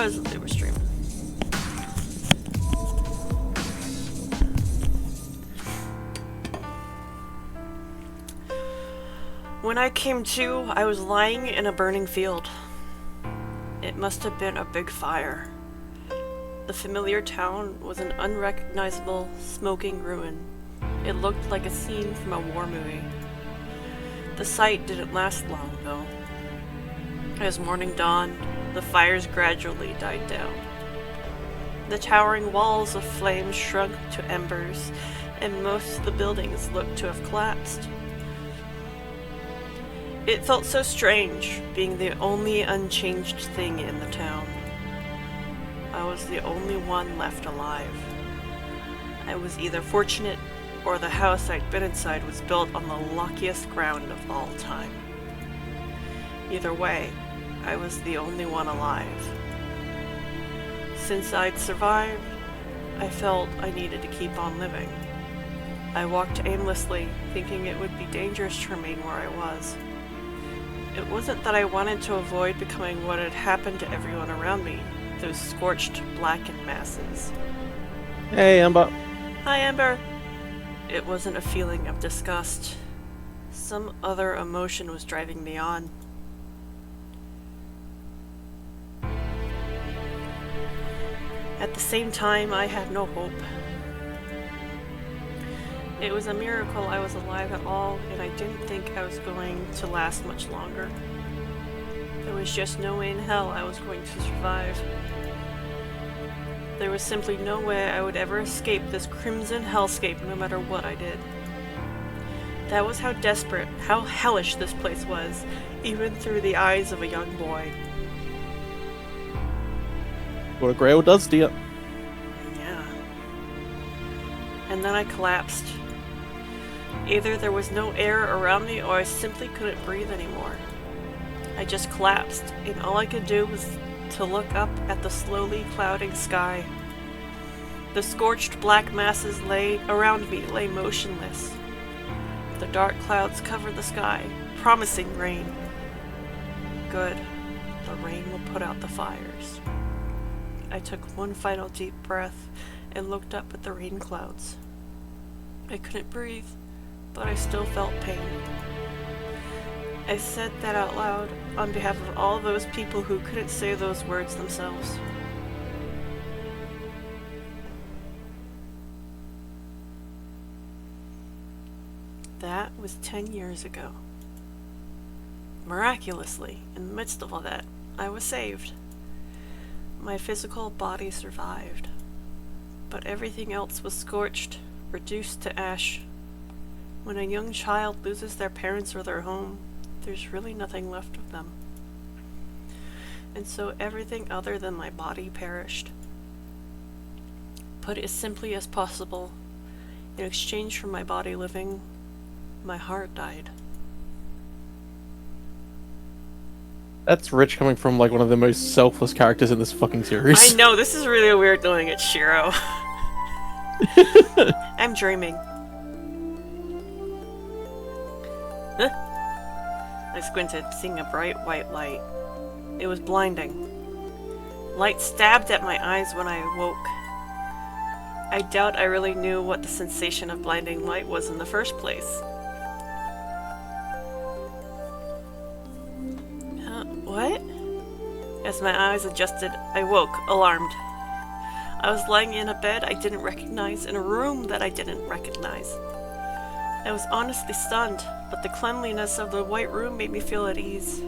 Supposedly we're streaming. When I came to, I was lying in a burning field. It must have been a big fire. The familiar town was an unrecognizable, smoking ruin. It looked like a scene from a war movie. The sight didn't last long, though. As morning dawned, the fires gradually died down. The towering walls of flame shrunk to embers, and most of the buildings looked to have collapsed. It felt so strange, being the only unchanged thing in the town. I was the only one left alive. I was either fortunate, or the house I'd been inside was built on the luckiest ground of all time. Either way, I was the only one alive. Since I'd survived, I felt I needed to keep on living. I walked aimlessly, thinking it would be dangerous to remain where I was. It wasn't that I wanted to avoid becoming what had happened to everyone around me, those scorched, blackened masses. Hey, Amber. Hi, Amber. It wasn't a feeling of disgust. Some other emotion was driving me on. At the same time, I had no hope. It was a miracle I was alive at all, and I didn't think I was going to last much longer. There was just no way in hell I was going to survive. There was simply no way I would ever escape this crimson hellscape no matter what I did. That was how desperate, how hellish this place was, even through the eyes of a young boy. What a grail does to you. Yeah. And then I collapsed. Either there was no air around me or I simply couldn't breathe anymore. I just collapsed, and all I could do was to look up at the slowly clouding sky. The scorched black masses around me lay motionless. The dark clouds covered the sky, promising rain. Good. The rain will put out the fires. I took one final deep breath and looked up at the rain clouds. I couldn't breathe, but I still felt pain. I said that out loud on behalf of all those people who couldn't say those words themselves. That was 10 years ago. Miraculously, in the midst of all that, I was saved. My physical body survived, but everything else was scorched, reduced to ash. When a young child loses their parents or their home, there's really nothing left of them. And so everything other than my body perished. Put as simply as possible, in exchange for my body living, my heart died. That's rich coming from like one of the most selfless characters in this fucking series. I know, this is really weird knowing it's Shiro. I'm dreaming. Huh? I squinted, seeing a bright white light. It was blinding. Light stabbed at my eyes when I awoke. I doubt I really knew what the sensation of blinding light was in the first place. What? As my eyes adjusted, I woke, alarmed. I was lying in a bed I didn't recognize, in a room that I didn't recognize. I was honestly stunned, but the cleanliness of the white room made me feel at ease.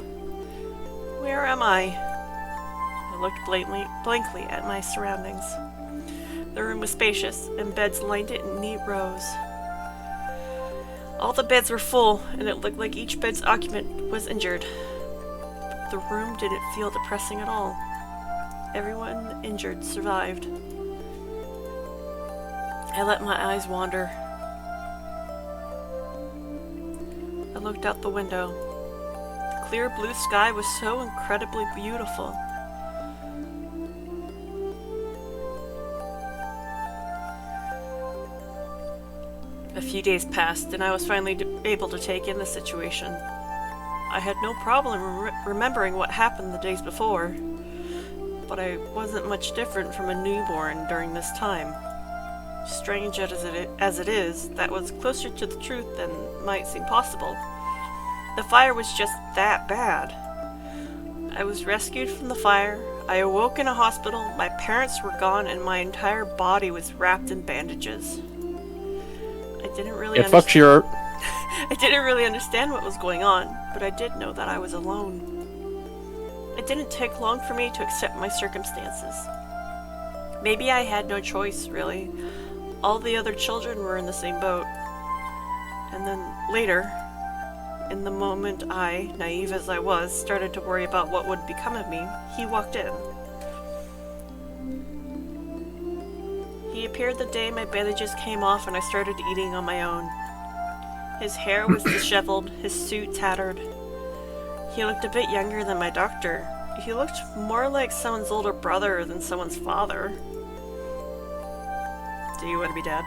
Where am I? I looked blankly at my surroundings. The room was spacious, and beds lined it in neat rows. All the beds were full, and it looked like each bed's occupant was injured. The room didn't feel depressing at all. Everyone injured survived. I let my eyes wander. I looked out the window. The clear blue sky was so incredibly beautiful. A few days passed, and I was finally able to take in the situation. I had no problem remembering what happened the days before. but I wasn't much different from a newborn during this time. Strange as it is, that was closer to the truth than might seem possible. The fire was just that bad. I was rescued from the fire, I awoke in a hospital, my parents were gone, and my entire body was wrapped in bandages. I didn't really fuck Shiro. I didn't really understand what was going on, but I did know that I was alone. It didn't take long for me to accept my circumstances. Maybe I had no choice, really. All the other children were in the same boat. And then later, in the moment I, naive as I was, started to worry about what would become of me, he walked in. He appeared the day my bandages came off and I started eating on my own. His hair was disheveled, his suit tattered. He looked a bit younger than my doctor. He looked more like someone's older brother than someone's father. Do you want to be dead?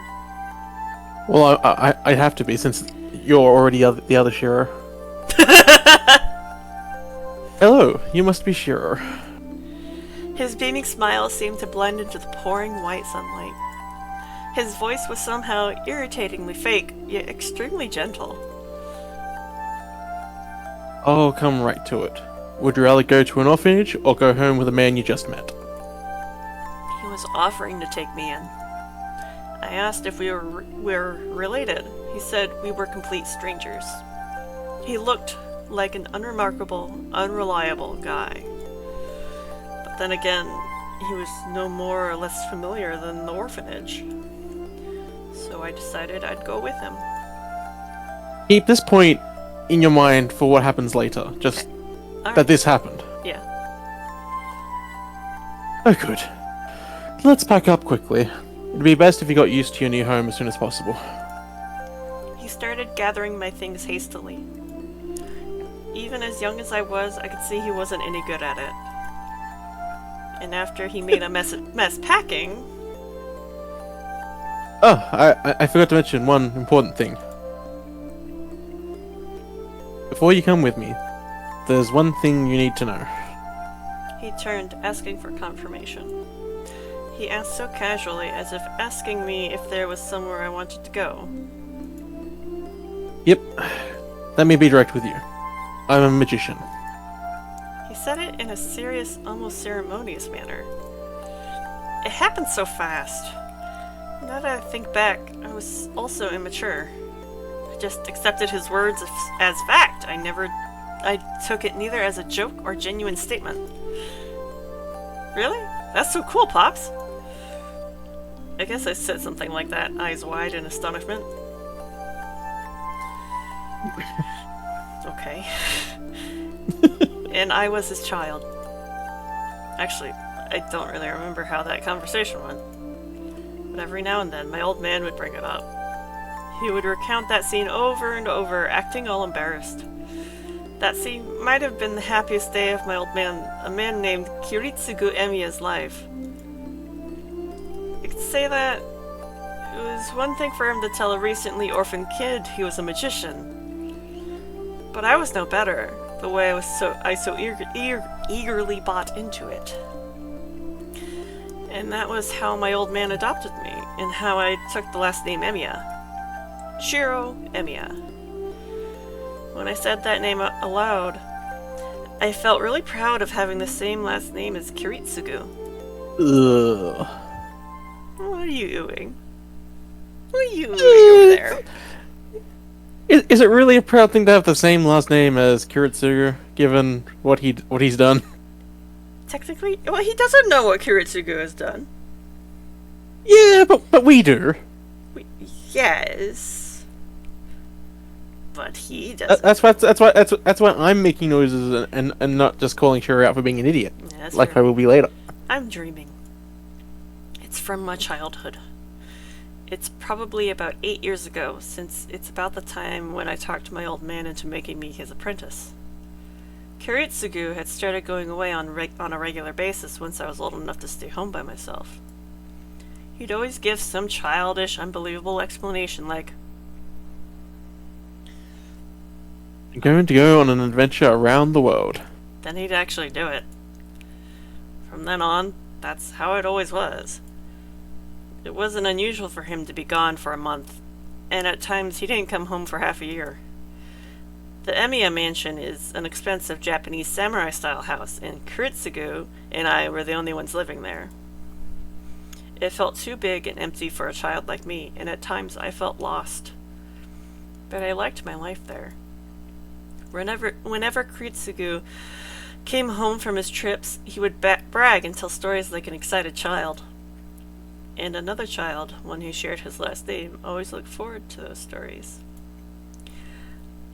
Well, I have to be, since you're already the other Shiro. Hello, you must be Shiro. His beaming smile seemed to blend into the pouring white sunlight. His voice was somehow irritatingly fake, yet extremely gentle. Oh, come right to it. Would you rather go to an orphanage or go home with a man you just met? He was offering to take me in. I asked if we were related. He said we were complete strangers. He looked like an unremarkable, unreliable guy. But then again, he was no more or less familiar than the orphanage. So I decided I'd go with him. Keep this point in your mind for what happens later. Just that this happened. Yeah. Oh, good. Let's pack up quickly. It'd be best if you got used to your new home as soon as possible. He started gathering my things hastily. Even as young as I was, I could see he wasn't any good at it. And after he made a mess packing... Oh, I forgot to mention one important thing. Before you come with me, there's one thing you need to know. He turned, asking for confirmation. He asked so casually, as if asking me if there was somewhere I wanted to go. Yep. Let me be direct with you. I'm a magician. He said it in a serious, almost ceremonious manner. It happened so fast. Now that I think back, I was also immature. I just accepted his words as fact. I took it neither as a joke or genuine statement. Really? That's so cool, Pops! I guess I said something like that, eyes wide in astonishment. Okay. And I was his child. Actually, I don't really remember how that conversation went. But every now and then, my old man would bring it up. He would recount that scene over and over, acting all embarrassed. That scene might have been the happiest day of my old man, a man named Kiritsugu Emiya's life. You could say that it was one thing for him to tell a recently orphaned kid he was a magician. But I was no better, the way I so eagerly bought into it. And that was how my old man adopted me, and how I took the last name Emiya. Shiro Emiya. When I said that name aloud, I felt really proud of having the same last name as Kiritsugu. Ugh. What are you doing? What are you doing over there? Is it really a proud thing to have the same last name as Kiritsugu, given what he's done? Technically, well, he doesn't know what Kiritsugu has done. Yeah, but we do. Yes, but he doesn't. That's why I'm making noises and not just calling Shiro out for being an idiot, Yeah, like true. I will be later. I'm dreaming. It's from my childhood. It's probably about 8 years ago, since it's about the time when I talked my old man into making me his apprentice. Kiritsugu had started going away on a regular basis once I was old enough to stay home by myself. He'd always give some childish, unbelievable explanation like, I'm going to go on an adventure around the world. then he'd actually do it. From then on, that's how it always was. It wasn't unusual for him to be gone for a month, and at times he didn't come home for half a year. The Emiya mansion is an expensive Japanese samurai-style house, and Kuritsugu and I were the only ones living there. It felt too big and empty for a child like me, and at times I felt lost. But I liked my life there. Whenever Kuritsugu came home from his trips, he would brag and tell stories like an excited child. And another child, one who shared his last name, always looked forward to those stories.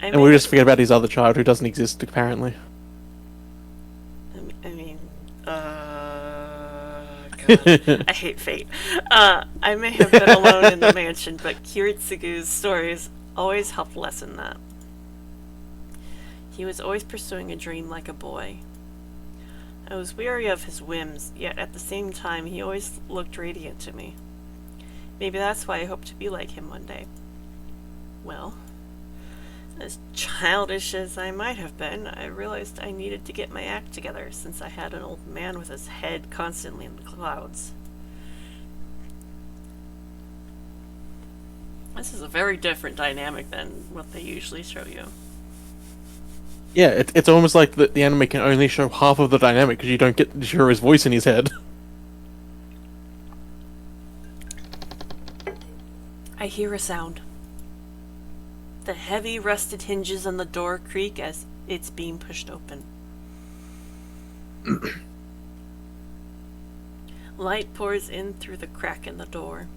And we just forget about his other child who doesn't exist, apparently. God, I hate fate. I may have been alone in the mansion, but Kiritsugu's stories always helped lessen that. He was always pursuing a dream like a boy. I was weary of his whims, yet at the same time he always looked radiant to me. Maybe that's why I hope to be like him one day. Well, as childish as I might have been, I realized I needed to get my act together since I had an old man with his head constantly in the clouds. This is a very different dynamic than what they usually show you. Yeah, it's almost like the anime can only show half of the dynamic because you don't get to hear his voice in his head. I hear a sound. The heavy rusted hinges on the door creak as it's being pushed open. Light pours in through the crack in the door.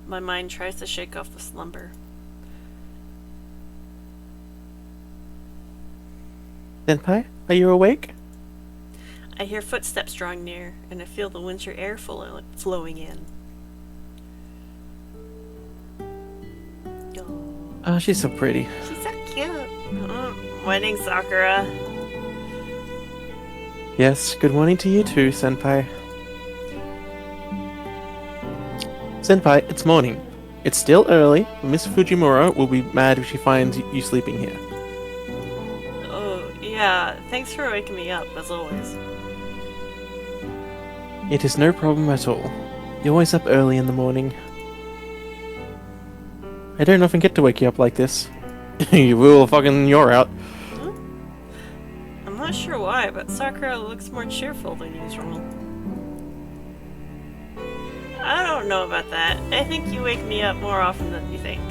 My mind tries to shake off the slumber. Senpai, are you awake? I hear footsteps drawing near, and I feel the winter air flowing in. Oh, she's so pretty. She's so cute. Morning, Sakura. Yes, good morning to you too, Senpai. Senpai, it's morning. It's still early, but Miss Fujimura will be mad if she finds you sleeping here. Oh, yeah. Thanks for waking me up, as always. It is no problem at all. You're always up early in the morning. I don't often get to wake you up like this. You will fucking you're out. I'm not sure why, but Sakura looks more cheerful than usual. I don't know about that. I think you wake me up more often than you think.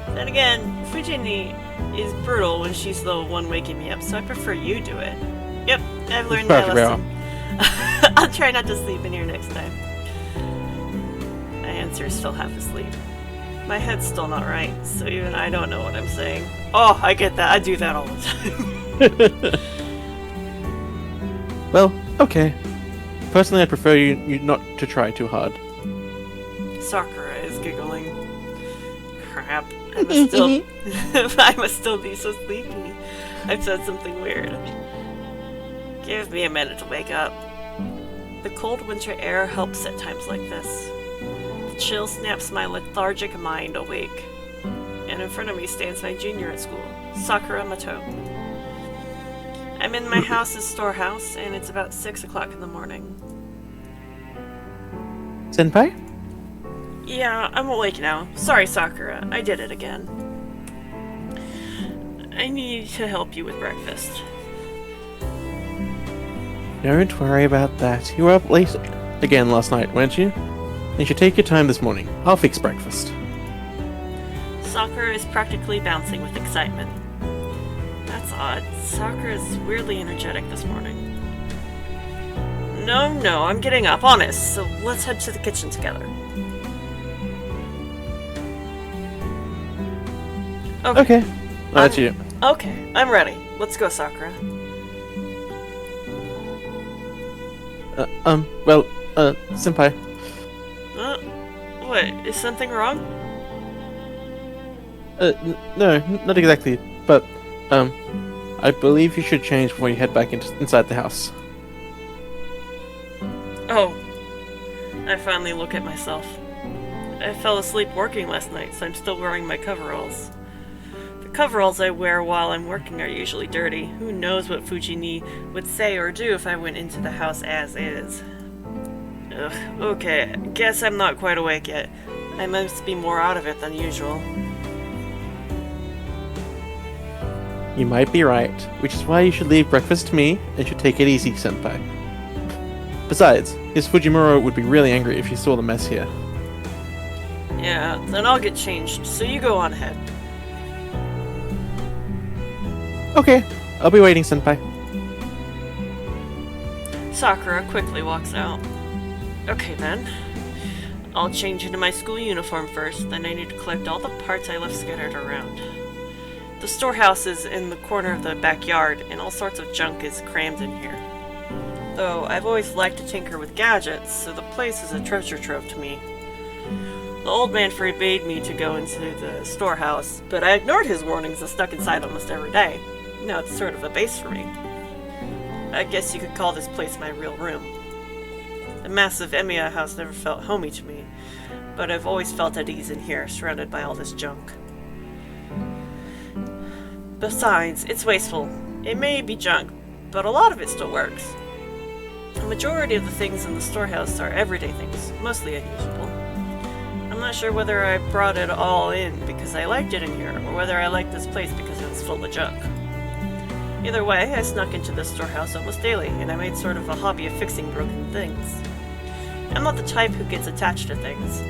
Then again, Fujini is brutal when she's the one waking me up, so I prefer you do it. Yep, I've learned my lesson. I'll try not to sleep in here next time. My answer is still half asleep. My head's still not right, so even I don't know what I'm saying. Oh, I get that. I do that all the time. Well, okay. Personally, I prefer you not to try too hard. Sakura is giggling. Crap. I must still be so sleepy. I've said something weird. Give me a minute to wake up. The cold winter air helps at times like this. The chill snaps my lethargic mind awake. And in front of me stands my junior at school, Sakura Mato. I'm in my house's storehouse, and it's about 6 o'clock in the morning. Senpai? Yeah, I'm awake now. Sorry, Sakura. I did it again. I need to help you with breakfast. Don't worry about that. You were up late again last night, weren't you? You should take your time this morning. I'll fix breakfast. Sakura is practically bouncing with excitement. That's odd. Sakura is weirdly energetic this morning. No, I'm getting up, honest, so let's head to the kitchen together. Okay. That's you. Okay, I'm ready. Let's go, Sakura. Senpai. What, is something wrong? No, not exactly, but, I believe you should change before you head back inside the house. Oh. I finally look at myself. I fell asleep working last night, so I'm still wearing my coveralls. The coveralls I wear while I'm working are usually dirty. Who knows what Fujini would say or do if I went into the house as is. Ugh, okay, guess I'm not quite awake yet. I must be more out of it than usual. You might be right, which is why you should leave breakfast to me and should take it easy, senpai. Besides, Miss Fujimura would be really angry if she saw the mess here. Yeah, then I'll get changed, so you go on ahead. Okay, I'll be waiting, senpai. Sakura quickly walks out. Okay then. I'll change into my school uniform first, then I need to collect all the parts I left scattered around. The storehouse is in the corner of the backyard, and all sorts of junk is crammed in here. Though I've always liked to tinker with gadgets, so the place is a treasure trove to me. The old man forbade me to go into the storehouse, but I ignored his warnings and stuck inside almost every day. Now it's sort of a base for me. I guess you could call this place my real room. The massive Emiya house never felt homey to me, but I've always felt at ease in here, surrounded by all this junk. Besides, it's wasteful. It may be junk, but a lot of it still works. The majority of the things in the storehouse are everyday things, mostly unusable. I'm not sure whether I brought it all in because I liked it in here, or whether I liked this place because it was full of junk. Either way, I snuck into the storehouse almost daily, and I made sort of a hobby of fixing broken things. I'm not the type who gets attached to things,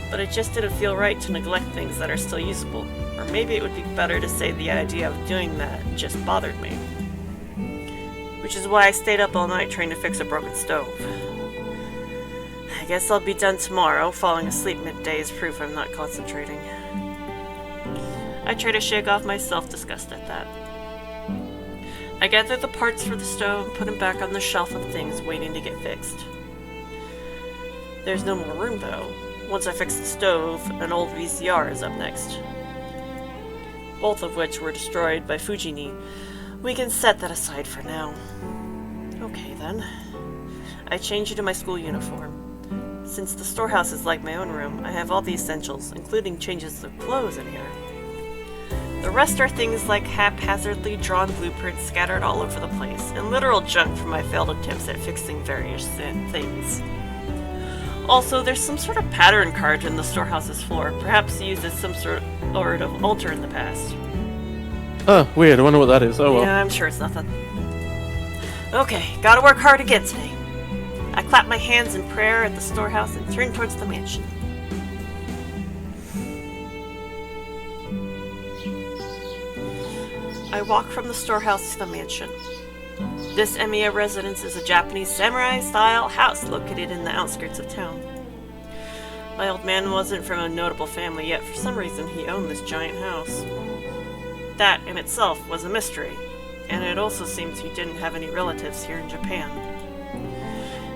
but it just didn't feel right to neglect things that are still usable, or maybe it would be better to say the idea of doing that just bothered me. Which is why I stayed up all night trying to fix a broken stove. I guess I'll be done tomorrow. Falling asleep midday is proof I'm not concentrating. I try to shake off my self-disgust at that. I gather the parts for the stove and put them back on the shelf of things waiting to get fixed. There's no more room though. Once I fix the stove, an old VCR is up next. Both of which were destroyed by Fujini. We can set that aside for now. Okay then. I change into my school uniform. Since the storehouse is like my own room, I have all the essentials, including changes of clothes in here. The rest are things like haphazardly drawn blueprints scattered all over the place, and literal junk from my failed attempts at fixing various things. Also, there's some sort of pattern carved in the storehouse's floor, perhaps used as some sort of altar in the past. Oh, weird, I wonder what that is. Oh well. Yeah, I'm sure it's nothing. Okay, gotta work hard again today. I clap my hands in prayer at the storehouse and turn towards the mansion. I walk from the storehouse to the mansion. This Emiya residence is a Japanese samurai-style house located in the outskirts of town. My old man wasn't from a notable family, yet for some reason he owned this giant house. That in itself was a mystery, and it also seems he didn't have any relatives here in Japan.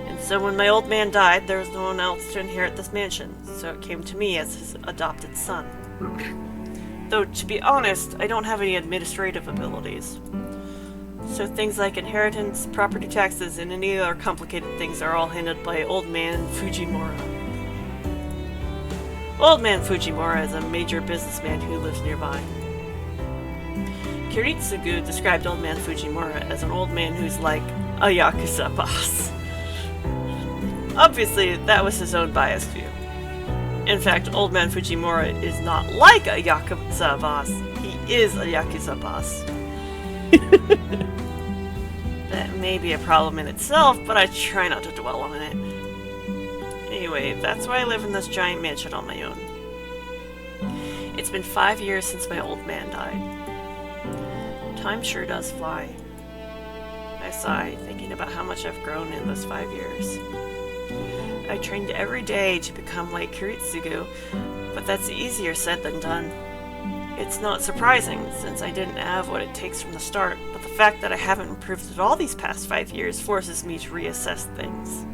And so when my old man died, there was no one else to inherit this mansion, so it came to me as his adopted son. Though, to be honest, I don't have any administrative abilities. So things like inheritance, property taxes, and any other complicated things are all handled by Old Man Fujimura. Old Man Fujimura is a major businessman who lives nearby. Kiritsugu described Old Man Fujimura as an old man who's like a Yakuza boss. Obviously, that was his own biased view. In fact, Old Man Fujimura is not like a Yakuza boss. He is a Yakuza boss. That may be a problem in itself, but I try not to dwell on it. Anyway, that's why I live in this giant mansion on my own. It's been 5 years since my old man died. Time sure does fly. I sigh, thinking about how much I've grown in those 5 years. I trained every day to become like Kiritsugu, but that's easier said than done. It's not surprising, since I didn't have what it takes from the start, but the fact that I haven't improved at all these past 5 years forces me to reassess things.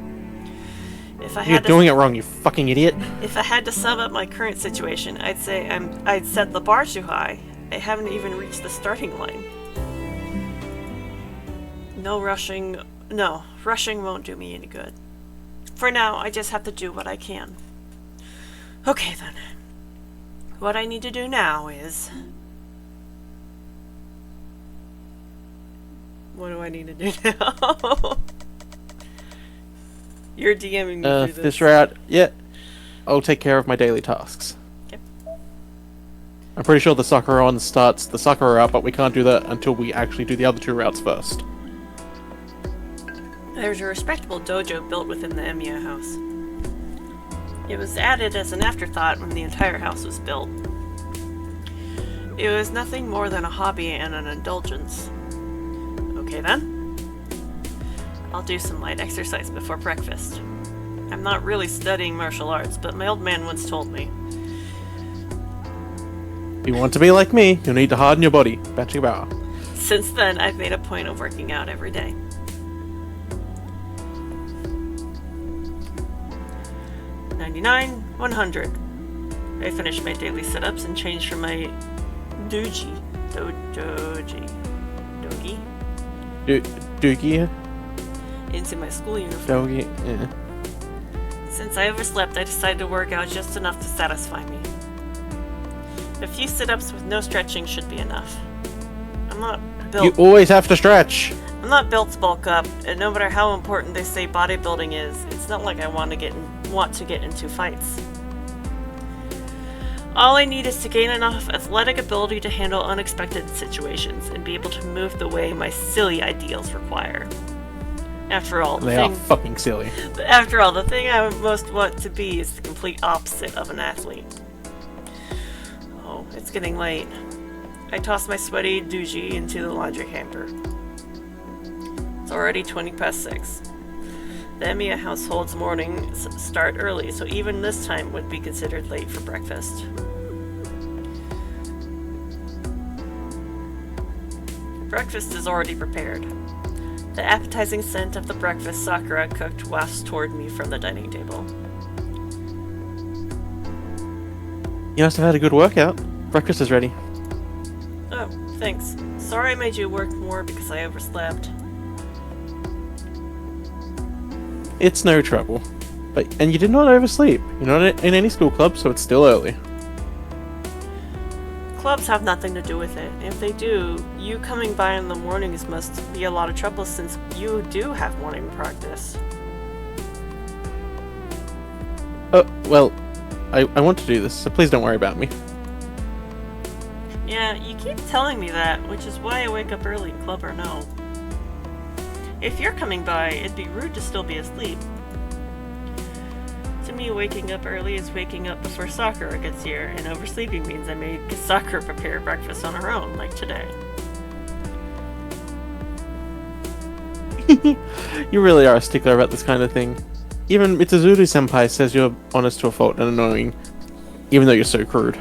You're doing it wrong, you fucking idiot. If I had to sum up my current situation, I'd say I'd set the bar too high. I haven't even reached the starting line. Rushing won't do me any good. For now, I just have to do what I can. Okay then. What I need to do now is What do I need to do now? You're DMing me through this. This route, yeah. I'll take care of my daily tasks. Okay. I'm pretty sure the Sakura one starts the Sakura route, but we can't do that until we actually do the other two routes first. There's a respectable dojo built within the Emiya house. It was added as an afterthought when the entire house was built. It was nothing more than a hobby and an indulgence. Okay then. I'll do some light exercise before breakfast. I'm not really studying martial arts, but my old man once told me. If you want to be like me, you'll need to harden your body. Bachigawa. Since then, I've made a point of working out every day. 99, 100. I finished my daily sit-ups and changed from my doji. Doogie? Into my school uniform. Dogi? Yeah. Since I overslept, I decided to work out just enough to satisfy me. A few sit-ups with no stretching should be enough. I'm not built. You always have to stretch! I'm not built to bulk up, and no matter how important they say bodybuilding is, it's not like I want to get into fights. All I need is to gain enough athletic ability to handle unexpected situations and be able to move the way my silly ideals require. After all, They are fucking silly. the thing I most want to be is the complete opposite of an athlete. Oh, it's getting late. I toss my sweaty doji into the laundry hamper. It's already 20 past 6. The Emiya household's mornings start early, so even this time would be considered late for breakfast. Breakfast is already prepared. The appetizing scent of the breakfast Sakura cooked wafts toward me from the dining table. You must have had a good workout. Breakfast is ready. Oh, thanks. Sorry I made you work more because I overslept. It's no trouble. And you did not oversleep. You're not in any school club, so it's still early. Clubs have nothing to do with it. If they do, you coming by in the mornings must be a lot of trouble since you do have morning practice. Well, I want to do this, so please don't worry about me. Yeah, you keep telling me that, which is why I wake up early, club or no. If you're coming by, it'd be rude to still be asleep. To me, waking up early is waking up before Sakura gets here, and oversleeping means I make Sakura prepare breakfast on her own, like today. You really are a stickler about this kind of thing. Even Mitsuzuru-senpai says you're honest to a fault and annoying, even though you're so crude.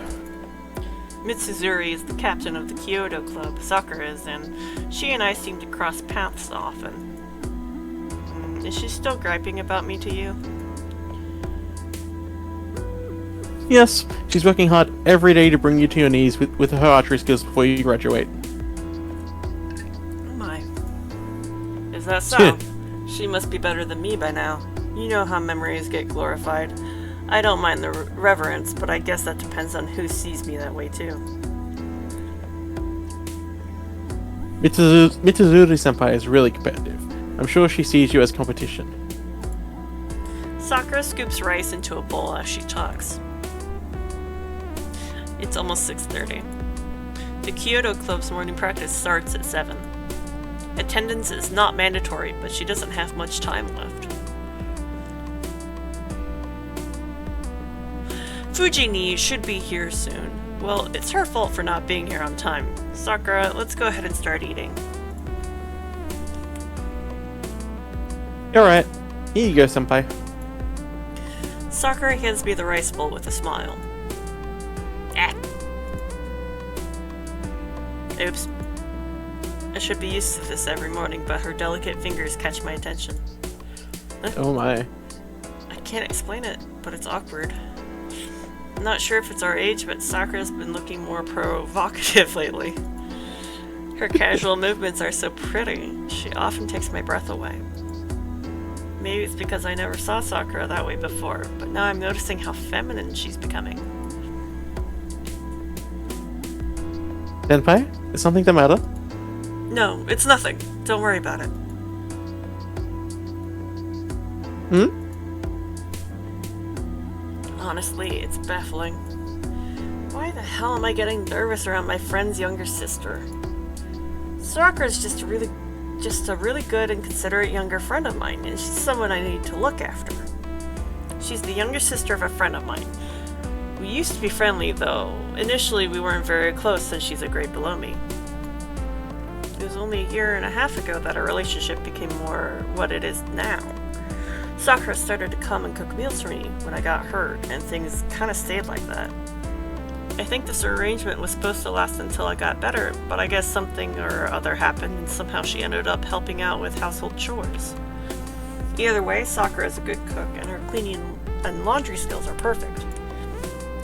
Mitsuzuri is the captain of the Kyoto Club Sakura is in. She and I seem to cross paths often. Is she still griping about me to you? Yes, she's working hard every day to bring you to your knees with her archery skills before you graduate. Oh my. Is that so? She must be better than me by now. You know how memories get glorified. I don't mind the reverence, but I guess that depends on who sees me that way too. Mitsuzuri-senpai is really competitive. I'm sure she sees you as competition. Sakura scoops rice into a bowl as she talks. It's almost 6:30. The Kyoto Club's morning practice starts at 7. Attendance is not mandatory, but she doesn't have much time left. Fujini should be here soon. Well, it's her fault for not being here on time. Sakura, let's go ahead and start eating. You're right. Here you go, senpai. Sakura hands me the rice bowl with a smile. Ah. Oops. I should be used to this every morning, but her delicate fingers catch my attention. Oh my. I can't explain it, but it's awkward. I'm not sure if it's our age, but Sakura's been looking more provocative lately. Her casual movements are so pretty, she often takes my breath away. Maybe it's because I never saw Sakura that way before, but now I'm noticing how feminine she's becoming. Senpai? Is something the matter? No, it's nothing. Don't worry about it. Honestly, it's baffling. Why the hell am I getting nervous around my friend's younger sister? Sakura's just a really good and considerate younger friend of mine, and she's someone I need to look after. She's the younger sister of a friend of mine. We used to be friendly, though. Initially, we weren't very close since she's a grade below me. It was only a year and a half ago that our relationship became more what it is now. Sakura started to come and cook meals for me when I got hurt, and things kind of stayed like that. I think this arrangement was supposed to last until I got better, but I guess something or other happened, and somehow she ended up helping out with household chores. Either way, Sakura is a good cook, and her cleaning and laundry skills are perfect.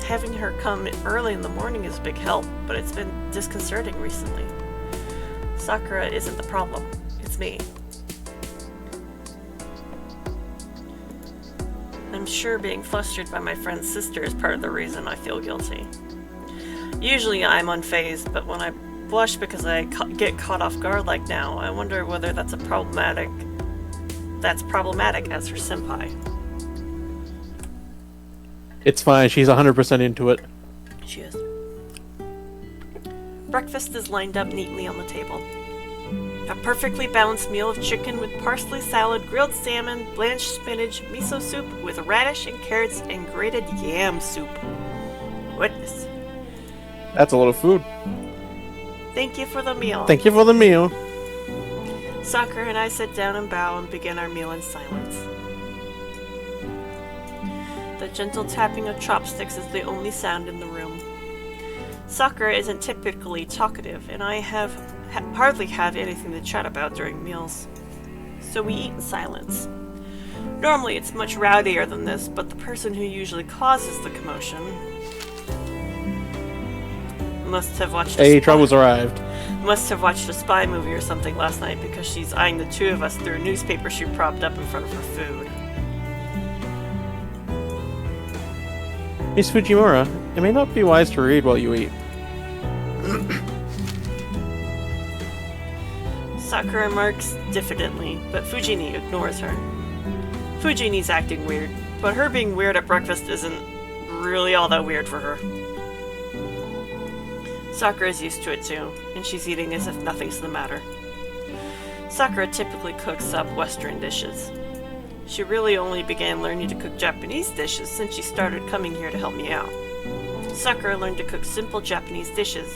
Having her come early in the morning is a big help, but it's been disconcerting recently. Sakura isn't the problem, it's me. I'm sure being flustered by my friend's sister is part of the reason I feel guilty. Usually I'm unfazed, but when I blush because I get caught off guard like now, I wonder whether that's problematic as her senpai. It's fine, she's 100% into it. She is. Breakfast is lined up neatly on the table. A perfectly balanced meal of chicken with parsley salad, grilled salmon, blanched spinach, miso soup with radish and carrots, and grated yam soup. Goodness. That's a lot of food. Thank you for the meal. Thank you for the meal. Sakura and I sit down and bow and begin our meal in silence. The gentle tapping of chopsticks is the only sound in the room. Sakura isn't typically talkative, and I hardly have anything to chat about during meals. So we eat in silence. Normally it's much rowdier than this, but the person who usually causes the commotion must have watched Trouble's arrived. Must have watched a spy movie or something last night, because she's eyeing the two of us through a newspaper she propped up in front of her food. Miss Fujimura, it may not be wise to read while you eat. Sakura remarks diffidently, but Fujini ignores her. Fujini's acting weird, but her being weird at breakfast isn't really all that weird for her. Sakura is used to it too, and she's eating as if nothing's the matter. Sakura typically cooks up Western dishes. She really only began learning to cook Japanese dishes since she started coming here to help me out. Sakura learned to cook simple Japanese dishes,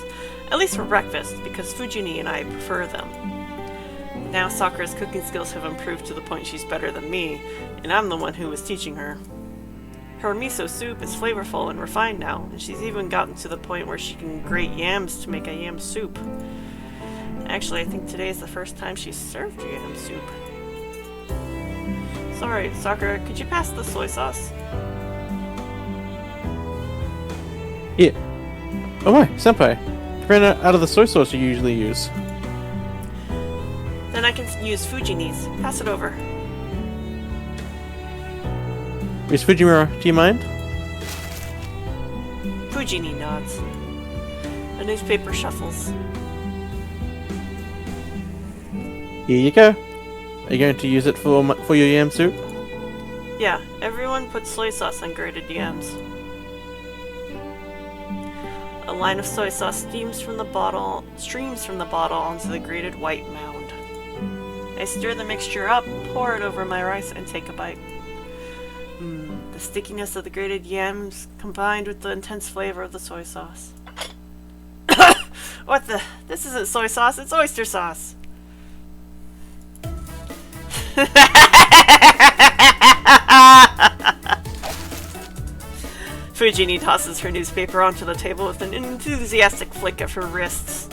at least for breakfast, because Fujini and I prefer them. Now Sakura's cooking skills have improved to the point she's better than me, and I'm the one who was teaching her. Her miso soup is flavorful and refined now, and she's even gotten to the point where she can grate yams to make a yam soup. Actually, I think today is the first time she's served yam soup. Sorry, Sakura, could you pass the soy sauce? Yeah. Oh my, senpai. You ran out of the soy sauce you usually use. Then I can use Fujini's. Pass it over. Miss Fujimura, do you mind? Fujini nods. The newspaper shuffles. Here you go. Are you going to use it for your yam soup? Yeah, everyone puts soy sauce on grated yams. A line of soy sauce streams from the bottle onto the grated white mound. I stir the mixture up, pour it over my rice, and take a bite. The stickiness of the grated yams combined with the intense flavor of the soy sauce. What the? This isn't soy sauce, it's oyster sauce! Fujini tosses her newspaper onto the table with an enthusiastic flick of her wrists.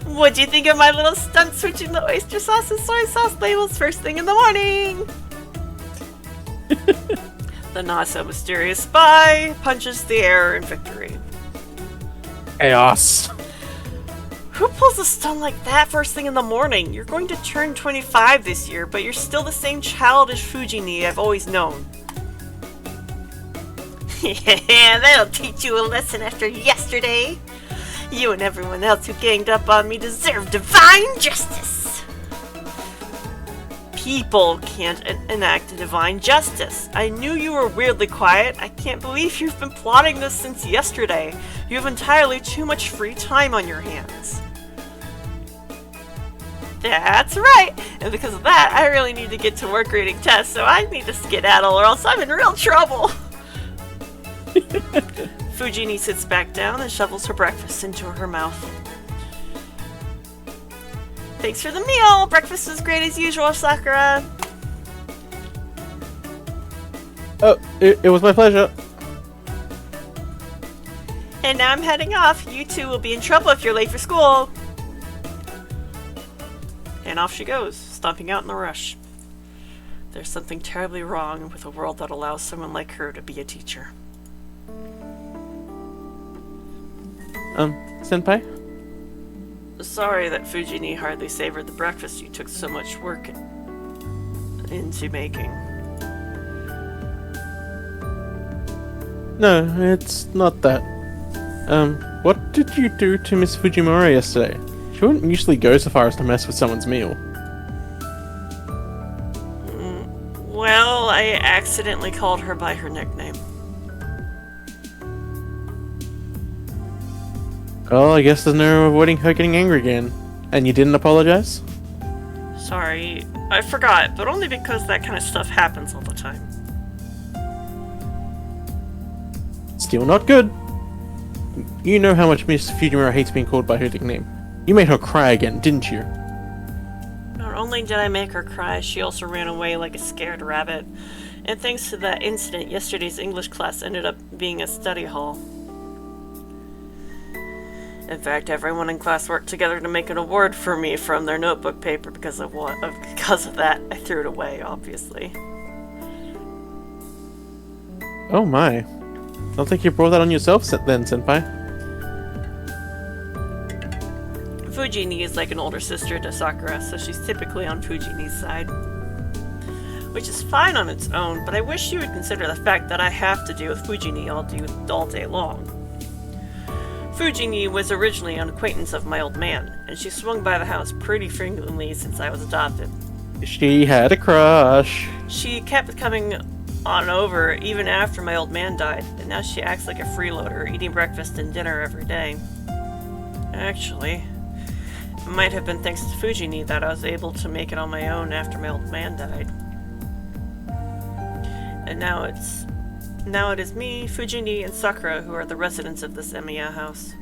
What'd you think of my little stunt switching the oyster sauce and soy sauce labels first thing in the morning? The not so mysterious spy punches the air in victory. Chaos. Who pulls a stunt like that first thing in the morning? You're going to turn 25 this year, but you're still the same childish Fujini I've always known. Yeah, that'll teach you a lesson after yesterday. You and everyone else who ganged up on me deserve divine justice. People can't enact divine justice. I knew you were weirdly quiet. I can't believe you've been plotting this since yesterday. You have entirely too much free time on your hands. That's right! And because of that, I really need to get to work reading tests, so I need to skedaddle or else I'm in real trouble! Fujini sits back down and shovels her breakfast into her mouth. Thanks for the meal! Breakfast was great as usual, Sakura! Oh, it was my pleasure. And now I'm heading off. You two will be in trouble if you're late for school. And off she goes, stomping out in the rush. There's something terribly wrong with a world that allows someone like her to be a teacher. Senpai? Sorry that Fujini hardly savored the breakfast you took so much work into making. No, it's not that. What did you do to Miss Fujimura yesterday? She wouldn't usually go so far as to mess with someone's meal. Well, I accidentally called her by her nickname. Well, I guess there's no avoiding her getting angry again. And you didn't apologize? Sorry, I forgot, but only because that kind of stuff happens all the time. Still not good. You know how much Miss Fujimura hates being called by her nickname. You made her cry again, didn't you? Not only did I make her cry, she also ran away like a scared rabbit. And thanks to that incident, yesterday's English class ended up being a study hall. In fact, everyone in class worked together to make an award for me from their notebook paper because of that. I threw it away, obviously. Oh my. I don't think you brought that on yourself then, Senpai. Fujini is like an older sister to Sakura, so she's typically on Fujini's side. Which is fine on its own, but I wish you would consider the fact that I have to deal with Fujini all day long. Fujini was originally an acquaintance of my old man, and she swung by the house pretty frequently since I was adopted. She had a crush. She kept coming on over even after my old man died, and now she acts like a freeloader, eating breakfast and dinner every day. Actually, it might have been thanks to Fujini that I was able to make it on my own after my old man died. And now it is me, Fujini, and Sakura who are the residents of this Emiya house.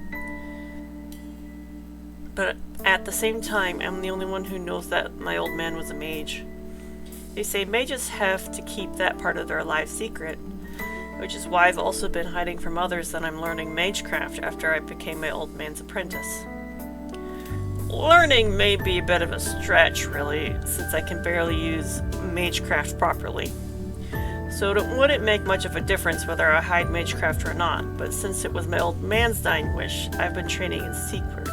But at the same time, I'm the only one who knows that my old man was a mage. They say mages have to keep that part of their lives secret, which is why I've also been hiding from others that I'm learning magecraft after I became my old man's apprentice. Learning may be a bit of a stretch, really, since I can barely use magecraft properly. So it wouldn't make much of a difference whether I hide magecraft or not, but since it was my old man's dying wish, I've been training in secret.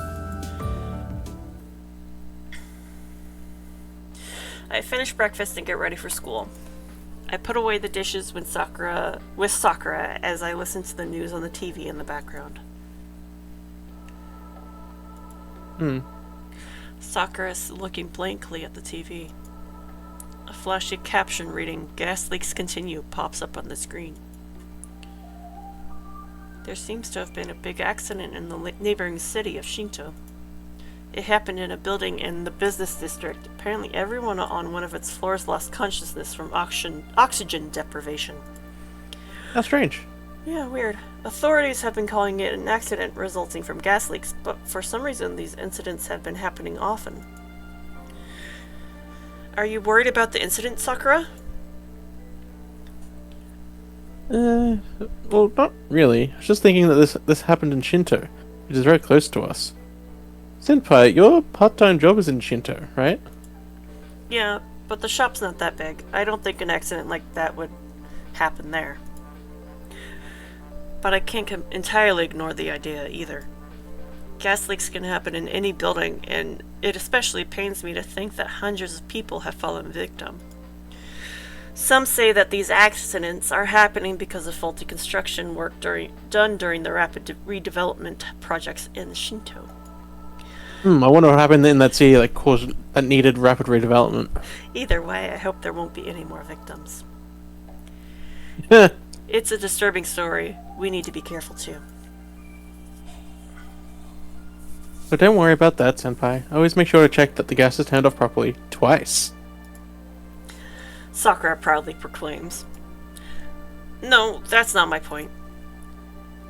I finish breakfast and get ready for school. I put away the dishes with Sakura as I listen to the news on the TV in the background. Sakura's looking blankly at the TV. A flashy caption reading, "Gas leaks continue," pops up on the screen. There seems to have been a big accident in the neighboring city of Shinto. It happened in a building in the business district. Apparently everyone on one of its floors lost consciousness from oxygen deprivation. How strange. Yeah, weird. Authorities have been calling it an accident resulting from gas leaks, but for some reason these incidents have been happening often. Are you worried about the incident, Sakura? Well, not really. I was just thinking that this happened in Shinto, which is very close to us. Senpai, your part-time job is in Shinto, right? Yeah, but the shop's not that big. I don't think an accident like that would happen there. But I can't entirely ignore the idea either. Gas leaks can happen in any building, and it especially pains me to think that hundreds of people have fallen victim. Some say that these accidents are happening because of faulty construction work done during the rapid redevelopment projects in Shinto. I wonder what happened in that city that needed rapid redevelopment. Either way, I hope there won't be any more victims. But It's a disturbing story. We need to be careful too. don't worry about that, Senpai. Always make sure to check that the gas is turned off properly. Twice. Sakura proudly proclaims. No, that's not my point.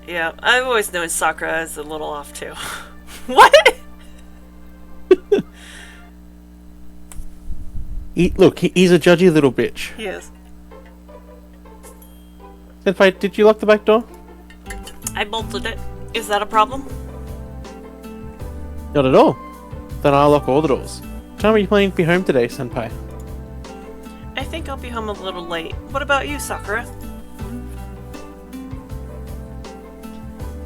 Yeah, I've always known Sakura is a little off too. What? He's a judgy little bitch. He is. Senpai, did you lock the back door? I bolted it. Is that a problem? Not at all. Then I'll lock all the doors. What time are you planning to be home today, Senpai? I think I'll be home a little late. What about you, Sakura?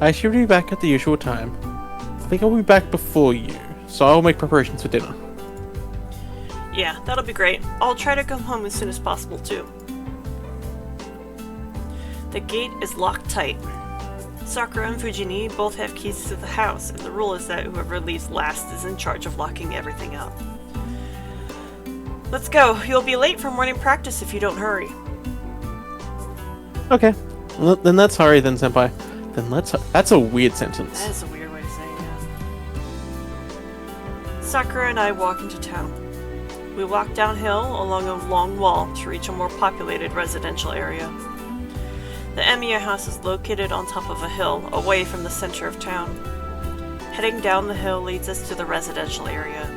I should be back at the usual time. I think I'll be back before you, so I'll make preparations for dinner. Yeah, that'll be great. I'll try to come home as soon as possible, too. The gate is locked tight. Sakura and Fujini both have keys to the house, and the rule is that whoever leaves last is in charge of locking everything up. Let's go. You'll be late for morning practice if you don't hurry. Okay. Well, then let's hurry then, Senpai. That's a weird sentence. That is a weird way to say it. Sakura and I walk into town. We walk downhill along a long wall to reach a more populated residential area. The Emiya house is located on top of a hill, away from the center of town. Heading down the hill leads us to the residential area.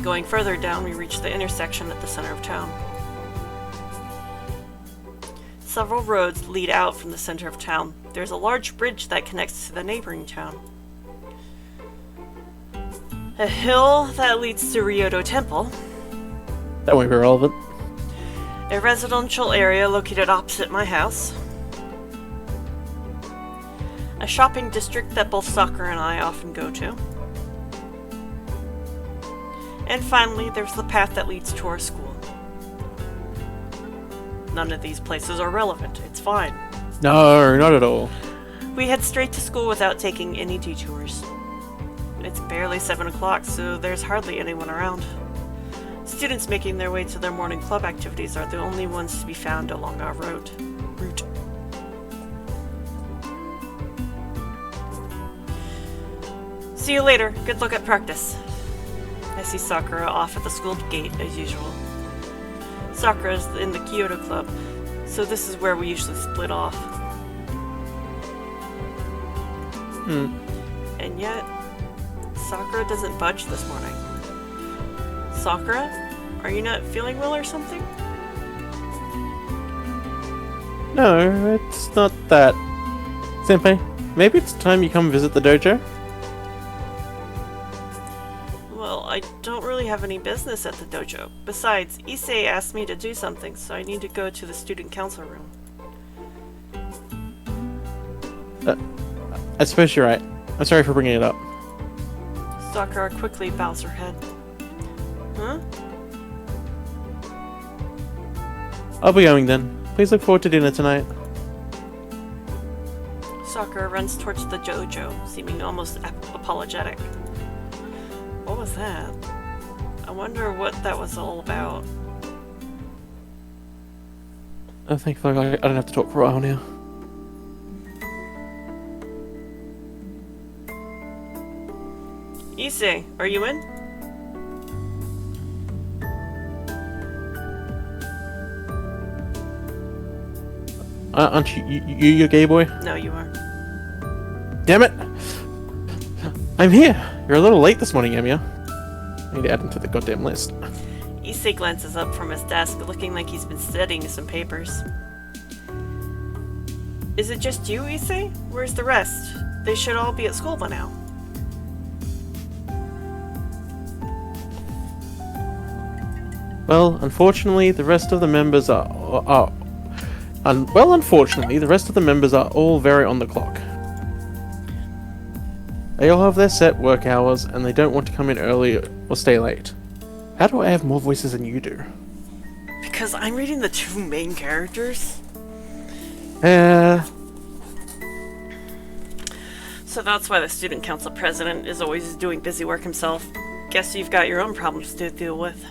Going further down, we reach the intersection at the center of town. Several roads lead out from the center of town. There's a large bridge that connects to the neighboring town. A hill that leads to Ryodo Temple. That won't be relevant. A residential area located opposite my house. A shopping district that both Sakura and I often go to. And finally, there's the path that leads to our school. None of these places are relevant. It's fine. No, not at all. We head straight to school without taking any detours. It's barely 7 o'clock, so there's hardly anyone around. Students making their way to their morning club activities are the only ones to be found along our route. See you later. Good luck at practice. I see Sakura off at the school gate as usual. Sakura's in the Kyoto Club, so this is where we usually split off. And yet, Sakura doesn't budge this morning. Sakura? Are you not feeling well or something? No, it's not that. Senpai, maybe it's time you come visit the dojo? Well, I don't really have any business at the dojo. Besides, Issei asked me to do something, so I need to go to the student council room. I suppose you're right. I'm sorry for bringing it up. Sakura quickly bows her head. Huh? I'll be going then. Please look forward to dinner tonight. Sakura runs towards the dojo, seeming almost apologetic. What was that? I wonder what that was all about. Thankfully, I don't have to talk for a while now. Issei, are you in? Aren't you a gay boy? No, you are. Damn it! I'm here! You're a little late this morning, Emiya. I need to add him to the goddamn list. Issei glances up from his desk, looking like he's been studying some papers. Is it just you, Issei? Where's the rest? They should all be at school by now. Well, unfortunately, the rest of the members are all very on the clock. They all have their set work hours, and they don't want to come in early or stay late. How do I have more voices than you do? Because I'm reading the two main characters. So that's why the student council president is always doing busy work himself. Guess you've got your own problems to deal with.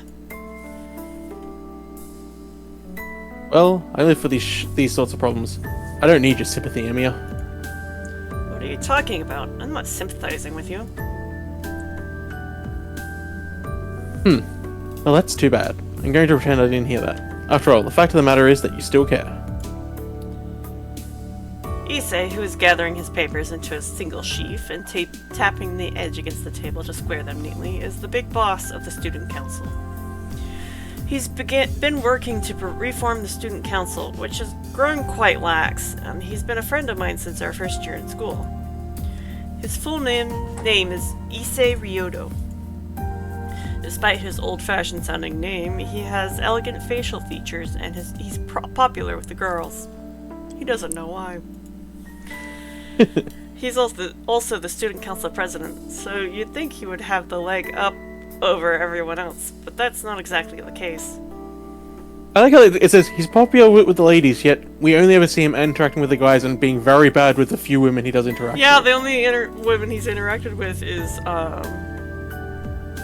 Well, I live for these sorts of problems. I don't need your sympathy, Emiya. What are you talking about? I'm not sympathizing with you. Well, that's too bad. I'm going to pretend I didn't hear that. After all, the fact of the matter is that you still care. Issei, who is gathering his papers into a single sheaf and tapping the edge against the table to square them neatly, is the big boss of the student council. He's been working to reform the student council, which has grown quite lax, and he's been a friend of mine since our first year in school. His full name is Issei Ryodo. Despite his old-fashioned sounding name, he has elegant facial features and he's popular with the girls. He doesn't know why. He's also the student council president, so you'd think he would have the leg up over everyone else, but that's not exactly the case. I like how it says he's popular with the ladies, yet we only ever see him interacting with the guys and being very bad with the few women he does interact with. Yeah, the only women he's interacted with is,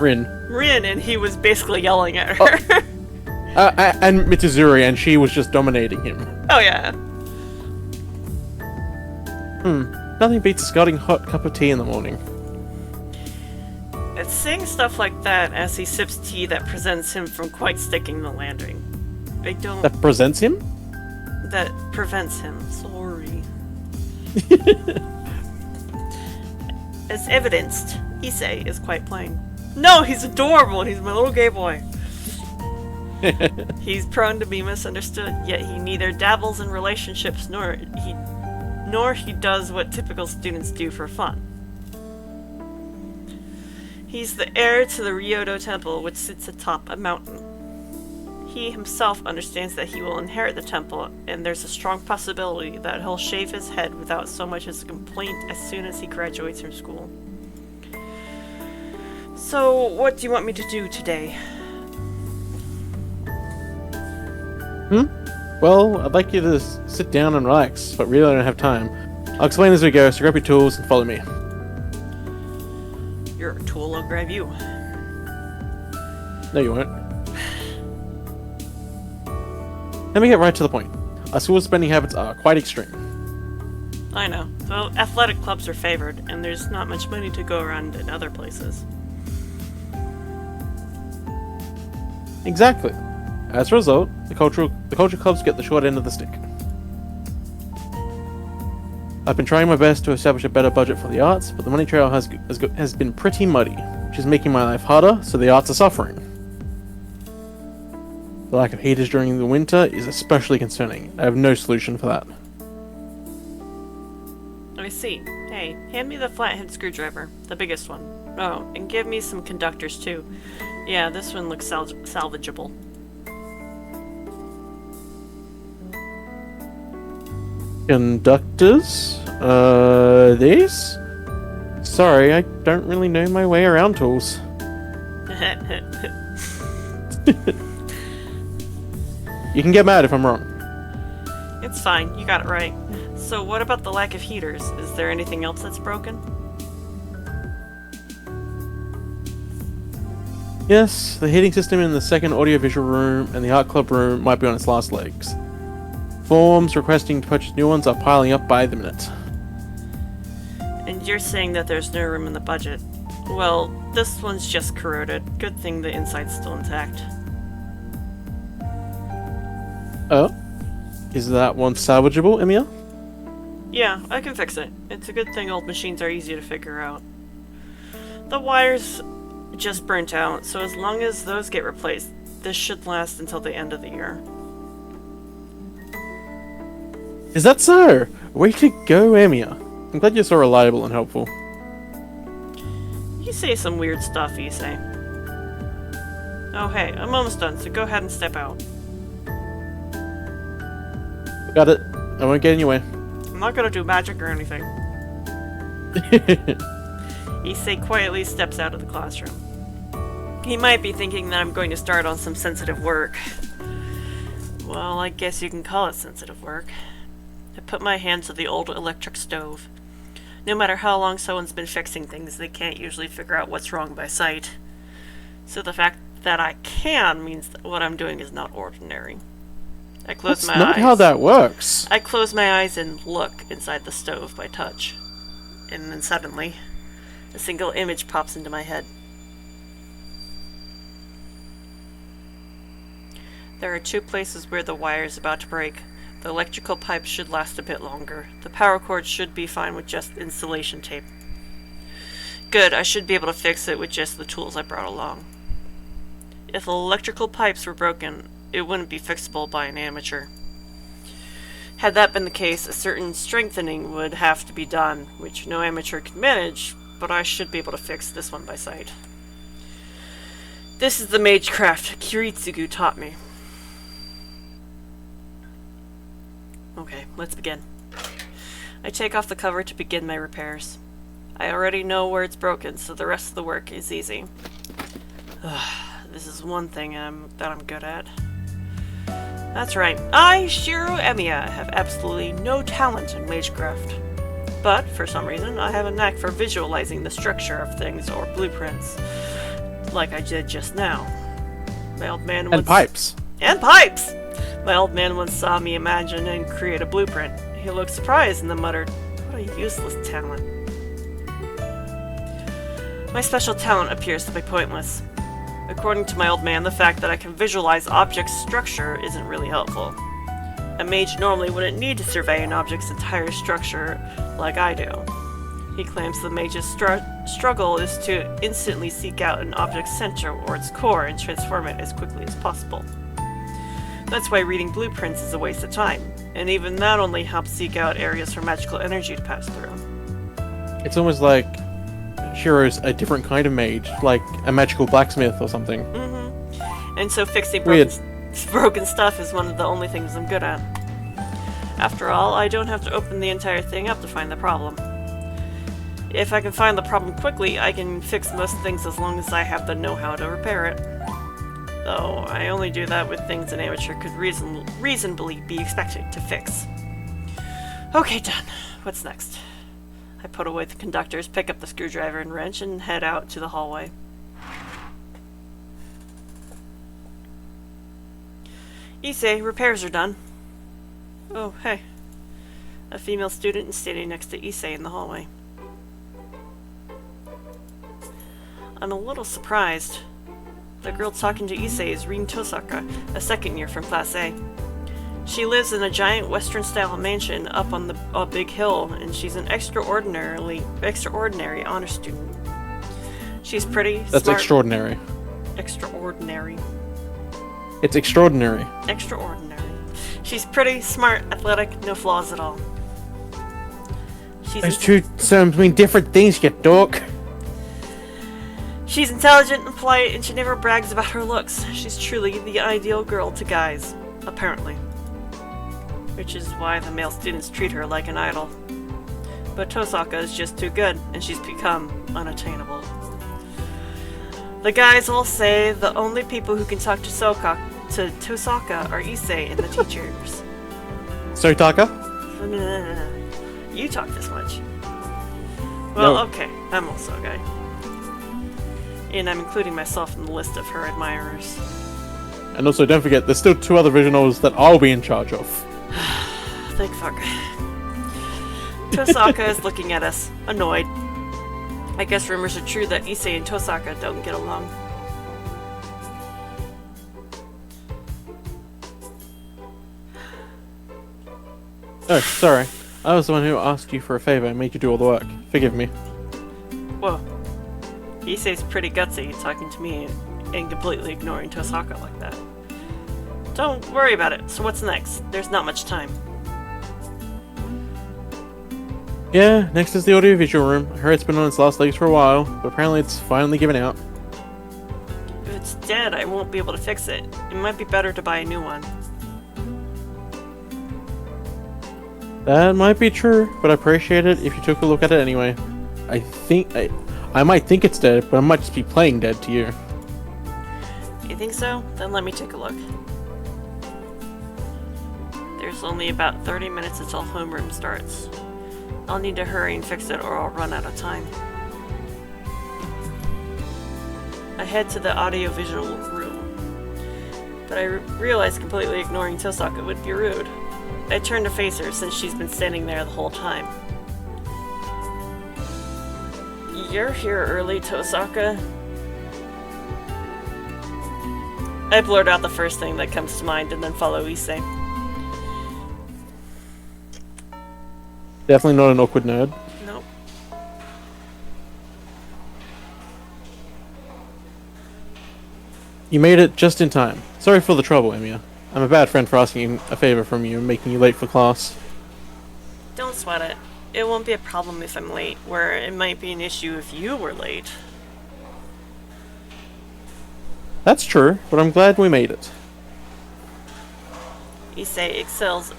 Rin, and he was basically yelling at her. and Mitsuzuri, and she was just dominating him. Oh yeah. Nothing beats a scalding hot cup of tea in the morning. It's saying stuff like that as he sips tea that prevents him from quite sticking the landing. I don't... That presents him? That prevents him, sorry. As evidenced, Issei is quite plain. No, he's adorable, he's my little gay boy. He's prone to be misunderstood, yet he neither dabbles in relationships nor he does what typical students do for fun. He's the heir to the Ryodo Temple, which sits atop a mountain. He himself understands that he will inherit the temple, and there's a strong possibility that he'll shave his head without so much as a complaint as soon as he graduates from school. So, what do you want me to do today? Well, I'd like you to sit down and relax, but really I don't have time. I'll explain as we go, so grab your tools and follow me. You're a tool, I'll grab you. No, you won't. Let me get right to the point. Our school's spending habits are quite extreme. I know. So, athletic clubs are favored, and there's not much money to go around in other places. Exactly. As a result, the culture clubs get the short end of the stick. I've been trying my best to establish a better budget for the arts, but the money trail has been pretty muddy, which is making my life harder, so the arts are suffering. The lack of heaters during the winter is especially concerning. I have no solution for that. I see. Hey, hand me the flathead screwdriver, the biggest one. Oh, and give me some conductors too. Yeah, this one looks salvageable. Conductors? These? Sorry, I don't really know my way around tools. You can get mad if I'm wrong. It's fine, you got it right. So what about the lack of heaters? Is there anything else that's broken? Yes, the heating system in the second audiovisual room and the art club room might be on its last legs. Forms requesting to purchase new ones are piling up by the minute. And you're saying that there's no room in the budget. Well, this one's just corroded. Good thing the inside's still intact. Oh? Is that one salvageable, Emiya? Yeah, I can fix it. It's a good thing old machines are easy to figure out. The wires just burnt out, so as long as those get replaced, this should last until the end of the year. Is that so? Way to go, Emiya. I'm glad you're so reliable and helpful. You say some weird stuff, Issei. Oh hey, I'm almost done, so go ahead and step out. Got it. I won't get in your way. I'm not gonna do magic or anything. Issei quietly steps out of the classroom. He might be thinking that I'm going to start on some sensitive work. Well, I guess you can call it sensitive work. I put my hand to the old electric stove. No matter how long someone's been fixing things, they can't usually figure out what's wrong by sight. So the fact that I can means that what I'm doing is not ordinary. I close my eyes. That's not how that works. I close my eyes and look inside the stove by touch. And then suddenly, a single image pops into my head. There are 2 places where the wire is about to break. The electrical pipe should last a bit longer. The power cord should be fine with just insulation tape. Good, I should be able to fix it with just the tools I brought along. If electrical pipes were broken, it wouldn't be fixable by an amateur. Had that been the case, a certain strengthening would have to be done, which no amateur could manage, but I should be able to fix this one by sight. This is the magecraft Kiritsugu taught me. Okay, let's begin. I take off the cover to begin my repairs. I already know where it's broken, so the rest of the work is easy. This is one thing that I'm good at. That's right, I, Shiro Emiya, have absolutely no talent in magecraft. But, for some reason, I have a knack for visualizing the structure of things or blueprints. Like I did just now. My old man once... And pipes! And pipes! My old man once saw me imagine and create a blueprint. He looked surprised and then muttered, "What a useless talent." My special talent appears to be pointless. According to my old man, the fact that I can visualize objects' structure isn't really helpful. A mage normally wouldn't need to survey an object's entire structure like I do. He claims the mage's struggle is to instantly seek out an object's center or its core and transform it as quickly as possible. That's why reading blueprints is a waste of time, and even that only helps seek out areas for magical energy to pass through. It's almost like Shiro's a different kind of mage, like a magical blacksmith or something. Mm-hmm. And so fixing Weird. broken stuff is one of the only things I'm good at. After all, I don't have to open the entire thing up to find the problem. If I can find the problem quickly, I can fix most things as long as I have the know-how to repair it. Though, I only do that with things an amateur could reasonably be expected to fix. Okay, done. What's next? I put away the conductors, pick up the screwdriver and wrench, and head out to the hallway. Issei, repairs are done. Oh, hey. A female student is standing next to Issei in the hallway. I'm a little surprised. The girl talking to Issei is Rin Tosaka, a second year from Class A. She lives in a giant Western-style mansion up on a big hill, and she's an extraordinary honor student. She's pretty, That's smart... extraordinary. Extraordinary. It's extraordinary. Extraordinary. She's pretty, smart, athletic, no flaws at all. Those two terms mean different things, you dork. She's intelligent and polite, and she never brags about her looks. She's truly the ideal girl to guys, apparently. Which is why the male students treat her like an idol. But Tosaka is just too good, and she's become unattainable. The guys all say the only people who can talk to Tosaka are Issei and the teachers. Sotaka? You talk this much. Well, No. okay, I'm also a guy. And I'm including myself in the list of her admirers. And also, don't forget, there's still 2 other visual novels that I'll be in charge of. Thank fuck. Tosaka is looking at us, annoyed. I guess rumors are true that Issei and Tosaka don't get along. Oh, sorry. I was the one who asked you for a favor and made you do all the work. Forgive me. Whoa. Issei's pretty gutsy talking to me and completely ignoring Tosaka like that. Don't worry about it. So what's next? There's not much time. Yeah, next is the audiovisual room. I heard it's been on its last legs for a while, but apparently it's finally given out. If it's dead, I won't be able to fix it. It might be better to buy a new one. That might be true, but I appreciate it if you took a look at it anyway. I I might think it's dead, but I might just be playing dead to you. You think so? Then let me take a look. There's only about 30 minutes until homeroom starts. I'll need to hurry and fix it or I'll run out of time. I head to the audiovisual room, but I realize completely ignoring Tosaka would be rude. I turn to face her since she's been standing there the whole time. You're here early, Tosaka? I blurt out the first thing that comes to mind and then follow Issei. Definitely not an awkward nerd. Nope. You made it just in time. Sorry for the trouble, Emiya. I'm a bad friend for asking a favor from you and making you late for class. Don't sweat it. It won't be a problem if I'm late, where it might be an issue if you were late. That's true, but I'm glad we made it. Issei exhales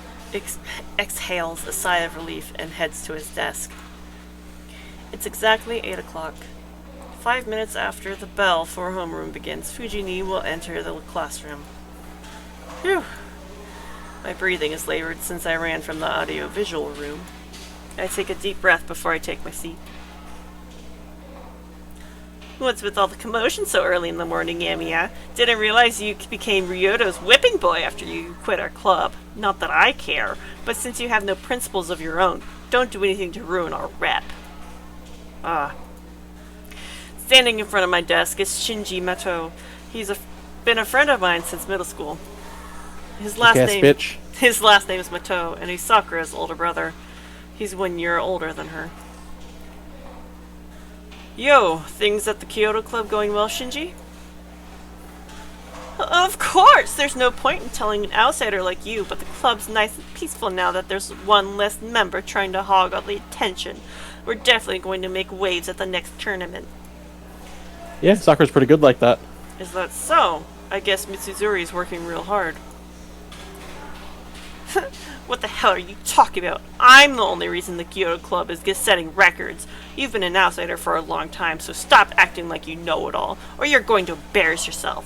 a sigh of relief and heads to his desk. It's exactly 8 o'clock. 5 minutes after the bell for homeroom begins, Fujini will enter the classroom. Phew. My breathing is labored since I ran from the audio-visual room. I take a deep breath before I take my seat. What's with all the commotion so early in the morning, Amiya? Didn't realize you became Ryoto's whipping boy after you quit our club. Not that I care, but since you have no principles of your own, don't do anything to ruin our rep. Standing in front of my desk is Shinji Mato. He's been a friend of mine since middle school. His last name is Mato, and he's Sakura's older brother. He's 1 year older than her. Yo, things at the Kyoto Club going well, Shinji? Of course! There's no point in telling an outsider like you, but the club's nice and peaceful now that there's one less member trying to hog all the attention. We're definitely going to make waves at the next tournament. Yeah, Sakura's pretty good like that. Is that so? I guess Mitsuzuri's working real hard. What the hell are you talking about? I'm the only reason the Kyoto Club is setting records. You've been an outsider for a long time, so stop acting like you know it all, or you're going to embarrass yourself.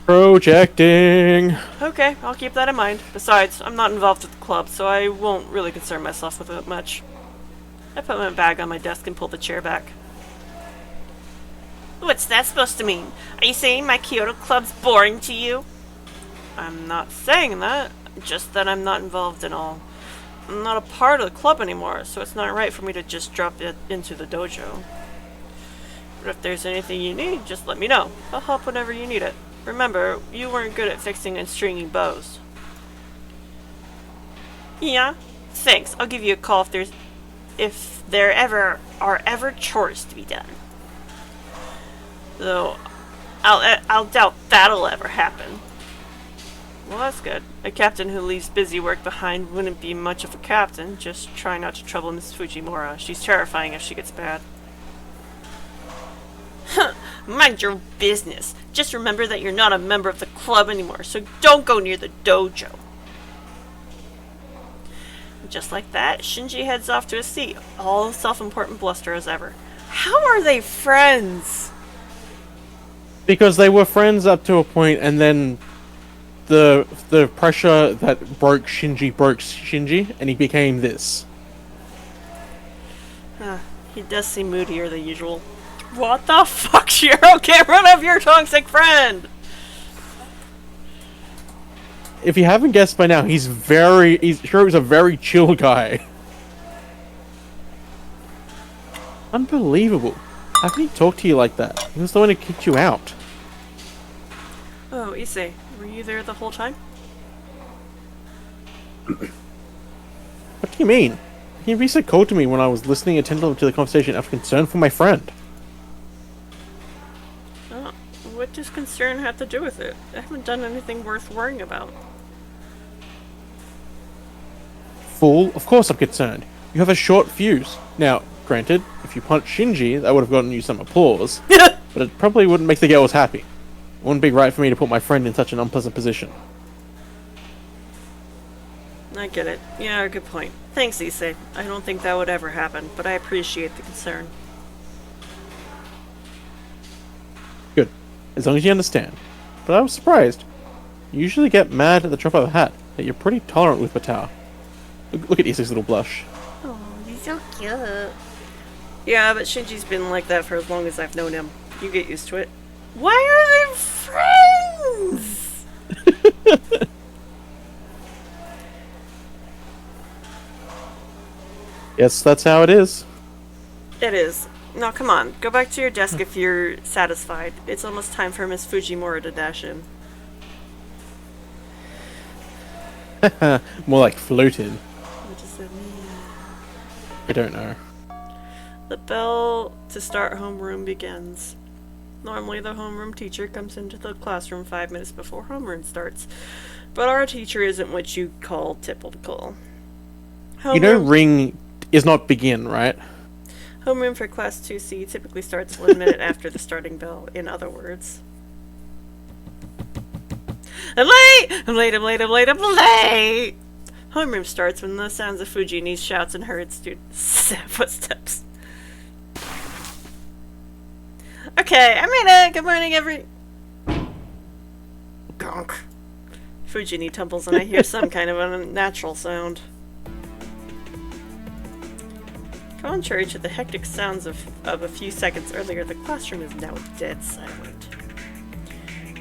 Projecting! Okay, I'll keep that in mind. Besides, I'm not involved with the club, so I won't really concern myself with it much. I put my bag on my desk and pull the chair back. What's that supposed to mean? Are you saying my Kyoto Club's boring to you? I'm not saying that. Just that I'm not involved at all. I'm not a part of the club anymore, so it's not right for me to just drop it into the dojo. But if there's anything you need, just let me know. I'll help whenever you need it. Remember, you weren't good at fixing and stringing bows. Yeah? Thanks. I'll give you a call if there ever are chores to be done. Though, I'll doubt that'll ever happen. Well, that's good. A captain who leaves busy work behind wouldn't be much of a captain. Just try not to trouble Miss Fujimura. She's terrifying if she gets bad. Huh. Mind your business. Just remember that you're not a member of the club anymore, so don't go near the dojo. Just like that, Shinji heads off to his seat, all self-important bluster as ever. How are they friends? Because they were friends up to a point, and then the pressure that broke Shinji, and he became this. He does seem moodier than usual. What the fuck, Shiro? Get rid of your toxic friend! If you haven't guessed by now, Shiro's a very chill guy. Unbelievable. How can he talk to you like that? He was the one who kicked you out. Oh, Issei, were you there the whole time? What do you mean? He recently called to me when I was listening attentively to the conversation out of concern for my friend. Oh, what does concern have to do with it? I haven't done anything worth worrying about. Fool, of course I'm concerned. You have a short fuse. Now, granted, if you punched Shinji, that would have gotten you some applause. But it probably wouldn't make the girls happy. It wouldn't be right for me to put my friend in such an unpleasant position. I get it. Yeah, good point. Thanks, Issei. I don't think that would ever happen, but I appreciate the concern. as long as you understand. But I was surprised. You usually get mad at the drop of a hat, that you're pretty tolerant with Patao. Look at Issa's little blush. Oh, he's so cute. Yeah, but Shinji's been like that for as long as I've known him. You get used to it. Why are they friends? Yes, that's how it is. It is. Now, come on. Go back to your desk if you're satisfied. It's almost time for Miss Fujimura to dash in. More like floated. What does that mean? I don't know. The bell to start homeroom begins. Normally, the homeroom teacher comes into the classroom 5 minutes before homeroom starts. But our teacher isn't what you call typical. You know ring is not begin, right? Homeroom for Class 2C typically starts 1 minute after the starting bell, in other words. I'm late! I'm late, I'm late, I'm late, I'm late! Homeroom starts when the sounds of Fujini's shouts and hurried students' footsteps. Okay, I made it! Good morning, Gonk. Fujini tumbles and I hear some kind of unnatural sound. Contrary to the hectic sounds of a few seconds earlier, the classroom is now dead silent.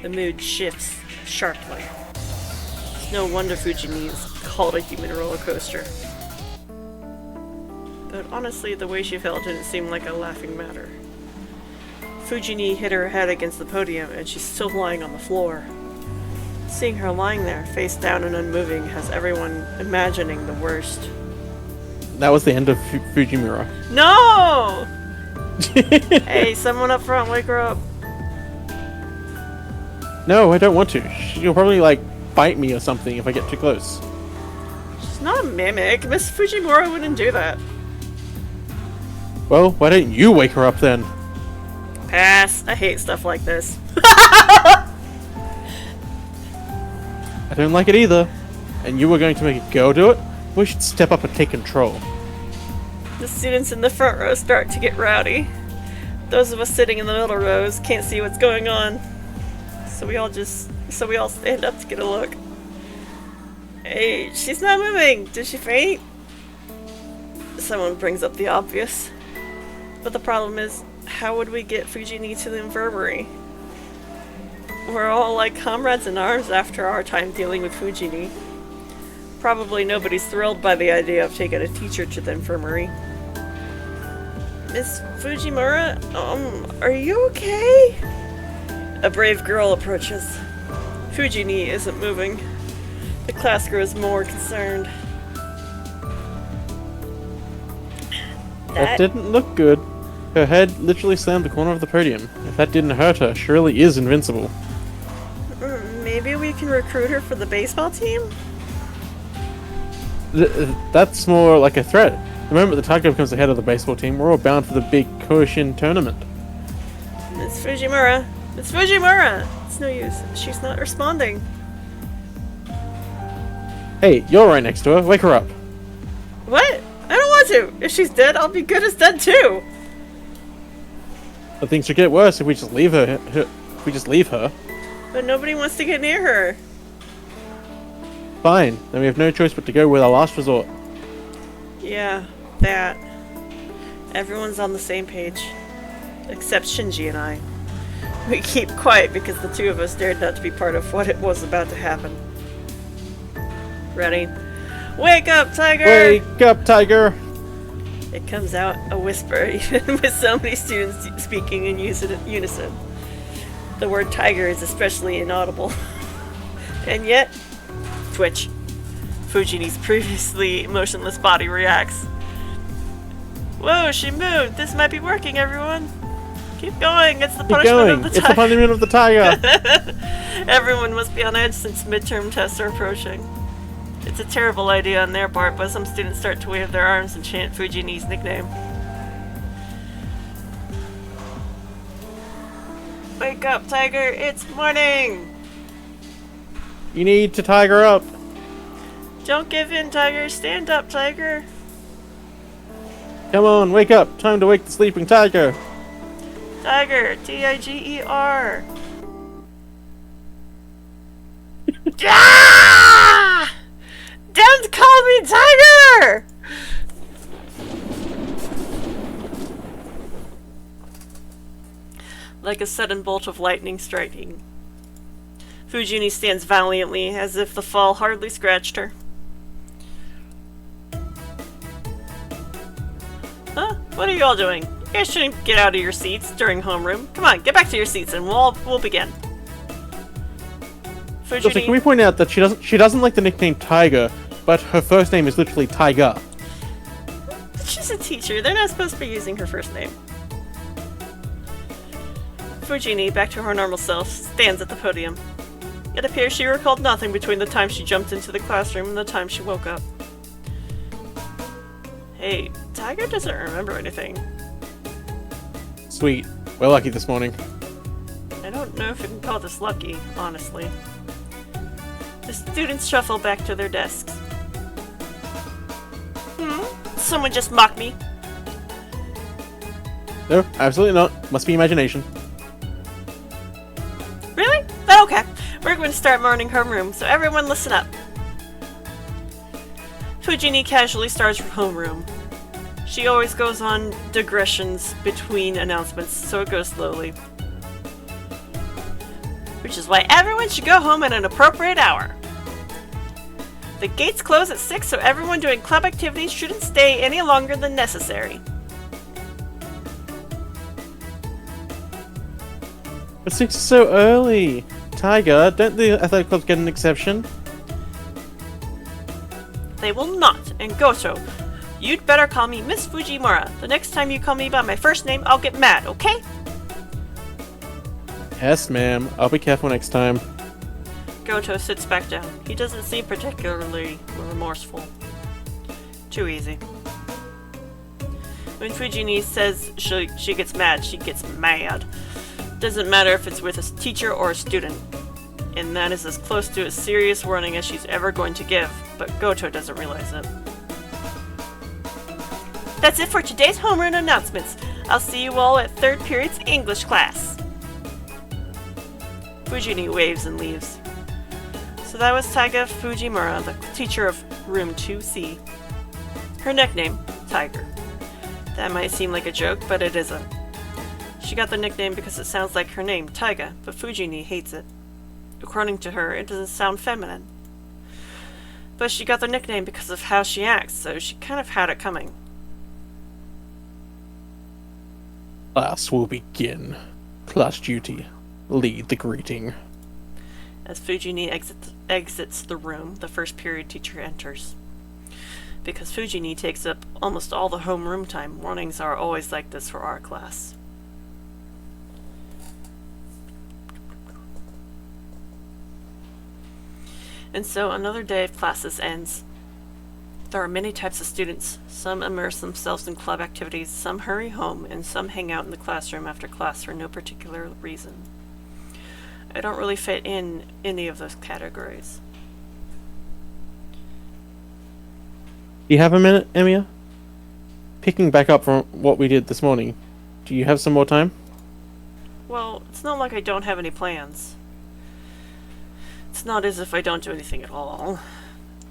The mood shifts sharply. It's no wonder Fujini is called a human roller coaster. But honestly, the way she felt didn't seem like a laughing matter. Fujini hit her head against the podium, and she's still lying on the floor. Seeing her lying there, face down and unmoving, has everyone imagining the worst. That was the end of Fujimura. No! Hey, someone up front, wake her up. No, I don't want to. She'll probably, like, bite me or something if I get too close. She's not a mimic. Miss Fujimura wouldn't do that. Well, why don't you wake her up then? Pass. I hate stuff like this. I don't like it either. And you were going to make a girl do it? We should step up and take control. The students in the front row start to get rowdy. Those of us sitting in the middle rows can't see what's going on. So we all stand up to get a look. Hey, she's not moving! Did she faint? Someone brings up the obvious. But the problem is, how would we get Fujini to the infirmary? We're all like comrades in arms after our time dealing with Fujini. Probably nobody's thrilled by the idea of taking a teacher to the infirmary. Miss Fujimura, are you okay? A brave girl approaches. Fujini isn't moving. The class grows more concerned. That didn't look good. Her head literally slammed the corner of the podium. If that didn't hurt her, she really is invincible. Maybe we can recruit her for the baseball team? That's more like a threat. The moment the Tiger becomes the head of the baseball team, we're all bound for the big Koshin tournament. Miss Fujimura! Miss Fujimura! It's no use. She's not responding. Hey, you're right next to her. Wake her up. What? I don't want to! If she's dead, I'll be good as dead too! But things will get worse if we just leave her. If we just leave her. But nobody wants to get near her. Fine. Then we have no choice but to go with our last resort. Yeah, that. Everyone's on the same page. Except Shinji and I. We keep quiet because the two of us dared not to be part of what it was about to happen. Ready? Wake up, Tiger! Wake up, Tiger! It comes out a whisper, even with so many students speaking in unison. The word tiger is especially inaudible. And yet, twitch. Fujini's previously motionless body reacts. Whoa, she moved! This might be working, everyone! Keep going! It's the punishment of the tiger! It's the punishment of the tiger! Everyone must be on edge since midterm tests are approaching. It's a terrible idea on their part, but some students start to wave their arms and chant Fujini's nickname. Wake up, Tiger! It's morning! You need to tiger up! Don't give in, Tiger! Stand up, Tiger! Come on, wake up! Time to wake the sleeping tiger! Tiger! Tiger! Ah! Don't call me Tiger! Like a sudden bolt of lightning striking. Fujini stands valiantly, as if the fall hardly scratched her. Huh? What are you all doing? You guys shouldn't get out of your seats during homeroom. Come on, get back to your seats and we'll begin. Also, can we point out that she doesn't like the nickname Tiger, but her first name is literally Tiger. She's a teacher. They're not supposed to be using her first name. Fujini, back to her normal self, stands at the podium. It appears she recalled nothing between the time she jumped into the classroom and the time she woke up. Hey, Tiger doesn't remember anything. Sweet. We're lucky this morning. I don't know if you can call this lucky, honestly. The students shuffle back to their desks. Someone just mocked me. No, absolutely not. Must be imagination. Really? But okay. We're going to start morning homeroom, so everyone listen up. Fujini casually starts homeroom. She always goes on digressions between announcements, so it goes slowly. Which is why everyone should go home at an appropriate hour. The gates close at 6, so everyone doing club activities shouldn't stay any longer than necessary. But 6 is so early. Tiger, don't the athletic clubs get an exception? They will not. And Goto, you'd better call me Miss Fujimura. The next time you call me by my first name, I'll get mad, okay? Yes, ma'am. I'll be careful next time. Goto sits back down. He doesn't seem particularly remorseful. Too easy. When Fujini says she gets mad, she gets mad. Doesn't matter if it's with a teacher or a student. And that is as close to a serious warning as she's ever going to give, but Goto doesn't realize it. That's it for today's homeroom announcements. I'll see you all at 3rd period's English class. Fujini waves and leaves. So that was Taiga Fujimura, the teacher of room 2C. Her nickname, Tiger. That might seem like a joke, but it isn't. She got the nickname because it sounds like her name, Taiga, but Fujini hates it. According to her, it doesn't sound feminine. But she got the nickname because of how she acts, so she kind of had it coming. Class will begin. Class duty. Lead the greeting. As Fujini exits the room, the 1st period teacher enters. Because Fujini takes up almost all the homeroom time, mornings are always like this for our class. And so another day of classes ends. There are many types of students. Some immerse themselves in club activities, some hurry home, and some hang out in the classroom after class for no particular reason. I don't really fit in any of those categories. Do you have a minute, Emiya? Picking back up from what we did this morning, do you have some more time? Well, it's not like I don't have any plans. It's not as if I don't do anything at all.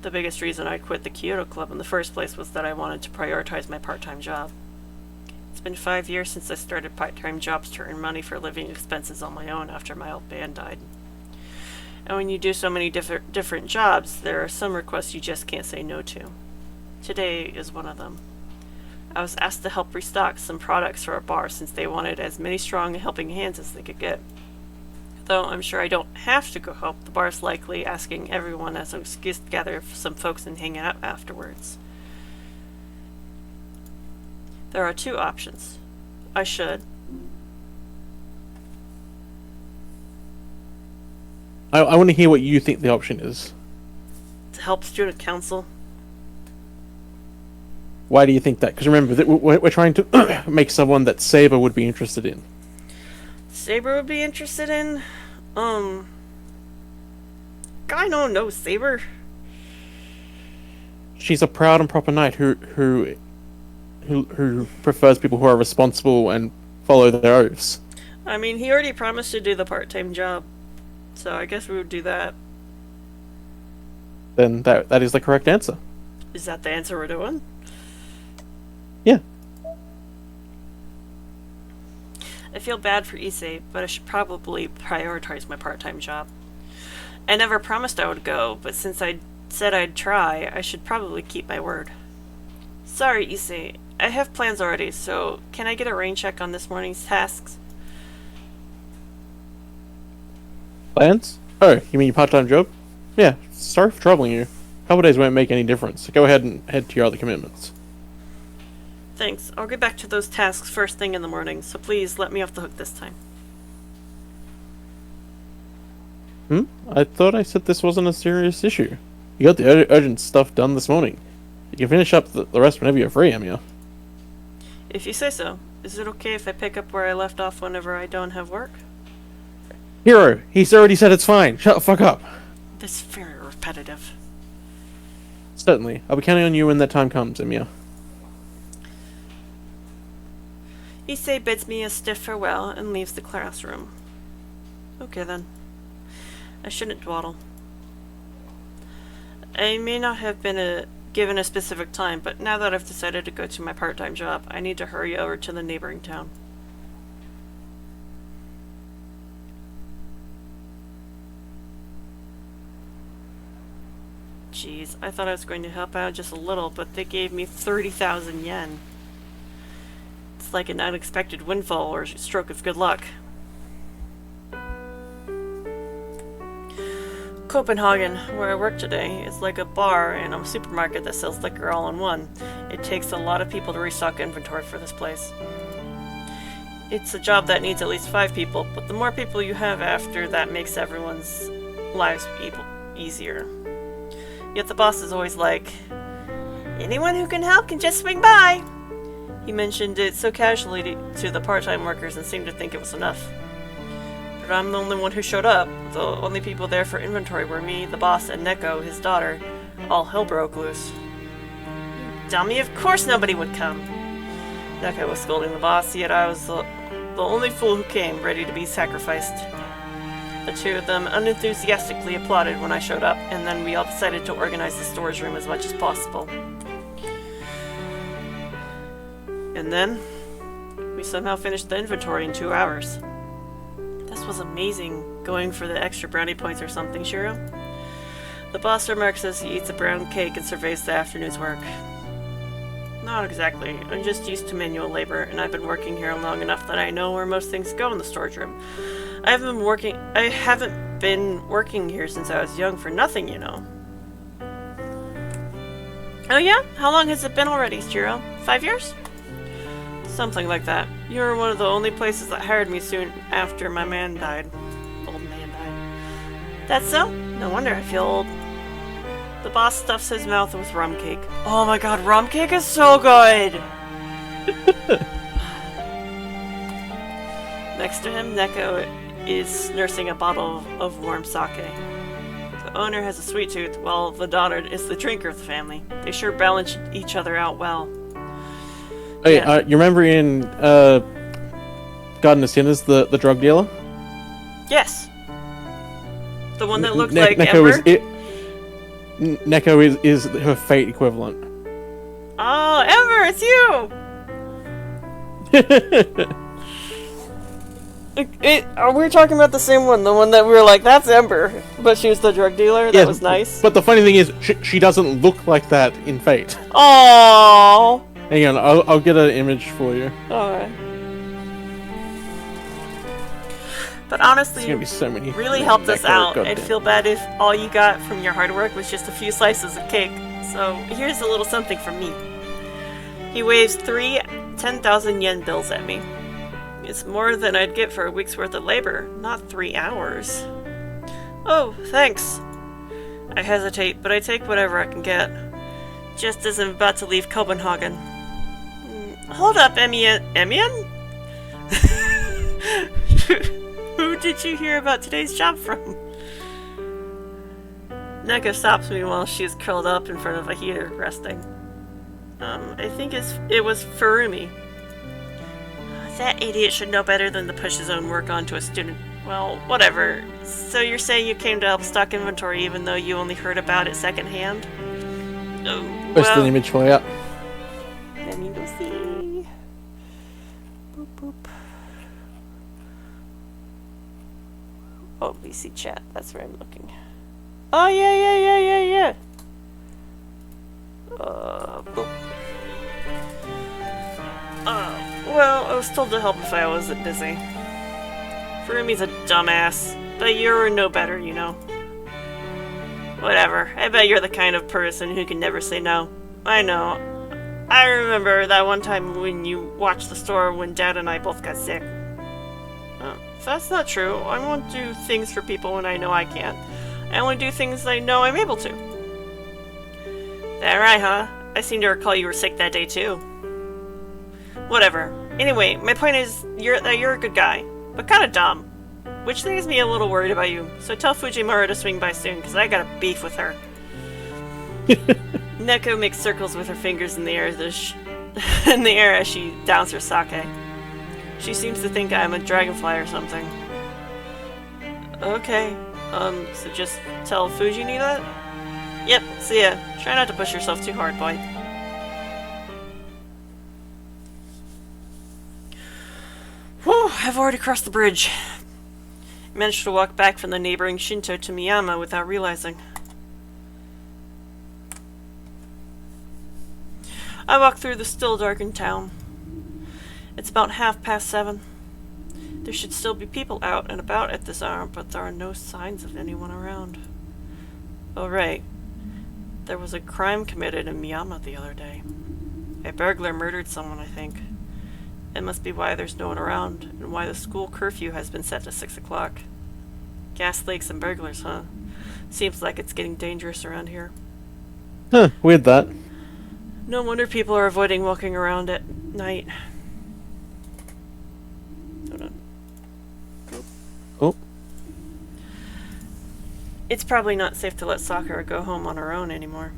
The biggest reason I quit the Kyoto Club in the first place was that I wanted to prioritize my part-time job. It's been 5 years since I started part-time jobs to earn money for living expenses on my own after my old band died. And when you do so many different jobs, there are some requests you just can't say no to. Today is one of them. I was asked to help restock some products for a bar since they wanted as many strong helping hands as they could get. Though I'm sure I don't have to go help, the bar's likely asking everyone as an excuse to gather some folks and hang out afterwards. There are 2 options. I should. I want to hear what you think the option is. To help student council. Why do you think that? Because remember, that we're trying to make someone that Saber would be interested in. Saber would be interested in? I don't know Saber. She's a proud and proper knight who prefers people who are responsible and follow their oaths. I mean, he already promised to do the part-time job, so I guess we would do that. then that is the correct answer. Is that the answer we're doing? Yeah. I feel bad for Issei, but I should probably prioritize my part-time job. I never promised I would go, but since I said I'd try, I should probably keep my word. Sorry, Issei. I have plans already, so can I get a rain check on this morning's tasks? Plans? Oh, you mean your part-time job? Yeah, sorry for troubling you. A couple days won't make any difference. Go ahead and head to your other commitments. Thanks. I'll get back to those tasks first thing in the morning, so please let me off the hook this time. I thought I said this wasn't a serious issue. You got the urgent stuff done this morning. You can finish up the rest whenever you're free, Emiya. If you say so. Is it okay if I pick up where I left off whenever I don't have work? Hero, he's already said it's fine. Shut the fuck up. This is very repetitive. Certainly. I'll be counting on you when that time comes, Emiya. Issei bids me a stiff farewell and leaves the classroom. Okay then. I shouldn't dawdle. I may not have been given a specific time, but now that I've decided to go to my part-time job, I need to hurry over to the neighboring town. Jeez, I thought I was going to help out just a little, but they gave me 30,000 yen. It's like an unexpected windfall or stroke of good luck. Copenhagen, where I work today, is like a bar and a supermarket that sells liquor all in one. It takes a lot of people to restock inventory for this place. It's a job that needs at least 5 people, but the more people you have after that makes everyone's lives easier. Yet the boss is always like, anyone who can help can just swing by! He mentioned it so casually to the part-time workers and seemed to think it was enough. But I'm the only one who showed up. The only people there for inventory were me, the boss, and Neko, his daughter. All hell broke loose. Dummy, of course nobody would come! Neko was scolding the boss, yet I was the only fool who came, ready to be sacrificed. The two of them unenthusiastically applauded when I showed up, and then we all decided to organize the storage room as much as possible. And then, we somehow finished the inventory in 2 hours. This was amazing, going for the extra brownie points or something, Shiro. The boss remarks as he eats a brown cake and surveys the afternoon's work. Not exactly. I'm just used to manual labor, and I've been working here long enough that I know where most things go in the storage room. I haven't been working here since I was young for nothing, you know. Oh yeah? How long has it been already, Shiro? 5 years? Something like that. You were one of the only places that hired me soon after my man died. Old man died. That's so? No wonder I feel old. The boss stuffs his mouth with rum cake. Oh my god, rum cake is so good! Next to him, Neko is nursing a bottle of warm sake. The owner has a sweet tooth, while the daughter is the drinker of the family. They sure balance each other out well. Hey, yeah. You remember in Garden of Sinners, the drug dealer? Yes. The one that looked like Neko Ember? Neko is her fate equivalent. Oh, Ember, it's you! We're talking about the same one, the one that we were like, that's Ember, but she was the drug dealer. That was nice. But the funny thing is, she doesn't look like that in Fate. Oh. Hang on, I'll get an image for you. Alright. But honestly, gonna be so many really helped us out. I'd feel bad if all you got from your hard work was just a few slices of cake. So here's a little something from me. He waves 3 10,000 yen bills at me. It's more than I'd get for a week's worth of labor, not 3 hours. Oh, thanks. I hesitate, but I take whatever I can get. Just as I'm about to leave Copenhagen. Hold up, Emiyan? Who did you hear about today's job from? Neko stops me while she is curled up in front of a heater, resting. I think it was Furumi. That idiot should know better than to push his own work onto a student. Well, whatever. So you're saying you came to help stock inventory even though you only heard about it secondhand? Oh, Post well, an image for you. let me go see. Boop, boop. Oh, VC chat. That's where I'm looking. Oh, yeah. Boop. Well, I was told to help if I wasn't busy. Furumi's a dumbass, but you're no better, you know. Whatever. I bet you're the kind of person who can never say no. I know. I remember that one time when you watched the store when Dad and I both got sick. That's not true. I won't do things for people when I know I can't. I only do things I know I'm able to. That right, huh? I seem to recall you were sick that day too. Whatever. Anyway, my point is that you're a good guy, but kind of dumb. Which leaves me a little worried about you. So tell Fujimura to swing by soon, because I got a beef with her. Neko makes circles with her fingers in the air as she downs her sake. She seems to think I'm a dragonfly or something. Okay. So just tell Fujini that? Yep, see ya. Try not to push yourself too hard, boy. Whew, I've already crossed the bridge. Managed to walk back from the neighboring Shinto to Miyama without realizing. I walk through the still darkened town. It's about 7:30. There should still be people out and about at this hour, but there are no signs of anyone around. Oh right, there was a crime committed in Miyama the other day. A burglar murdered someone, I think. It must be why there's no one around, and why the school curfew has been set to 6 o'clock. Gas leaks and burglars, huh? Seems like it's getting dangerous around here. Huh, weird that. No wonder people are avoiding walking around at night. Hold on. Oh. It's probably not safe to let Sakura go home on her own anymore.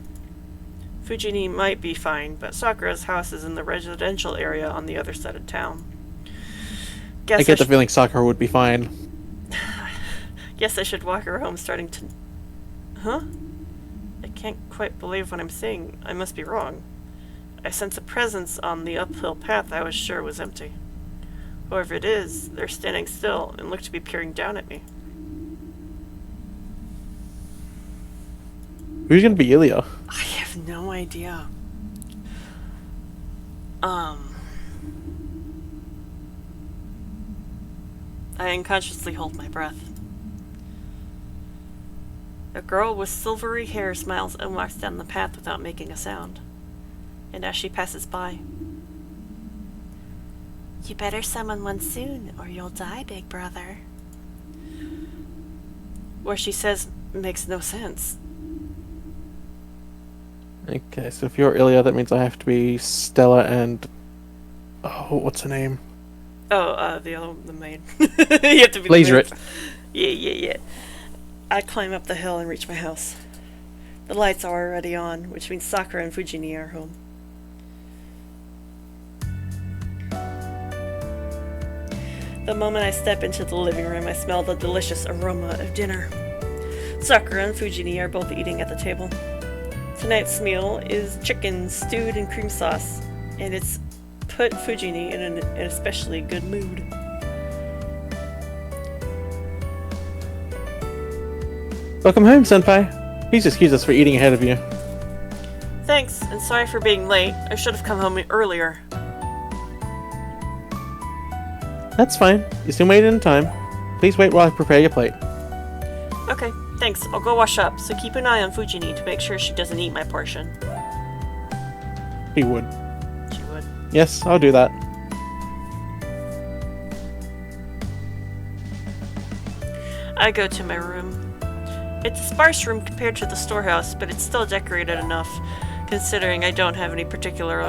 Fujini might be fine, but Sakura's house is in the residential area on the other side of town. I get the feeling Sakura would be fine. Guess I should walk her home starting to... Huh? I can't quite believe what I'm seeing. I must be wrong. I sense a presence on the uphill path I was sure was empty. Whoever it is, they're standing still and look to be peering down at me. Who's gonna be Ilya? I have no idea. I unconsciously hold my breath. A girl with silvery hair smiles and walks down the path without making a sound. And as she passes by... You better summon one soon, or you'll die, big brother. What she says makes no sense. Okay, so if you're Ilya, that means I have to be Stella and... Oh, what's her name? Oh, the maid. You have to be Laser it. Yeah. I climb up the hill and reach my house. The lights are already on, which means Sakura and Fujini are home. The moment I step into the living room, I smell the delicious aroma of dinner. Sakura and Fujini are both eating at the table. Tonight's meal is chicken stewed in cream sauce, and it's put Fujini in an especially good mood. Welcome home, Senpai. Please excuse us for eating ahead of you. Thanks, and sorry for being late. I should have come home earlier. That's fine. You still made it in time. Please wait while I prepare your plate. Okay, thanks. I'll go wash up, so keep an eye on Fujini to make sure she doesn't eat my portion. He would. She would. Yes, I'll do that. I go to my room. It's a sparse room compared to the storehouse, but it's still decorated enough, considering I don't have any particular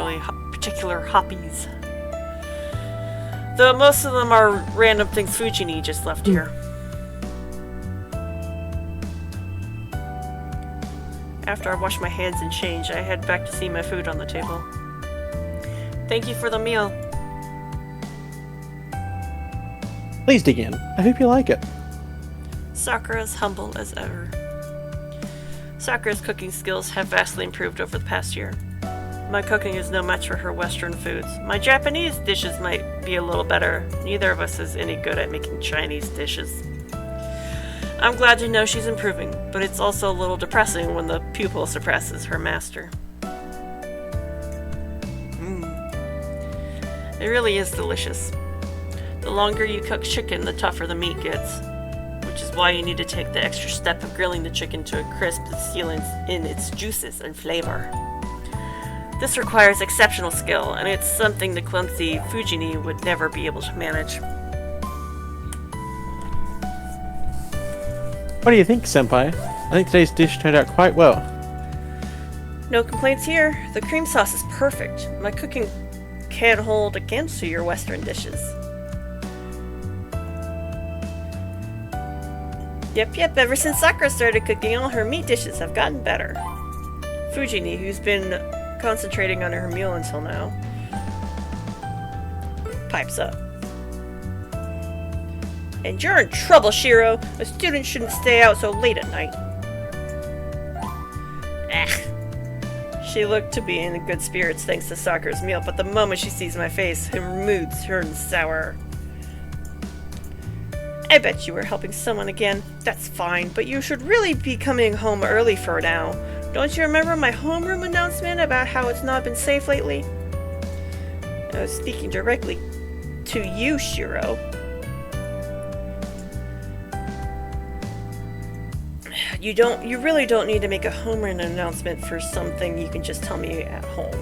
hobbies. Though most of them are random things Fujini just left here. After I wash my hands and change, I head back to see my food on the table. Thank you for the meal. Please dig in. I hope you like it. Sakura's humble as ever. Sakura's cooking skills have vastly improved over the past year. My cooking is no match for her Western foods. My Japanese dishes might be a little better. Neither of us is any good at making Chinese dishes. I'm glad to know she's improving, but it's also a little depressing when the pupil suppresses her master. It really is delicious. The longer you cook chicken, the tougher the meat gets, which is why you need to take the extra step of grilling the chicken to a crisp to seal in its juices and flavor. This requires exceptional skill, and it's something the clumsy Fujini would never be able to manage. What do you think, Senpai? I think today's dish turned out quite well. No complaints here. The cream sauce is perfect. My cooking can't hold against your Western dishes. Yep, ever since Sakura started cooking, all her meat dishes have gotten better. Fujini, who's been concentrating on her meal until now, pipes up. And you're in trouble, Shiro! A student shouldn't stay out so late at night. She looked to be in good spirits thanks to Sakura's meal, but the moment she sees my face, her mood turns sour. I bet you were helping someone again. That's fine, but you should really be coming home early for now. Don't you remember my homeroom announcement about how it's not been safe lately? I was speaking directly to you, Shiro. You really don't need to make a homeroom announcement for something you can just tell me at home.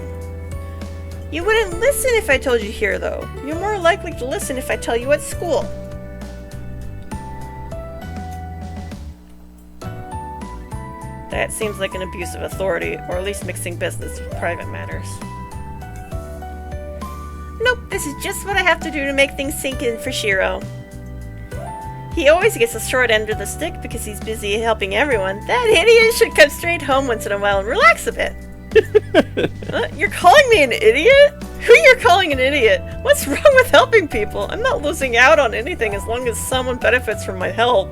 You wouldn't listen if I told you here, though. You're more likely to listen if I tell you at school. That seems like an abuse of authority, or at least mixing business with private matters. Nope, this is just what I have to do to make things sink in for Shiro. He always gets the short end of the stick because he's busy helping everyone. That idiot should come straight home once in a while and relax a bit. You're calling me an idiot? Who you're calling an idiot? What's wrong with helping people? I'm not losing out on anything as long as someone benefits from my help.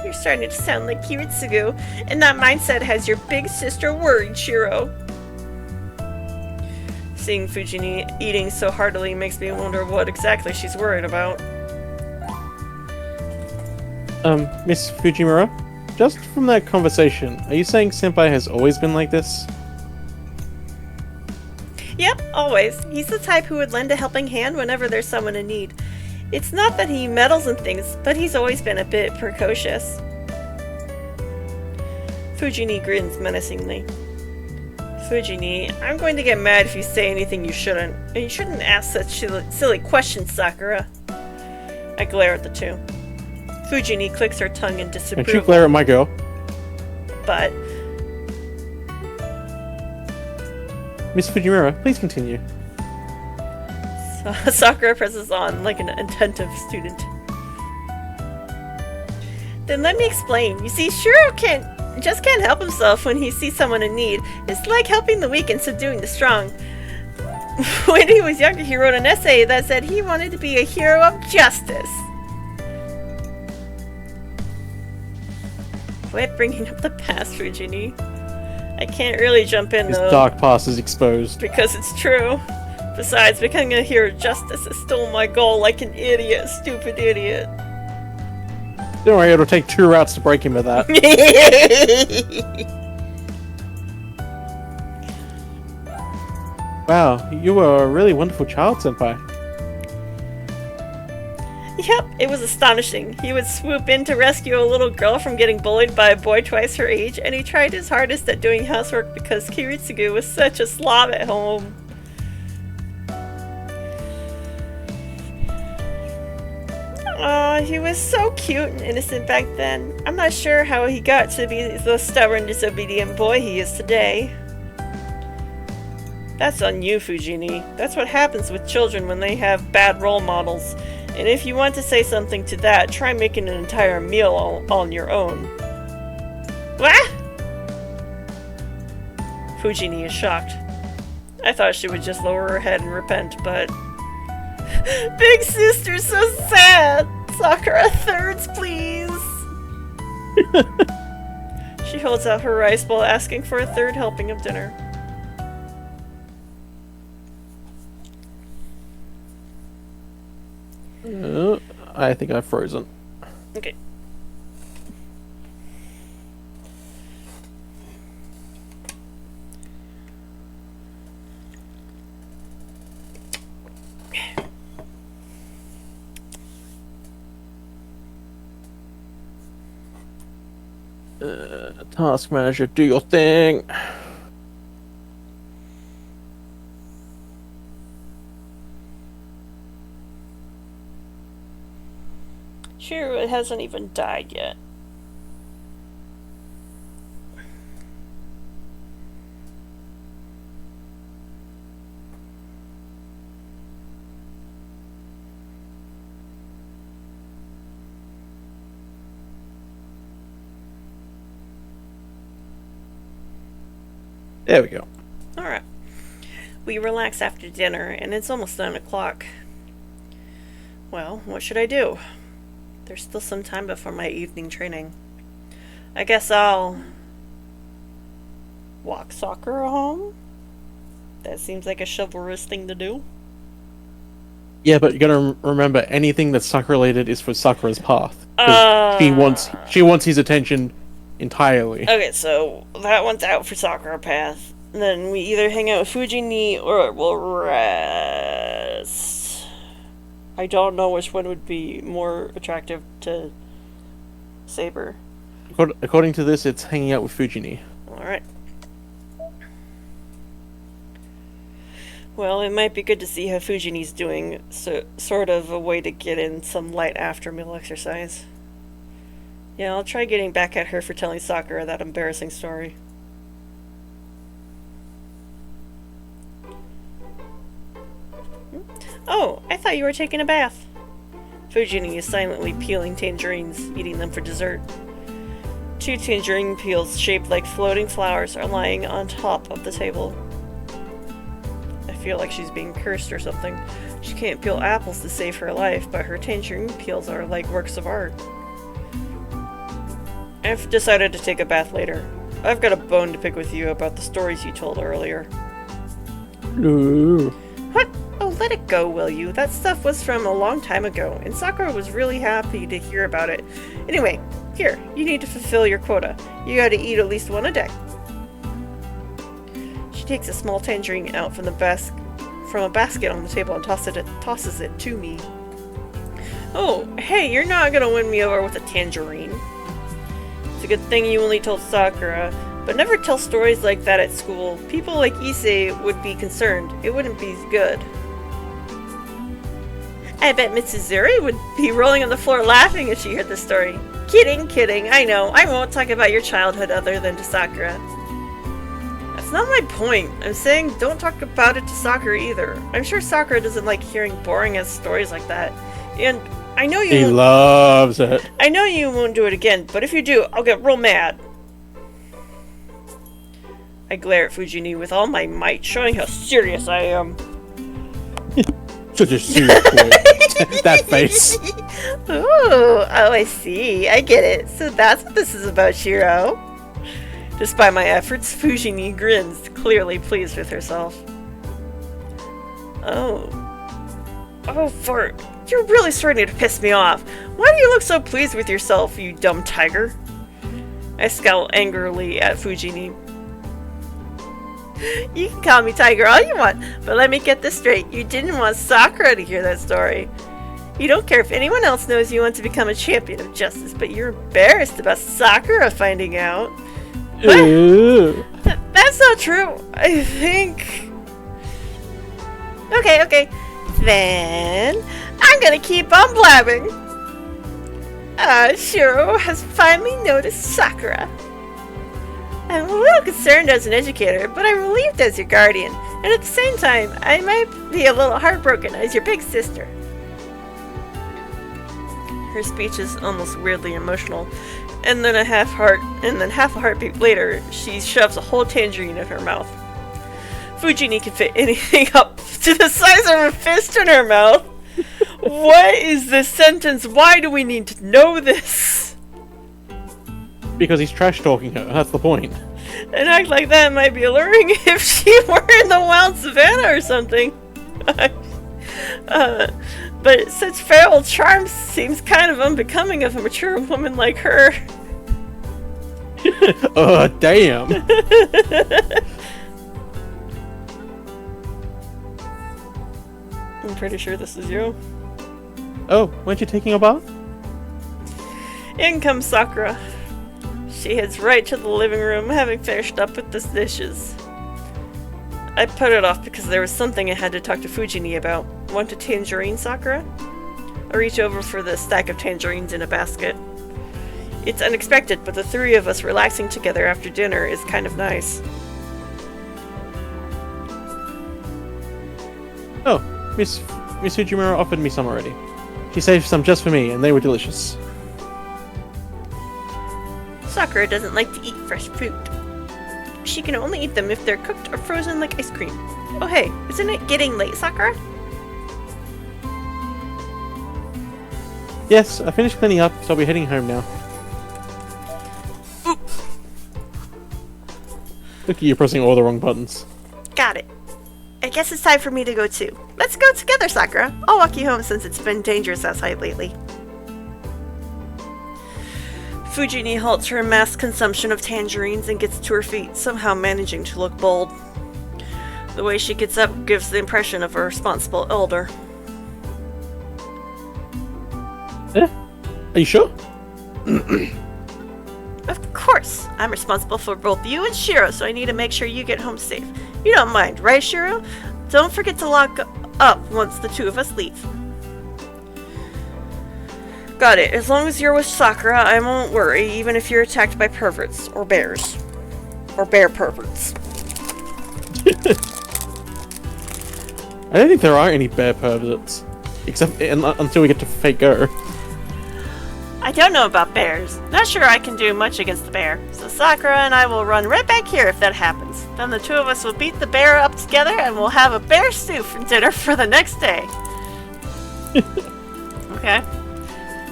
You're starting to sound like Kiritsugu, and that mindset has your big sister worried, Shiro. Seeing Fujini eating so heartily makes me wonder what exactly she's worried about. Miss Fujimura? Just from that conversation, are you saying Senpai has always been like this? Yep, always. He's the type who would lend a helping hand whenever there's someone in need. It's not that he meddles in things, but he's always been a bit precocious. Fujini grins menacingly. Fujini, I'm going to get mad if you say anything you shouldn't. And you shouldn't ask such silly questions, Sakura. I glare at the two. Fujini clicks her tongue in disapproval. Don't you glare at my girl? But... Miss Fujimura, please continue. Sakura presses on like an attentive student. Then let me explain. You see, Shiro can't help himself when he sees someone in need. It's like helping the weak and subduing the strong. When he was younger, he wrote an essay that said he wanted to be a hero of justice. Quit bringing up the past, Fujini. I can't really jump in, His though. dark past is exposed. Because it's true. Besides, becoming a hero of justice is still my goal, like an idiot, stupid idiot. Don't worry, it'll take 2 routes to break him of that. Wow, you were a really wonderful child, Senpai. Yep, it was astonishing. He would swoop in to rescue a little girl from getting bullied by a boy twice her age, and he tried his hardest at doing housework because Kiritsugu was such a slob at home. Aw, he was so cute and innocent back then. I'm not sure how he got to be the stubborn, disobedient boy he is today. That's on you, Fujini. That's what happens with children when they have bad role models. And if you want to say something to that, try making an entire meal all on your own. What? Fujini is shocked. I thought she would just lower her head and repent, but... Big sister's so sad. Sakura, thirds, please. She holds out her rice bowl, asking for a third helping of dinner. I think I've frozen. Okay. Task manager, do your thing. Sure, it hasn't even died yet. There we go. Alright. We relax after dinner, and it's almost 9 o'clock. Well, what should I do? There's still some time before my evening training. I guess I'll walk Sakura home? That seems like a chivalrous thing to do. Yeah, but you gotta remember, anything that's Sakura related is for Sakura's path. 'Cause she wants his attention entirely. Okay, so that one's out for Sakura Path. Then we either hang out with Fujini or we'll rest. I don't know which one would be more attractive to Saber. According to this, it's hanging out with Fujini. Alright. Well, it might be good to see how Fujini's doing, so sort of a way to get in some light after meal exercise. Yeah, I'll try getting back at her for telling Sakura that embarrassing story. Oh, I thought you were taking a bath. Fujini is silently peeling tangerines, eating them for dessert. 2 tangerine peels shaped like floating flowers are lying on top of the table. I feel like she's being cursed or something. She can't peel apples to save her life, but her tangerine peels are like works of art. I've decided to take a bath later. I've got a bone to pick with you about the stories you told earlier. Ooh. What? Oh, let it go, will you? That stuff was from a long time ago, and Sakura was really happy to hear about it. Anyway, here, you need to fulfill your quota. You gotta eat at least one a day. She takes a small tangerine out from a basket on the table and tosses it to me. Oh, hey, you're not gonna win me over with a tangerine. It's a good thing you only told Sakura, but never tell stories like that at school. People like Issei would be concerned. It wouldn't be good. I bet Mrs. Zuri would be rolling on the floor laughing if she heard the story. Kidding, kidding, I know. I won't talk about your childhood other than to Sakura. That's not my point. I'm saying don't talk about it to Sakura either. I'm sure Sakura doesn't like hearing boring-ass stories like that. And I know you He loves it. I know you won't do it again, but if you do, I'll get real mad. I glare at Fujini with all my might, showing how serious I am. Such a serious boy. That face. Ooh, oh, I see. I get it. So that's what this is about, Shiro. Despite my efforts, Fujini grins, clearly pleased with herself. Oh, Fart. You're really starting to piss me off. Why do you look so pleased with yourself, you dumb tiger? I scowl angrily at Fujini. You can call me Tiger all you want, but let me get this straight. You didn't want Sakura to hear that story. You don't care if anyone else knows you want to become a champion of justice, but you're embarrassed about Sakura finding out. Ew. That's not true. I think... Okay. Then... I'm gonna keep on blabbing. Shiro has finally noticed Sakura. I'm a little concerned as an educator, but I'm relieved as your guardian, and at the same time, I might be a little heartbroken as your big sister. Her speech is almost weirdly emotional, and then half a heartbeat later, she shoves a whole tangerine in her mouth. Fujini can fit anything up to the size of her fist in her mouth. What is this sentence? Why do we need to know this? Because he's trash talking her. That's the point. An act like that might be alluring if she were in the wild savannah or something. But such feral charm seems kind of unbecoming of a mature woman like her. Oh, damn. I'm pretty sure this is you. Oh, weren't you taking a bath? In comes Sakura. She heads right to the living room, having finished up with the dishes. I put it off because there was something I had to talk to Fujini about. Want a tangerine, Sakura? I reach over for the stack of tangerines in a basket. It's unexpected, but the three of us relaxing together after dinner is kind of nice. Oh, Miss Fujimura offered me some already. She saved some just for me, and they were delicious. Sakura doesn't like to eat fresh fruit. She can only eat them if they're cooked or frozen like ice cream. Oh hey, isn't it getting late, Sakura? Yes, I finished cleaning up, so I'll be heading home now. Oop. Look at you pressing all the wrong buttons. Got it. I guess it's time for me to go too. Let's go together, Sakura. I'll walk you home since it's been dangerous outside lately. Fujini halts her mass consumption of tangerines and gets to her feet, somehow managing to look bold. The way she gets up gives the impression of a responsible elder. Are you sure? Of course! I'm responsible for both you and Shiro, so I need to make sure you get home safe. You don't mind, right, Shiro? Don't forget to lock up once the two of us leave. Got it. As long as you're with Sakura, I won't worry, even if you're attacked by perverts. Or bears. Or bear perverts. I don't think there are any bear perverts. Except until we get to Fate Go. I don't know about bears. Not sure I can do much against the bear. So Sakura and I will run right back here if that happens. Then the two of us will beat the bear up together and we'll have a bear stew for dinner for the next day. Okay.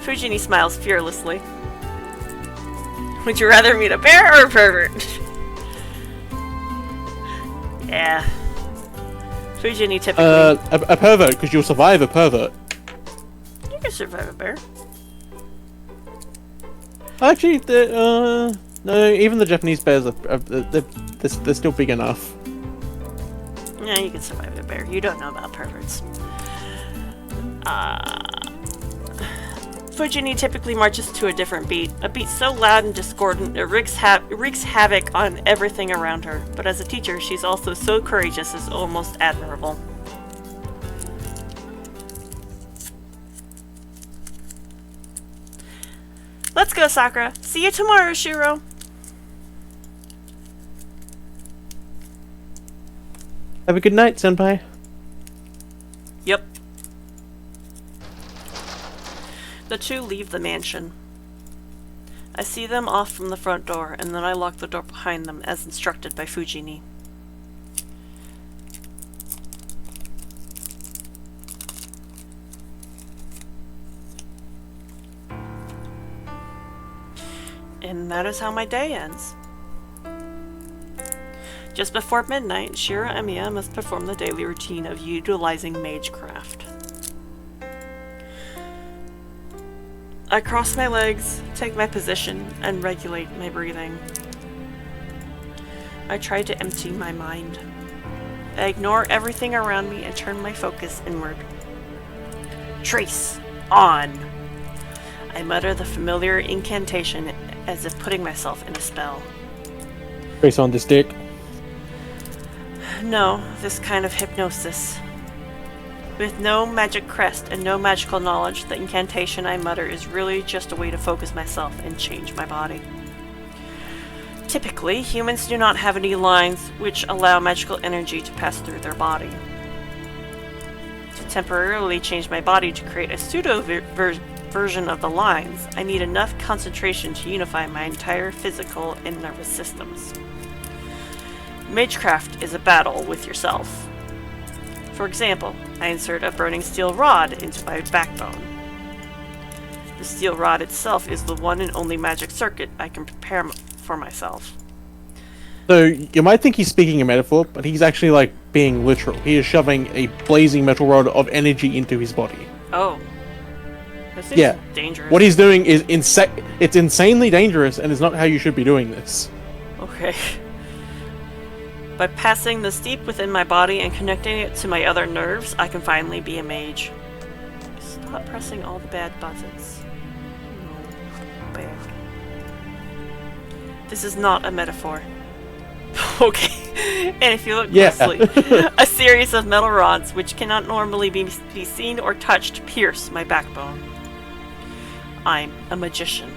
Fujini smiles fearlessly. Would you rather meet a bear or a pervert? Yeah. Fujini typically... a pervert, because you'll survive a pervert. You can survive a bear. Actually, no, even the Japanese bears, they're still big enough. Yeah, you can survive a bear. You don't know about perverts. Fujini typically marches to a different beat. A beat so loud and discordant it wreaks havoc on everything around her. But as a teacher, she's also so courageous it's almost admirable. Let's go, Sakura. See you tomorrow, Shiro. Have a good night, Senpai. Yep. The two leave the mansion. I see them off from the front door, and then I lock the door behind them as instructed by Fujini. And that is how my day ends. Just before midnight, Shiro Emiya must perform the daily routine of utilizing magecraft. I cross my legs, take my position, and regulate my breathing. I try to empty my mind. I ignore everything around me and turn my focus inward. Trace on! I mutter the familiar incantation as if putting myself in a spell. Trace on this dick. No, this kind of hypnosis. With no magic crest and no magical knowledge, the incantation I mutter is really just a way to focus myself and change my body. Typically, humans do not have any lines which allow magical energy to pass through their body. To temporarily change my body to create a pseudo-version of the lines, I need enough concentration to unify my entire physical and nervous systems. Magecraft is a battle with yourself. For example, I insert a burning steel rod into my backbone. The steel rod itself is the one and only magic circuit I can prepare for myself. So you might think he's speaking in metaphor, but he's actually like being literal. He is shoving a blazing metal rod of energy into his body. Oh. That seems dangerous. What he's doing is it's insanely dangerous, and it's not how you should be doing this. Okay. By passing the steep within my body and connecting it to my other nerves, I can finally be a mage. Stop pressing all the bad buttons. No. Bad. This is not a metaphor. Okay. And if you look closely, a series of metal rods, which cannot normally be seen or touched, pierce my backbone. I'm a magician.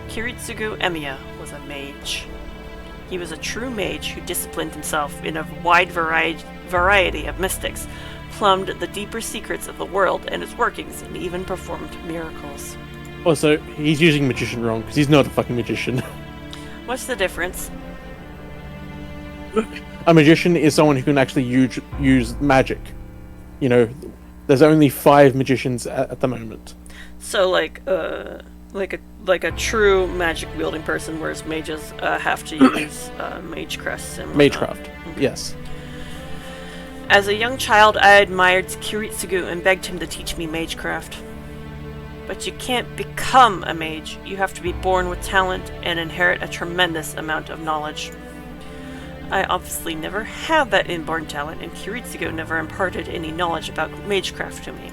Kiritsugu Emiya was a mage. He was a true mage who disciplined himself in a wide variety of mystics, plumbed the deeper secrets of the world and its workings, and even performed miracles. Also, he's using magician wrong, because he's not a fucking magician. What's the difference? A magician is someone who can actually use magic. You know, there's only 5 magicians at the moment. So, like a true magic wielding person, whereas mages have to use mage crests and whatnot. Magecraft, yes. As a young child, I admired Kiritsugu and begged him to teach me magecraft. But you can't become a mage. You have to be born with talent and inherit a tremendous amount of knowledge. I obviously never had that inborn talent, and Kiritsugu never imparted any knowledge about magecraft to me.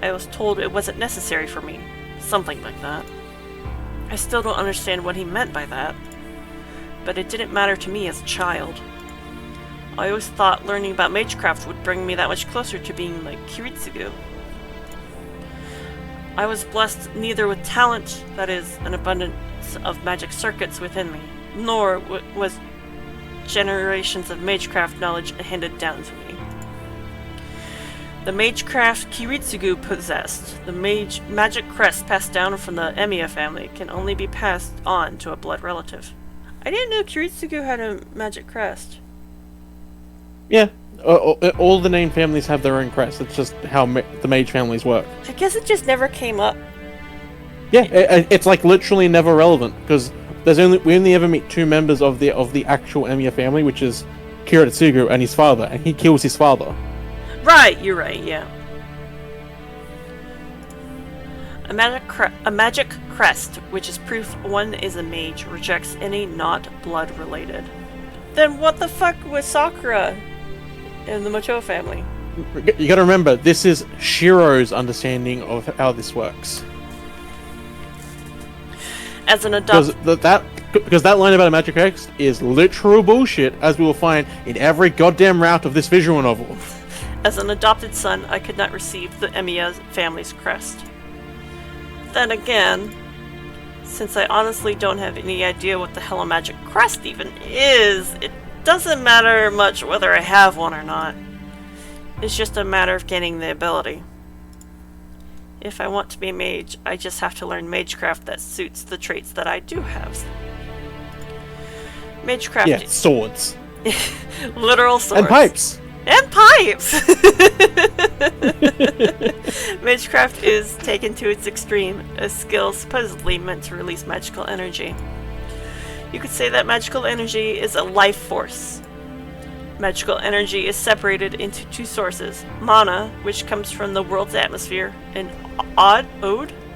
I was told it wasn't necessary for me. Something like that. I still don't understand what he meant by that. But it didn't matter to me as a child. I always thought learning about magecraft would bring me that much closer to being like Kiritsugu. I was blessed neither with talent, that is, an abundance of magic circuits within me, nor was generations of magecraft knowledge handed down to me. The magecraft Kiritsugu possessed, the magic crest passed down from the Emiya family, can only be passed on to a blood relative. I didn't know Kiritsugu had a magic crest. Yeah, all the named families have their own crests. It's just how the mage families work. I guess it just never came up. Yeah, it's like literally never relevant, because we only ever meet 2 members of the actual Emiya family, which is Kiritsugu and his father, and he kills his father. Right, you're right, yeah. A magic crest, which is proof one is a mage, rejects any not blood-related. Then what the fuck was Sakura in the Macho family? You gotta remember, this is Shiro's understanding of how this works. As an adult... Because that line about a magic crest is literal bullshit, as we will find in every goddamn route of this visual novel. As an adopted son, I could not receive the Emiya family's crest. Then again, since I honestly don't have any idea what the hell a magic crest even is, it doesn't matter much whether I have one or not. It's just a matter of gaining the ability. If I want to be a mage, I just have to learn magecraft that suits the traits that I do have. Magecraft... Yeah, swords. Literal swords. And pipes! And pipes! Magecraft is taken to its extreme, a skill supposedly meant to release magical energy. You could say that magical energy is a life force. Magical energy is separated into 2 sources. Mana, which comes from the world's atmosphere, and Odd?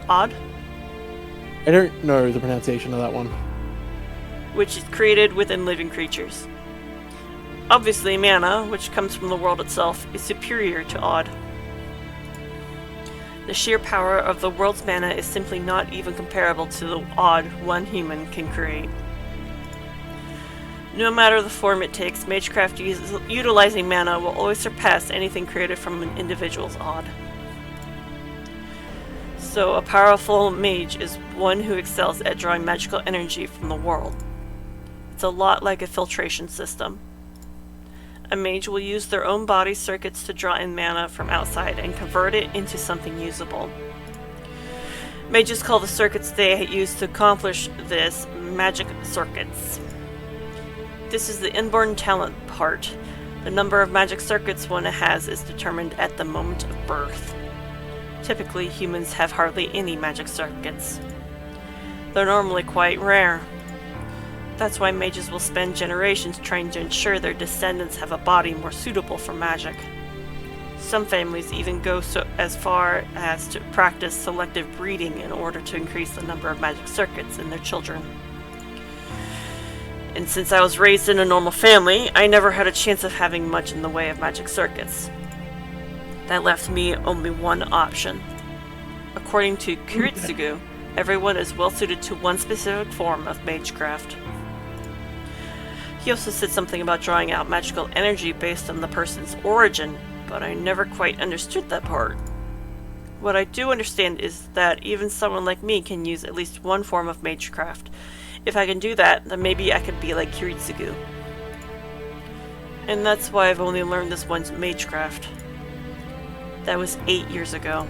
I don't know the pronunciation of that one. Which is created within living creatures. Obviously, mana, which comes from the world itself, is superior to Odd. The sheer power of the world's mana is simply not even comparable to the Odd one human can create. No matter the form it takes, magecraft utilizing mana will always surpass anything created from an individual's Odd. So a powerful mage is one who excels at drawing magical energy from the world. It's a lot like a filtration system. A mage will use their own body circuits to draw in mana from outside and convert it into something usable. Mages call the circuits they use to accomplish this magic circuits. This is the inborn talent part. The number of magic circuits one has is determined at the moment of birth. Typically, humans have hardly any magic circuits. They're normally quite rare. That's why mages will spend generations trying to ensure their descendants have a body more suitable for magic. Some families even go as far as to practice selective breeding in order to increase the number of magic circuits in their children. And since I was raised in a normal family, I never had a chance of having much in the way of magic circuits. That left me only one option. According to Kiritsugu, everyone is well suited to one specific form of magecraft. He also said something about drawing out magical energy based on the person's origin, but I never quite understood that part. What I do understand is that even someone like me can use at least one form of magecraft. If I can do that, then maybe I could be like Kiritsugu. And that's why I've only learned this one magecraft. That was 8 years ago.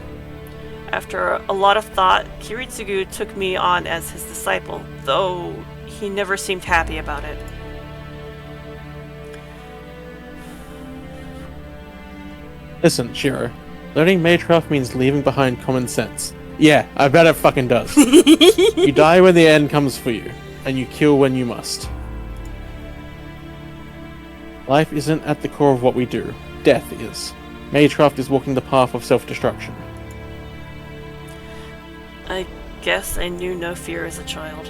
After a lot of thought, Kiritsugu took me on as his disciple, though he never seemed happy about it. Listen, Shiro. Learning magecraft means leaving behind common sense. Yeah, I bet it fucking does. You die when the end comes for you, and you kill when you must. Life isn't at the core of what we do. Death is. Magecraft is walking the path of self-destruction. I guess I knew no fear as a child.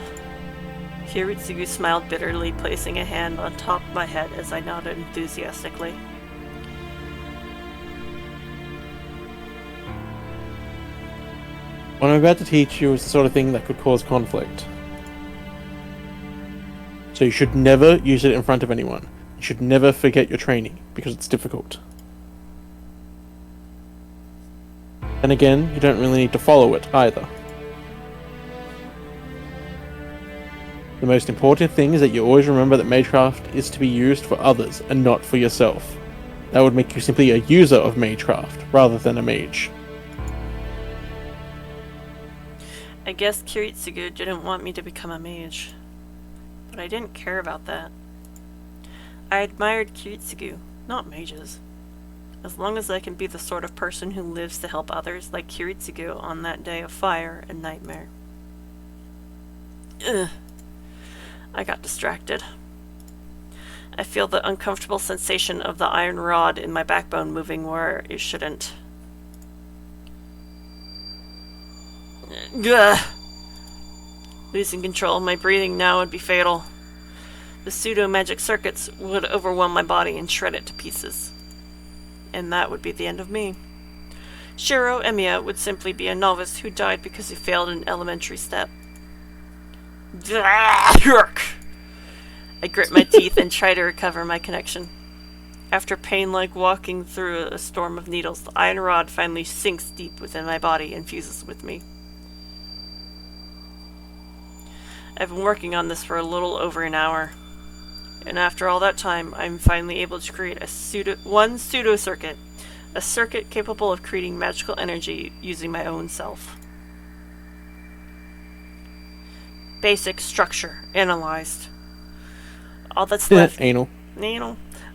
Kiritsugu smiled bitterly, placing a hand on top of my head as I nodded enthusiastically. What I'm about to teach you is the sort of thing that could cause conflict. So you should never use it in front of anyone. You should never forget your training, because it's difficult. And again, you don't really need to follow it either. The most important thing is that you always remember that magecraft is to be used for others and not for yourself. That would make you simply a user of magecraft, rather than a mage. I guess Kiritsugu didn't want me to become a mage, but I didn't care about that. I admired Kiritsugu, not mages. As long as I can be the sort of person who lives to help others like Kiritsugu on that day of fire and nightmare. Ugh. I got distracted. I feel the uncomfortable sensation of the iron rod in my backbone moving where it shouldn't. Ugh. Losing control of my breathing now would be fatal. The pseudo-magic circuits would overwhelm my body and shred it to pieces. And that would be the end of me. Shiro Emiya would simply be a novice who died because he failed an elementary step. I grit my teeth and try to recover my connection. After pain like walking through a storm of needles, the iron rod finally sinks deep within my body and fuses with me. I've been working on this for a little over an hour. And after all that time, I'm finally able to create one pseudo circuit. A circuit capable of creating magical energy using my own self. Basic structure analyzed. All that's left. Anal.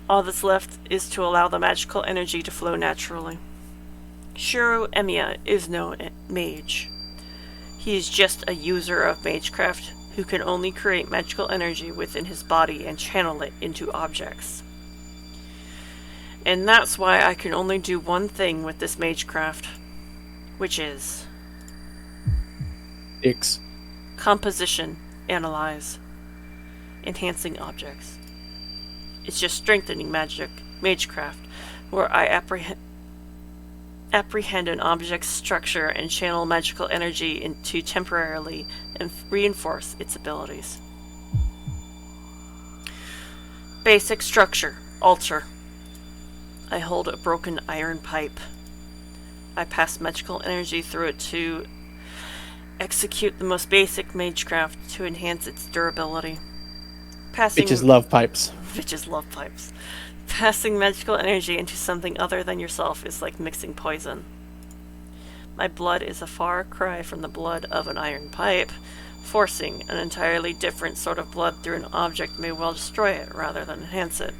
All that's left is to allow the magical energy to flow naturally. Shiro Emiya is no mage. He is just a user of magecraft who can only create magical energy within his body and channel it into objects. And that's why I can only do one thing with this magecraft, which is X. Composition, analyze, enhancing objects. It's just strengthening magecraft, where I apprehend an object's structure and channel magical energy into temporarily and reinforce its abilities. Basic structure, altar. I hold a broken iron pipe. I pass magical energy through it to execute the most basic magecraft to enhance its durability. Bitches love pipes. Bitches love pipes. Passing magical energy into something other than yourself is like mixing poison. My blood is a far cry from the blood of an iron pipe. Forcing an entirely different sort of blood through an object may well destroy it rather than enhance it.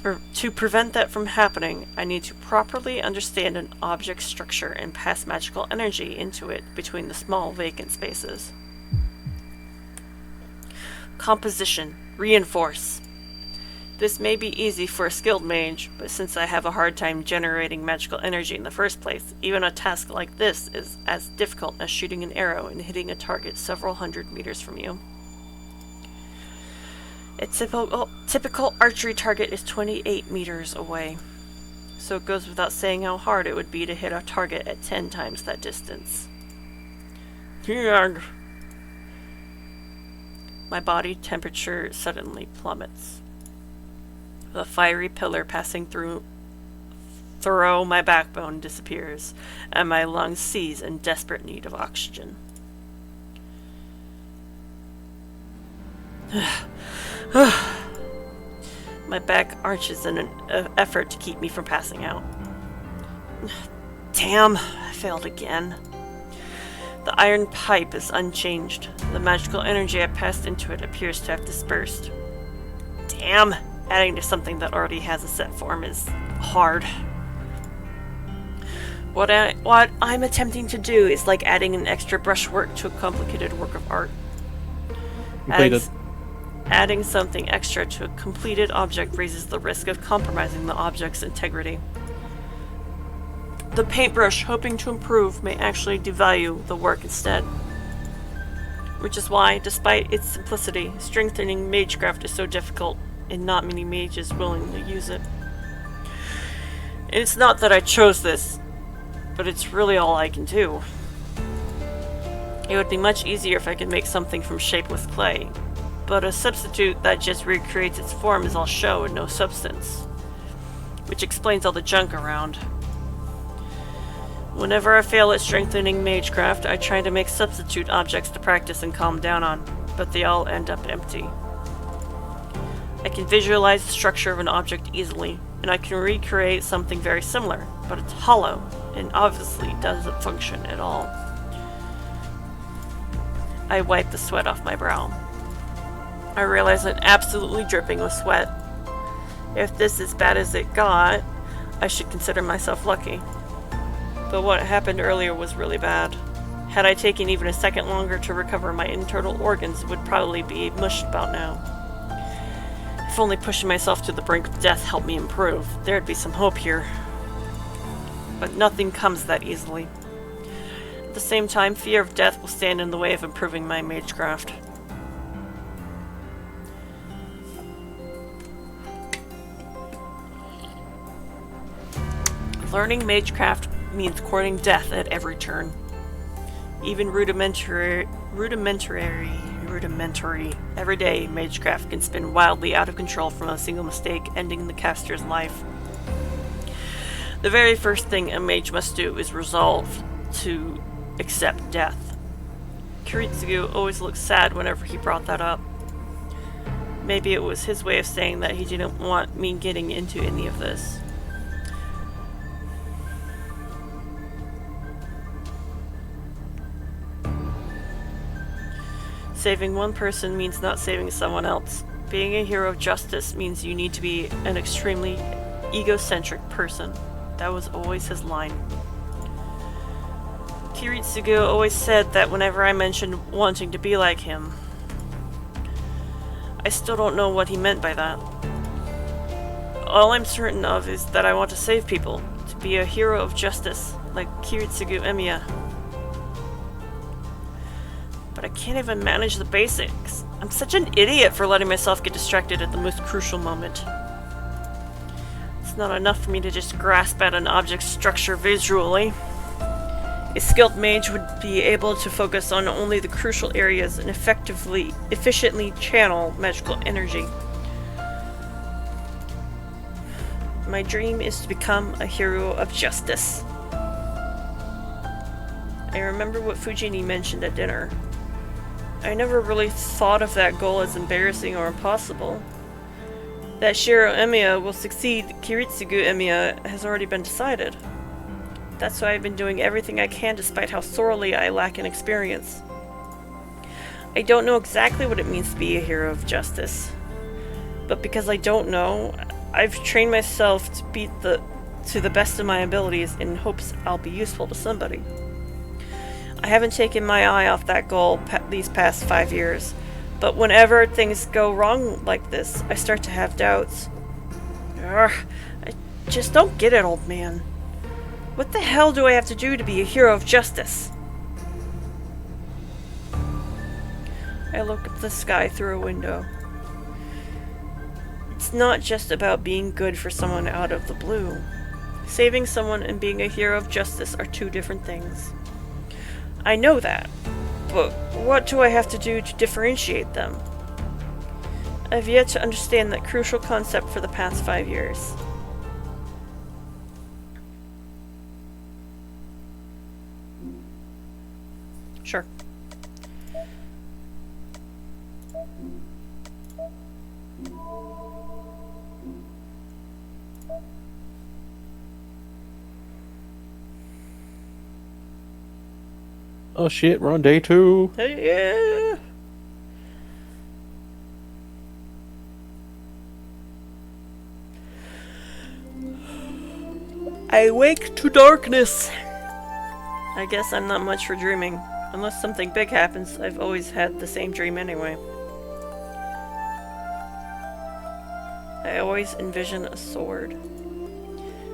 To prevent that from happening, I need to properly understand an object's structure and pass magical energy into it between the small vacant spaces. Composition. Reinforce. This may be easy for a skilled mage, but since I have a hard time generating magical energy in the first place, even a task like this is as difficult as shooting an arrow and hitting a target several hundred meters from you. A typical archery target is 28 meters away, so it goes without saying how hard it would be to hit a target at 10 times that distance. My body temperature suddenly plummets. The fiery pillar passing through my backbone disappears, and my lungs seize in desperate need of oxygen. My back arches in an effort to keep me from passing out. Damn, I failed again. The iron pipe is unchanged. The magical energy I passed into it appears to have dispersed. Damn, adding to something that already has a set form is hard. What I'm attempting to do is like adding an extra brushwork to a complicated work of art. Completed. Adding something extra to a completed object raises the risk of compromising the object's integrity. The paintbrush, hoping to improve, may actually devalue the work instead. Which is why, despite its simplicity, strengthening magecraft is so difficult, and not many mages willing to use it. And it's not that I chose this, but it's really all I can do. It would be much easier if I could make something from shapeless clay, but a substitute that just recreates its form is all show and no substance, which explains all the junk around. Whenever I fail at strengthening magecraft, I try to make substitute objects to practice and calm down on, but they all end up empty. I can visualize the structure of an object easily, and I can recreate something very similar, but it's hollow, and obviously doesn't function at all. I wipe the sweat off my brow. I realize I'm absolutely dripping with sweat. If this is as bad as it got, I should consider myself lucky. But what happened earlier was really bad. Had I taken even a second longer to recover, my internal organs would probably be mushed about now. If only pushing myself to the brink of death helped me improve, there'd be some hope here. But nothing comes that easily. At the same time, fear of death will stand in the way of improving my magecraft. Learning magecraft means courting death at every turn. Even rudimentary, everyday magecraft can spin wildly out of control from a single mistake, ending the caster's life. The very first thing a mage must do is resolve to accept death. Kiritsugu always looked sad whenever he brought that up. Maybe it was his way of saying that he didn't want me getting into any of this. Saving one person means not saving someone else. Being a hero of justice means you need to be an extremely egocentric person. That was always his line. Kiritsugu always said that whenever I mentioned wanting to be like him. I still don't know what he meant by that. All I'm certain of is that I want to save people, to be a hero of justice, like Kiritsugu Emiya. But I can't even manage the basics. I'm such an idiot for letting myself get distracted at the most crucial moment. It's not enough for me to just grasp at an object's structure visually. A skilled mage would be able to focus on only the crucial areas and efficiently channel magical energy. My dream is to become a hero of justice. I remember what Fujini mentioned at dinner. I never really thought of that goal as embarrassing or impossible. That Shiro Emiya will succeed Kiritsugu Emiya has already been decided. That's why I've been doing everything I can despite how sorely I lack in experience. I don't know exactly what it means to be a hero of justice. But because I don't know, I've trained myself to beat to the best of my abilities in hopes I'll be useful to somebody. I haven't taken my eye off that goal these past 5 years, but whenever things go wrong like this, I start to have doubts. Urgh, I just don't get it, old man. What the hell do I have to do to be a hero of justice? I look at the sky through a window. It's not just about being good for someone out of the blue. Saving someone and being a hero of justice are two different things. I know that, but what do I have to do to differentiate them? I've yet to understand that crucial concept for the past 5 years. Sure. Oh shit, we're on day 2. Yeah. I wake to darkness. I guess I'm not much for dreaming. Unless something big happens, I've always had the same dream anyway. I always envision a sword.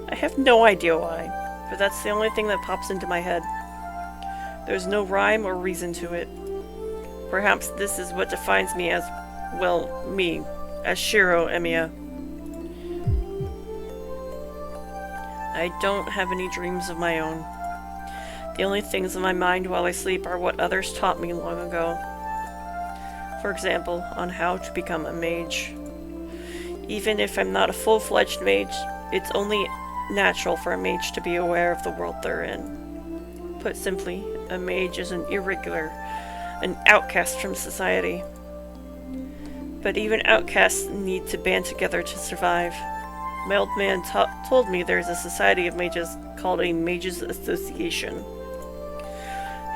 I have no idea why, but that's the only thing that pops into my head. There's no rhyme or reason to it. Perhaps this is what defines me as, well, me, as Shiro Emiya. I don't have any dreams of my own. The only things in my mind while I sleep are what others taught me long ago. For example, on how to become a mage. Even if I'm not a full-fledged mage, it's only natural for a mage to be aware of the world they're in. Put simply, a mage is an irregular, an outcast from society. But even outcasts need to band together to survive. My old man told me there's a society of mages called a Mages Association.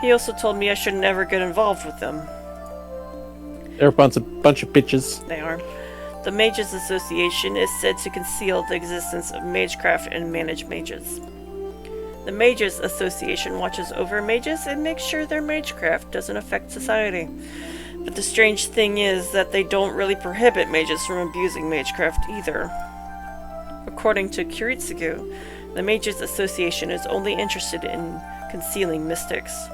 He also told me I should never get involved with them. They're a bunch of bitches. They are. The Mages Association is said to conceal the existence of magecraft and manage mages. The Mages Association watches over mages and makes sure their magecraft doesn't affect society. But the strange thing is that they don't really prohibit mages from abusing magecraft either. According to Kiritsugu, the Mages Association is only interested in concealing mystics.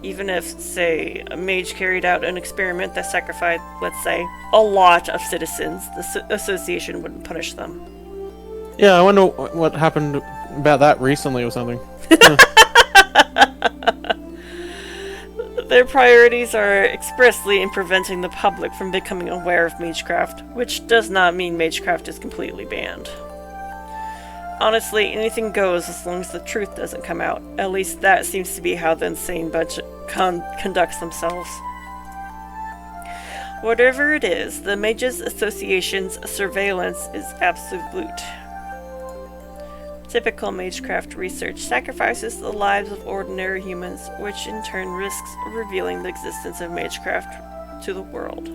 Even if, say, a mage carried out an experiment that sacrificed, let's say, a lot of citizens, the association wouldn't punish them. Yeah, I wonder what happened about that recently or something. Their priorities are expressly in preventing the public from becoming aware of magecraft, which does not mean magecraft is completely banned. Honestly, anything goes as long as the truth doesn't come out. At least that seems to be how the insane bunch conducts themselves. Whatever it is, the Mages Association's surveillance is absolute. Typical magecraft research sacrifices the lives of ordinary humans, which in turn risks revealing the existence of magecraft to the world.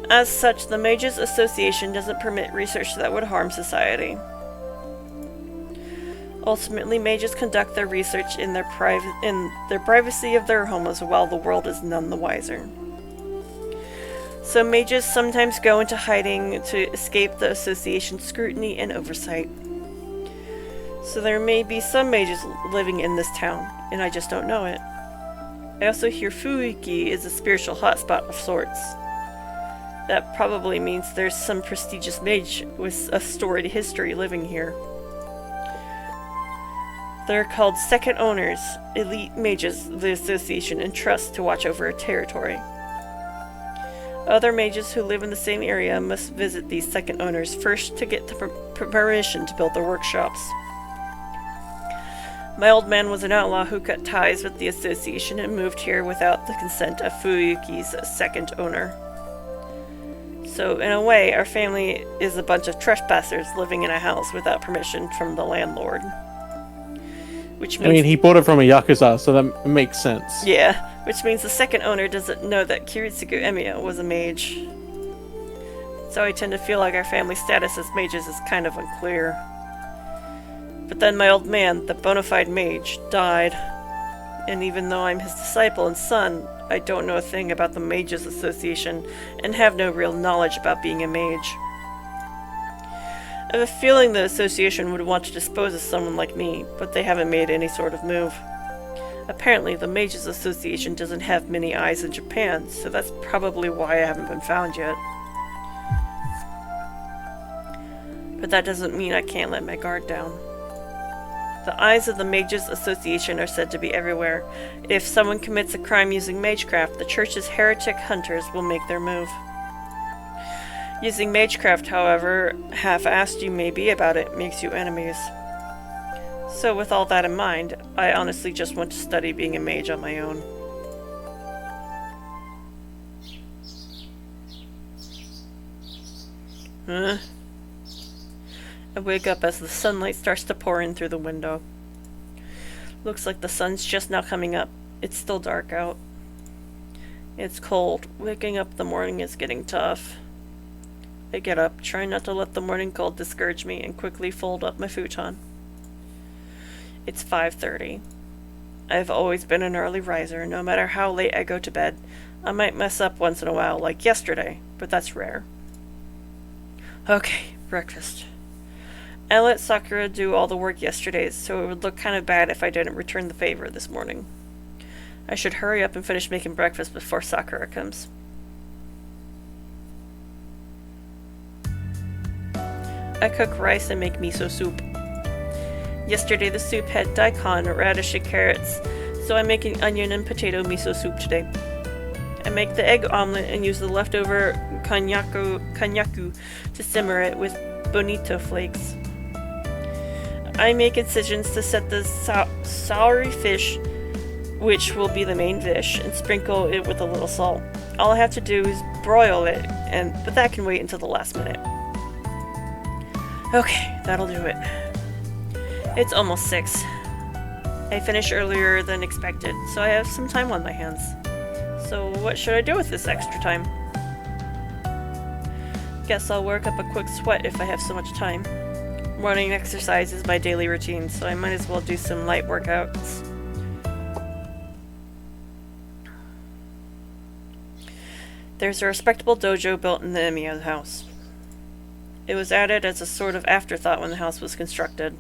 As such, the Mages Association doesn't permit research that would harm society. Ultimately, mages conduct their research in their privacy of their homes while the world is none the wiser. So mages sometimes go into hiding to escape the association's scrutiny and oversight. So there may be some mages living in this town, and I just don't know it. I also hear Fuiki is a spiritual hotspot of sorts. That probably means there's some prestigious mage with a storied history living here. They're called second owners, elite mages the association entrusts to watch over a territory. Other mages who live in the same area must visit these second owners first to get the permission to build their workshops. My old man was an outlaw who cut ties with the association and moved here without the consent of Fuyuki's second owner. So, in a way, our family is a bunch of trespassers living in a house without permission from the landlord. Which means, I mean, he bought it from a Yakuza, so that makes sense. Yeah, which means the second owner doesn't know that Kiritsugu Emiya was a mage. so I tend to feel like our family status as mages is kind of unclear. But then my old man, the bona fide mage, died. And even though I'm his disciple and son, I don't know a thing about the Mages Association and have no real knowledge about being a mage. I have a feeling the association would want to dispose of someone like me, but they haven't made any sort of move. Apparently, the Mages Association doesn't have many eyes in Japan, so that's probably why I haven't been found yet. But that doesn't mean I can't let my guard down. The eyes of the Mages Association are said to be everywhere. If someone commits a crime using magecraft, the church's heretic hunters will make their move. Using magecraft, however, half-assed you may be about it, makes you enemies. So with all that in mind, I honestly just want to study being a mage on my own. Huh? I wake up as the sunlight starts to pour in through the window. Looks like the sun's just now coming up. It's still dark out. It's cold. Waking up in the morning is getting tough. I get up, try not to let the morning cold discourage me, and quickly fold up my futon. It's 5:30. I've always been an early riser, no matter how late I go to bed. I might mess up once in a while, like yesterday, but that's rare. Okay, breakfast. I let Sakura do all the work yesterday, so it would look kind of bad if I didn't return the favor this morning. I should hurry up and finish making breakfast before Sakura comes. I cook rice and make miso soup. Yesterday the soup had daikon, radish, and carrots, so I'm making onion and potato miso soup today. I make the egg omelet and use the leftover konnyaku to simmer it with bonito flakes. I make incisions to set the soury fish, which will be the main dish, and sprinkle it with a little salt. All I have to do is broil it, but that can wait until the last minute. Okay, that'll do it. It's almost 6. I finish earlier than expected, so I have some time on my hands. So what should I do with this extra time? Guess I'll work up a quick sweat if I have so much time. Morning exercise is my daily routine, so I might as well do some light workouts. There's a respectable dojo built in the Emiya house. It was added as a sort of afterthought when the house was constructed,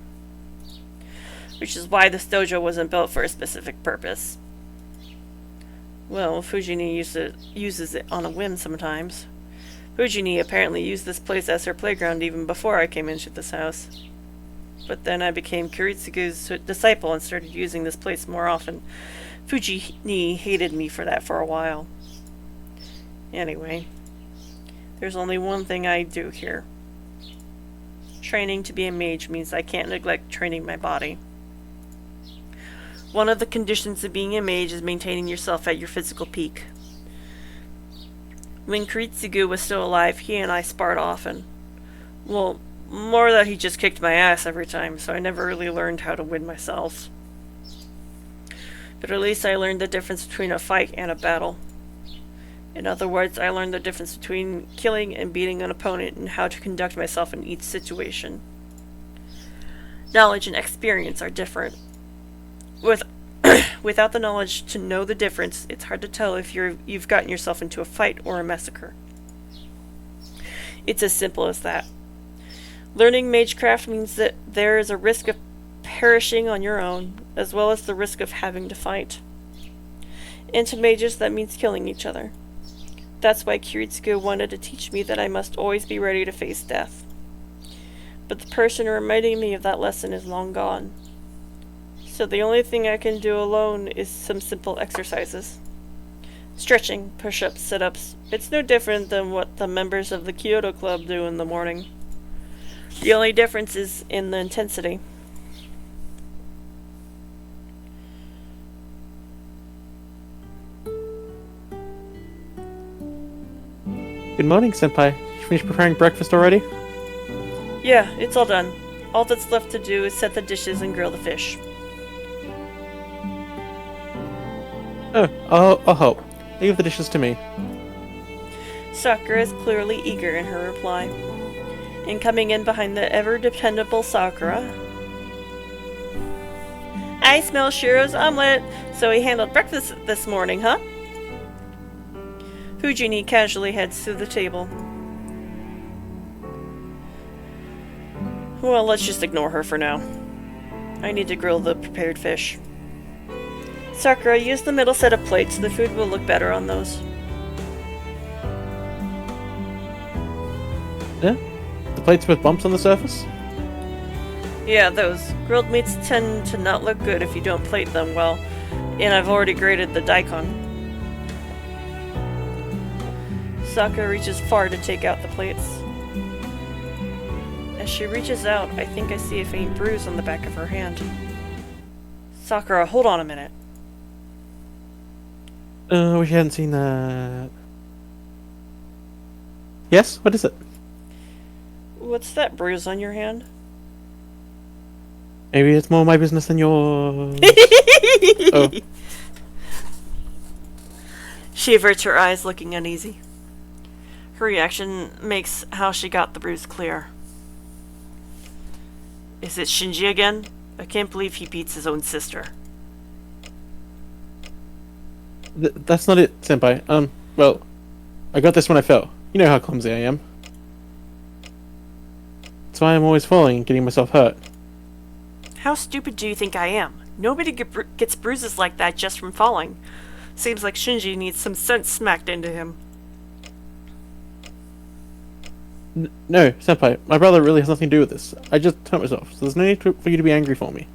which is why this dojo wasn't built for a specific purpose. Well, Fujini uses it on a whim sometimes. Fujini apparently used this place as her playground even before I came into this house. But then I became Kiritsugu's disciple and started using this place more often. Fujini hated me for that for a while. Anyway, there's only one thing I do here. Training to be a mage means I can't neglect training my body. One of the conditions of being a mage is maintaining yourself at your physical peak. When Kiritsugu was still alive, he and I sparred often. Well, more that he just kicked my ass every time, so I never really learned how to win myself. But at least I learned the difference between a fight and a battle. In other words, I learned the difference between killing and beating an opponent and how to conduct myself in each situation. Knowledge and experience are different. Without the knowledge to know the difference, it's hard to tell if you've gotten yourself into a fight or a massacre. It's as simple as that. Learning magecraft means that there is a risk of perishing on your own, as well as the risk of having to fight. And to mages, that means killing each other. That's why Kiritsugu wanted to teach me that I must always be ready to face death. But the person reminding me of that lesson is long gone. So the only thing I can do alone is some simple exercises. Stretching, push-ups, sit-ups. It's no different than what the members of the Kyoto Club do in the morning. The only difference is in the intensity. Good morning, Senpai. You finished preparing breakfast already? Yeah, it's all done. All that's left to do is set the dishes and grill the fish. Oh, I'll help. Leave the dishes to me. Sakura is clearly eager in her reply. And coming in behind the ever-dependable Sakura, I smell Shiro's omelet, so he handled breakfast this morning, huh? Fujini casually heads to the table. Well, let's just ignore her for now. I need to grill the prepared fish. Sakura, use the middle set of plates. The food will look better on those. Yeah? The plates with bumps on the surface? Yeah, those. Grilled meats tend to not look good if you don't plate them well, and I've already grated the daikon. Sakura reaches far to take out the plates. As she reaches out, I think I see a faint bruise on the back of her hand. Sakura, hold on a minute. We hadn't seen that. Yes? What is it? What's that bruise on your hand? Maybe it's more my business than yours. Oh. She averts her eyes, looking uneasy. Her reaction makes how she got the bruise clear. Is it Shinji again? I can't believe he beats his own sister. That's not it, senpai. Well, I got this when I fell. You know how clumsy I am. That's why I'm always falling and getting myself hurt. How stupid do you think I am? Nobody gets bruises like that just from falling. Seems like Shinji needs some sense smacked into him. No, senpai, my brother really has nothing to do with this. I just hurt myself, so there's no need for you to be angry for me.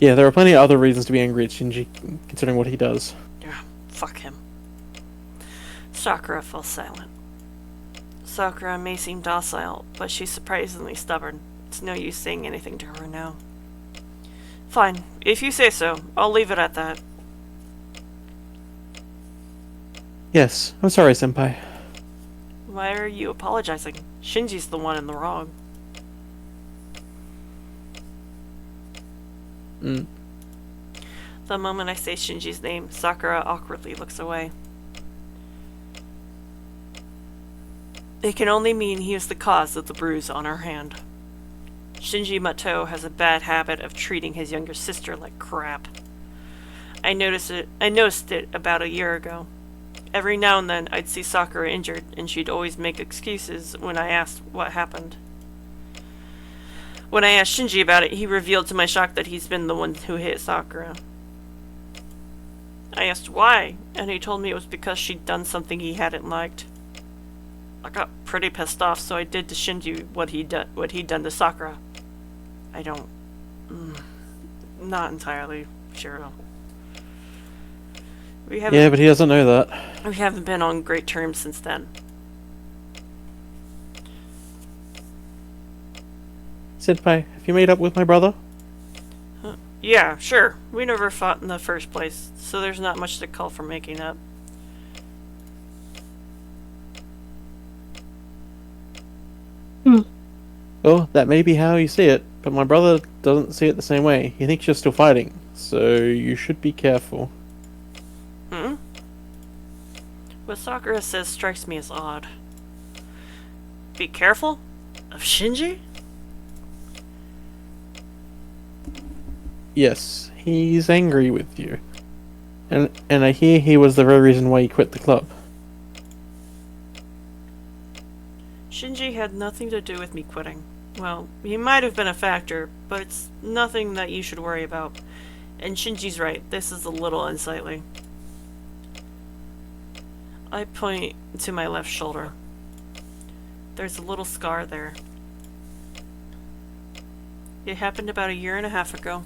Yeah, there are plenty of other reasons to be angry at Shinji, considering what he does. Yeah, fuck him. Sakura fell silent. Sakura may seem docile, but she's surprisingly stubborn. It's no use saying anything to her now. Fine, if you say so, I'll leave it at that. Yes, I'm sorry, senpai. Why are you apologizing? Shinji's the one in the wrong. The moment I say Shinji's name, Sakura awkwardly looks away. It can only mean he is the cause of the bruise on her hand. Shinji Mato has a bad habit of treating his younger sister like crap. I noticed it about a year ago. Every now and then I'd see Sakura injured, and she'd always make excuses when I asked what happened. When I asked Shinji about it, he revealed to my shock that he's been the one who hit Sakura. I asked why, and he told me it was because she'd done something he hadn't liked. I got pretty pissed off, so I did to Shinji what he'd done to Sakura. I don't... not entirely sure. Yeah, but he doesn't know that. We haven't been on great terms since then. Senpai, have you made up with my brother? Yeah, sure. We never fought in the first place, so there's not much to call for making up. Well, that may be how you see it, but my brother doesn't see it the same way. He thinks you're still fighting, so you should be careful. What Sakura says strikes me as odd. Be careful? Of Shinji? Yes, he's angry with you. And I hear he was the very reason why he quit the club. Shinji had nothing to do with me quitting. Well, he might have been a factor, but it's nothing that you should worry about. And Shinji's right, this is a little unsightly. I point to my left shoulder. There's a little scar there. It happened about 1.5 years ago.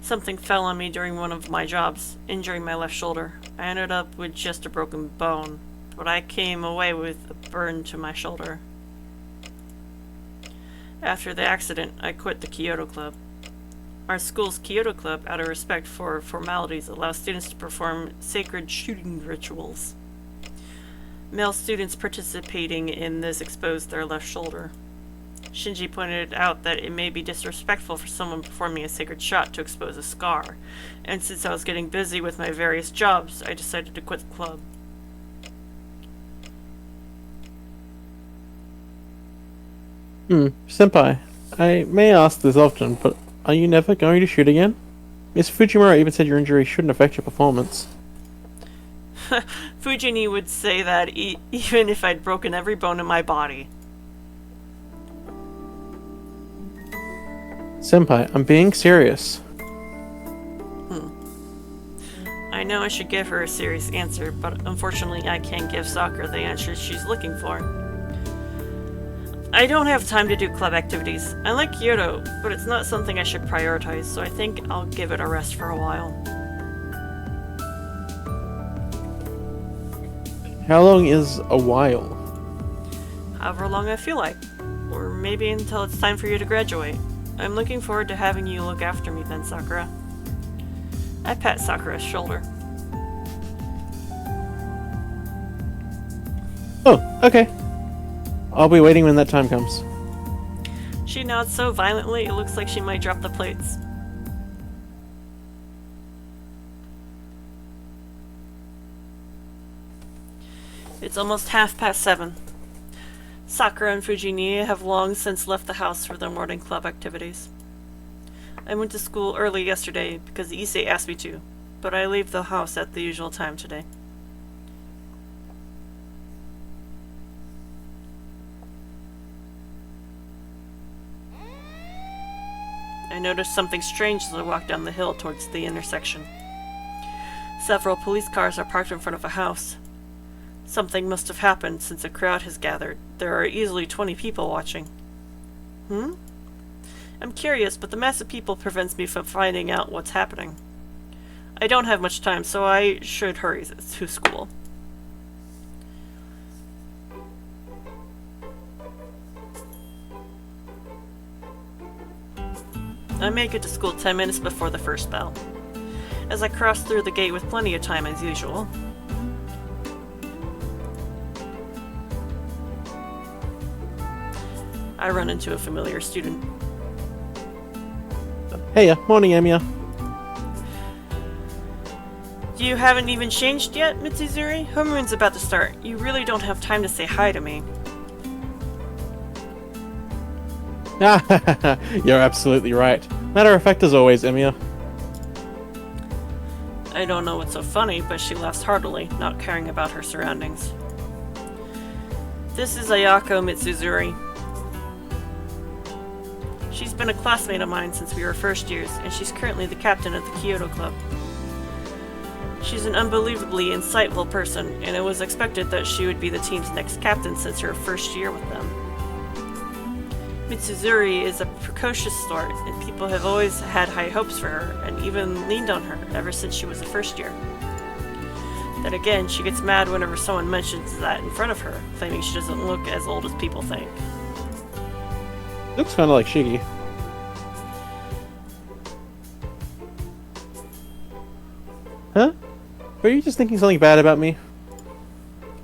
Something fell on me during one of my jobs, injuring my left shoulder. I ended up with just a broken bone, but I came away with a burn to my shoulder. After the accident, I quit the Kyoto Club. Our school's Kyoto Club, out of respect for formalities, allows students to perform sacred shooting rituals. Male students participating in this exposed their left shoulder. Shinji pointed out that it may be disrespectful for someone performing a sacred shot to expose a scar, and since I was getting busy with my various jobs, I decided to quit the club. Senpai, I may ask this often, but are you never going to shoot again? Miss Fujimura even said your injury shouldn't affect your performance. Fujini would say that even if I'd broken every bone in my body. Senpai, I'm being serious. I know I should give her a serious answer, but unfortunately I can't give Sakura the answer she's looking for. I don't have time to do club activities. I like Kyoto, but it's not something I should prioritize, so I think I'll give it a rest for a while. How long is a while? However long I feel like. Or maybe until it's time for you to graduate. I'm looking forward to having you look after me then, Sakura. I pat Sakura's shoulder. Oh, okay. I'll be waiting when that time comes. She nods so violently it looks like she might drop the plates. It's almost 7:30. Sakura and Fujini have long since left the house for their morning club activities. I went to school early yesterday because Issei asked me to, but I leave the house at the usual time today. I noticed something strange as I walked down the hill towards the intersection. Several police cars are parked in front of a house. Something must have happened since a crowd has gathered. There are easily 20 people watching. I'm curious, but the mass of people prevents me from finding out what's happening. I don't have much time, so I should hurry to school. I make it to school 10 minutes before the first bell. As I cross through the gate with plenty of time as usual. I run into a familiar student. Hey, morning, Emiya. You haven't even changed yet, Mitsuzuri? Homeroon's about to start. You really don't have time to say hi to me. You're absolutely right. Matter of fact, as always, Emiya. I don't know what's so funny, but she laughs heartily, not caring about her surroundings. This is Ayako Mitsuzuri. She's been a classmate of mine since we were first years, and she's currently the captain of the Kyoto Club. She's an unbelievably insightful person, and it was expected that she would be the team's next captain since her first year with them. Mitsuzuri is a precocious sort, and people have always had high hopes for her, and even leaned on her ever since she was a first year. Then again, she gets mad whenever someone mentions that in front of her, claiming she doesn't look as old as people think. Looks kind of like Shiggy. Huh? Were you just thinking something bad about me?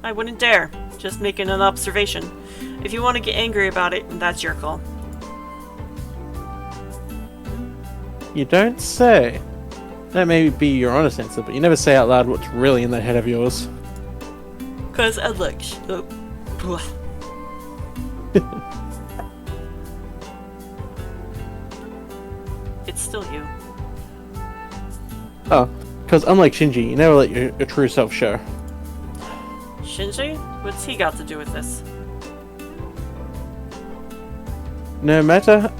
I wouldn't dare. Just making an observation. If you want to get angry about it, that's your call. You don't say. That may be your honest answer, but you never say out loud what's really in that head of yours. 'Cause I look. It's still you. Oh, because unlike Shinji, you never let your true self show. Shinji? What's he got to do with this? No matter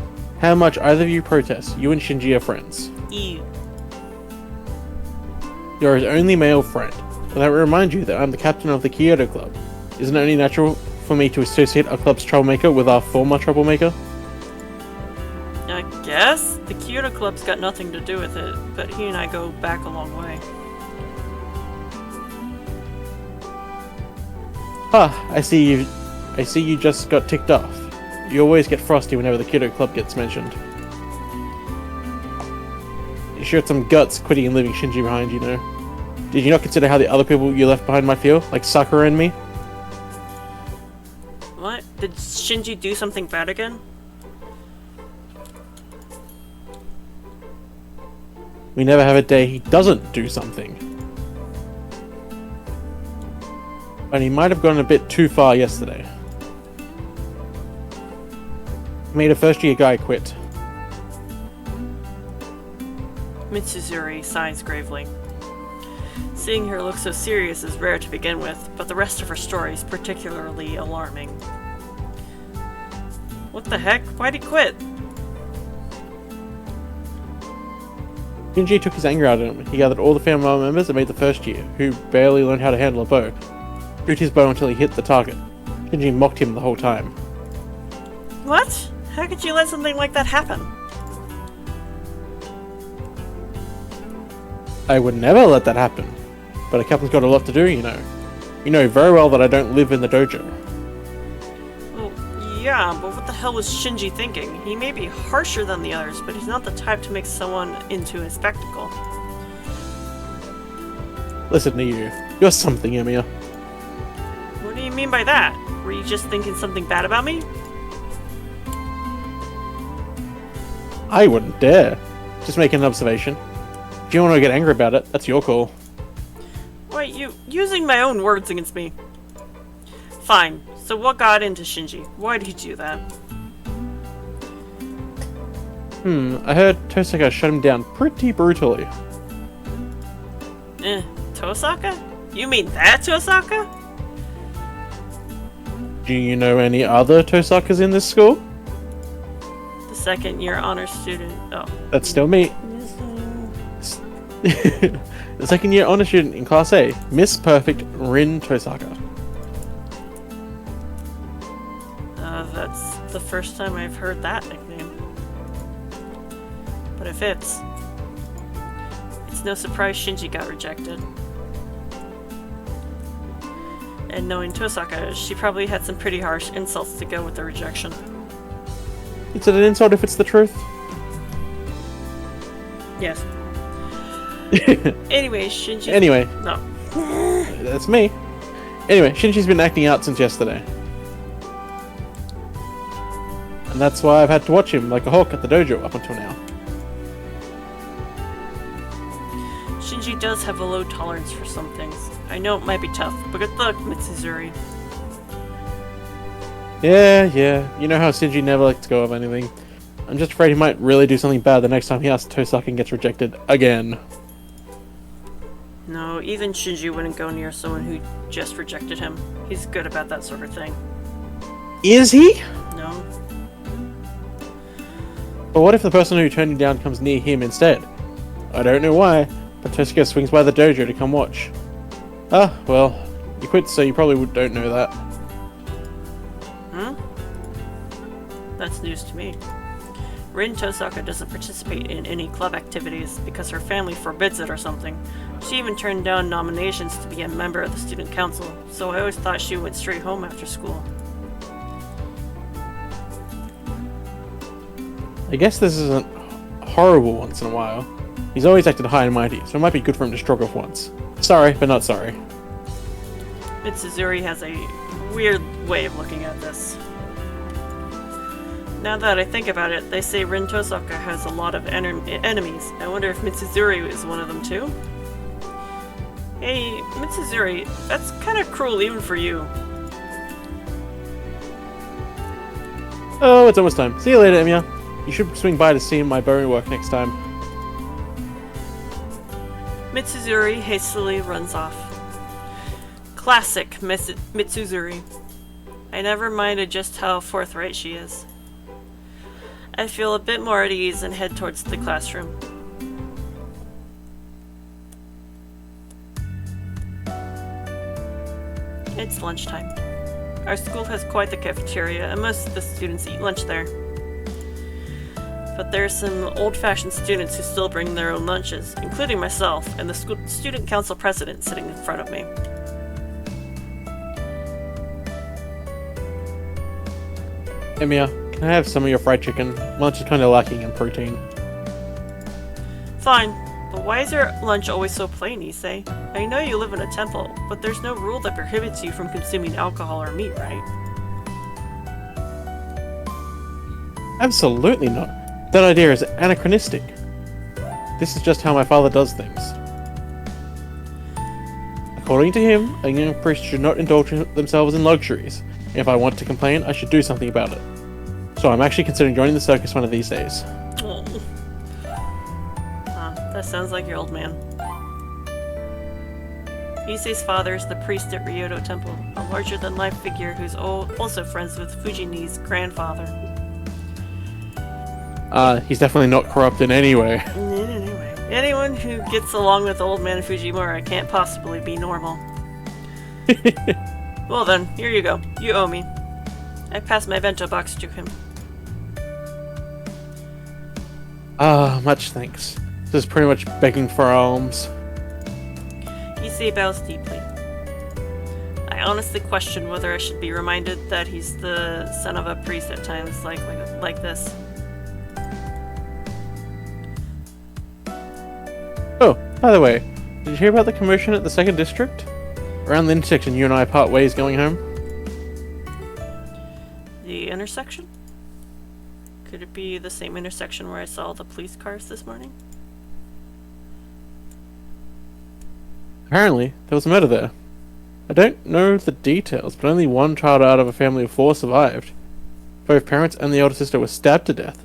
how much either of you protest, you and Shinji are friends. Ew. You're his only male friend. And I remind you that I'm the captain of the Kyoto Club. Isn't it only natural for me to associate our club's troublemaker with our former troublemaker? I guess? The Kyoto Club's got nothing to do with it, but he and I go back a long way. I see you just got ticked off. You always get frosty whenever the Kyoto Club gets mentioned. You showed some guts quitting and leaving Shinji behind, you know. Did you not consider how the other people you left behind might feel? Like Sakura and me? What? Did Shinji do something bad again? We never have a day he doesn't do something. And he might have gone a bit too far yesterday. He made a first-year guy quit. Mitsuzuri sighs gravely. Seeing her look so serious is rare to begin with, but the rest of her story is particularly alarming. What the heck? Why'd he quit? Shinji took his anger out on him. He gathered all the family members and made the first year, who barely learned how to handle a bow, shoot his bow until he hit the target. Shinji mocked him the whole time. What? How could you let something like that happen? I would never let that happen. But a captain's got a lot to do, you know. You know very well that I don't live in the dojo. Well, yeah, but what the hell was Shinji thinking? He may be harsher than the others, but he's not the type to make someone into a spectacle. Listen to you. You're something, Emiya. What do you mean by that? Were you just thinking something bad about me? I wouldn't dare. Just making an observation. If you want to get angry about it, that's your call. Wait, you using my own words against me. Fine. So what got into Shinji? Why did he do that? I heard Tosaka shut him down pretty brutally. Tosaka? You mean that Tosaka? Do you know any other Tosakas in this school? The second-year honor student. Oh. That's still me. The second-year honor student in Class A, Miss Perfect Rin Tosaka. That's the first time I've heard that nickname. But if it's no surprise Shinji got rejected. And knowing Tosaka, she probably had some pretty harsh insults to go with the rejection. Is it an insult if it's the truth? Yes. Anyway, Shinji... Anyway. No. That's me. Anyway, Shinji's been acting out since yesterday. And that's why I've had to watch him like a hawk at the dojo up until now. Shinji does have a low tolerance for some things. I know it might be tough, but good luck, Mitsuzuri. Yeah. You know how Shinji never lets go of anything. I'm just afraid he might really do something bad the next time he asks Tosaka and gets rejected again. No, even Shinji wouldn't go near someone who just rejected him. He's good about that sort of thing. Is he? No. But what if the person who turned him down comes near him instead? I don't know why, but Tosaka swings by the dojo to come watch. Ah, well, you quit, so you probably don't know that. That's news to me. Rin Tosaka doesn't participate in any club activities because her family forbids it or something. She even turned down nominations to be a member of the student council, so I always thought she went straight home after school. I guess this isn't horrible once in a while. He's always acted high and mighty, so it might be good for him to stroke off once. Sorry, but not sorry. Mitsuzuri has a weird way of looking at this. Now that I think about it, they say Rin Tosaka has a lot of enemies. I wonder if Mitsuzuri is one of them too? Hey, Mitsuzuri, that's kind of cruel even for you. Oh, it's almost time. See you later, Emiya. You should swing by to see my bow work next time. Mitsuzuri hastily runs off. Classic Mitsuzuri. I never minded just how forthright she is. I feel a bit more at ease and head towards the classroom. It's lunchtime. Our school has quite the cafeteria, and most of the students eat lunch there. But there are some old-fashioned students who still bring their own lunches, including myself and the student council president sitting in front of me. Emiya, can I have some of your fried chicken? Lunch is kind of lacking in protein. Fine, but why is your lunch always so plain, Issei? I know you live in a temple, but there's no rule that prohibits you from consuming alcohol or meat, right? Absolutely not. That idea is anachronistic. this is just how my father does things. According to him, a young priest should not indulge themselves in luxuries, and if I want to complain, I should do something about it. So I'm actually considering joining the circus one of these days. Oh. That sounds like your old man. Issei's father is the priest at Ryoto Temple, a larger-than-life figure who's also friends with Fujini's grandfather. He's definitely not corrupt in any way. Anyway, anyone who gets along with old man Fujimura can't possibly be normal. Well then, here you go. You owe me. I passed my bento box to him. Much thanks. This is pretty much begging for alms. Issei bows deeply. I honestly question whether I should be reminded that he's the son of a priest at times like this. Oh, by the way, did you hear about the commotion at the 2nd District? Around the intersection you and I part ways going home? The intersection? Could it be the same intersection where I saw the police cars this morning? Apparently, there was a murder there. I don't know the details, but only one child out of a family of 4 survived. Both parents and the older sister were stabbed to death,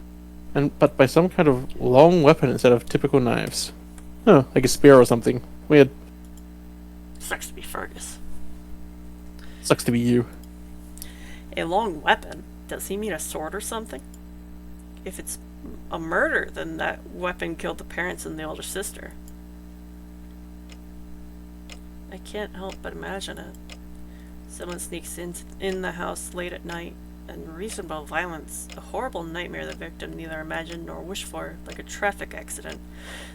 but by some kind of long weapon instead of typical knives. Oh, like a spear or something. Weird. Sucks to be Fergus. Sucks to be you. A long weapon? Does he mean a sword or something? If it's a murder, then that weapon killed the parents and the older sister. I can't help but imagine it. Someone sneaks in the house late at night, and reasonable violence, a horrible nightmare the victim neither imagined nor wished for, like a traffic accident.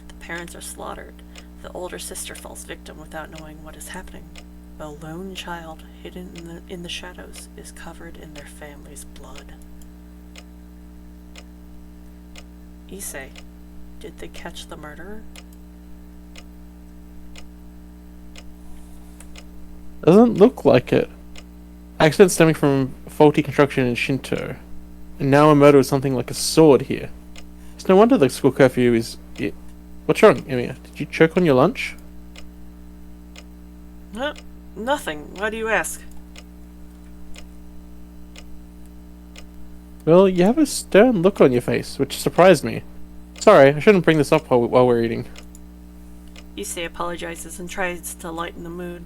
The parents are slaughtered. The older sister falls victim without knowing what is happening. A lone child, hidden in the shadows, is covered in their family's blood. Issei, did they catch the murderer? Doesn't look like it. Accident stemming from faulty construction in Shinto. And now a murder with something like a sword here. It's no wonder the school curfew is... What's wrong, Emiya? Did you choke on your lunch? Nothing. Why do you ask? Well, you have a stern look on your face, which surprised me. Sorry, I shouldn't bring this up while we're eating. Issei apologizes and tries to lighten the mood.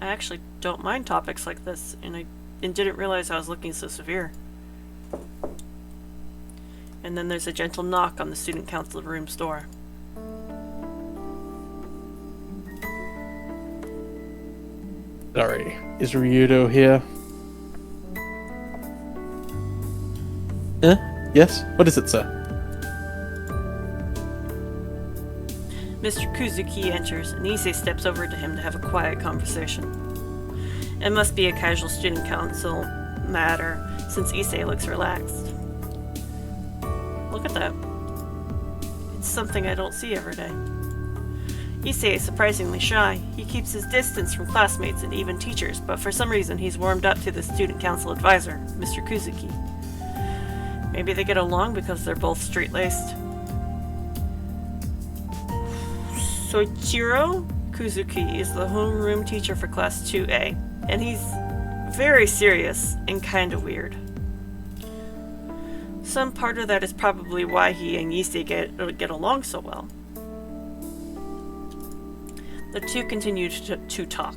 I actually don't mind topics like this, and didn't realize I was looking so severe. And then there's a gentle knock on the student council room's door. Sorry, is Ryudo here? Yes? What is it, sir? Mr. Kuzuki enters, and Issei steps over to him to have a quiet conversation. It must be a casual student council matter, since Issei looks relaxed. Look at that. It's something I don't see every day. Issei is surprisingly shy. He keeps his distance from classmates and even teachers, but for some reason he's warmed up to the student council advisor, Mr. Kuzuki. Maybe they get along because they're both straight-laced. Soichiro Kuzuki is the homeroom teacher for class 2A, and he's very serious and kind of weird. Some part of that is probably why he and Issei get along so well. The two continue to talk.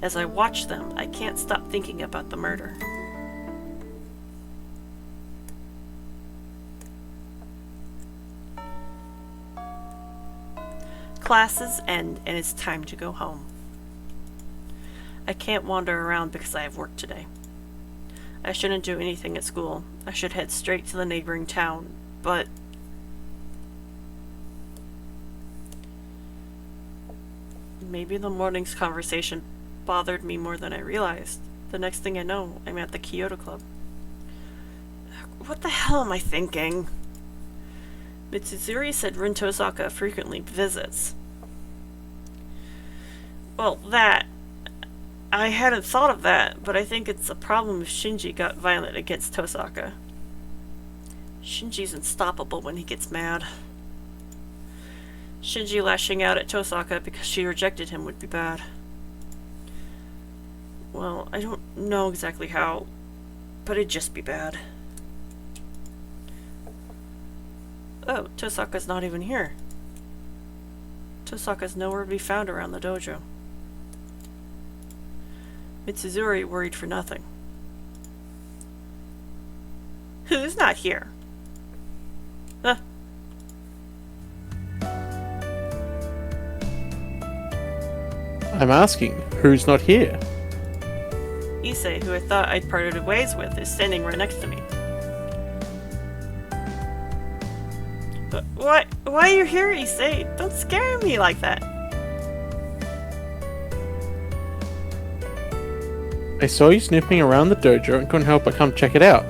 As I watch them, I can't stop thinking about the murder. Classes end, and it's time to go home. I can't wander around because I have work today. I shouldn't do anything at school. I should head straight to the neighboring town, but... maybe the morning's conversation bothered me more than I realized. The next thing I know, I'm at the Kyoto Club. What the hell am I thinking? Mitsuzuri said Rin Tosaka frequently visits. Well, that... I hadn't thought of that, but I think it's a problem if Shinji got violent against Tosaka. Shinji's unstoppable when he gets mad. Shinji lashing out at Tosaka because she rejected him would be bad. Well, I don't know exactly how, but it'd just be bad. Oh, Tosaka's not even here. Tosaka's nowhere to be found around the dojo. Mitsuzuri worried for nothing. Who's not here? Huh. I'm asking, who's not here? Issei, who I thought I'd parted ways with, is standing right next to me. But why are you here, Issei? Don't scare me like that. I saw you snooping around the dojo and couldn't help but come check it out.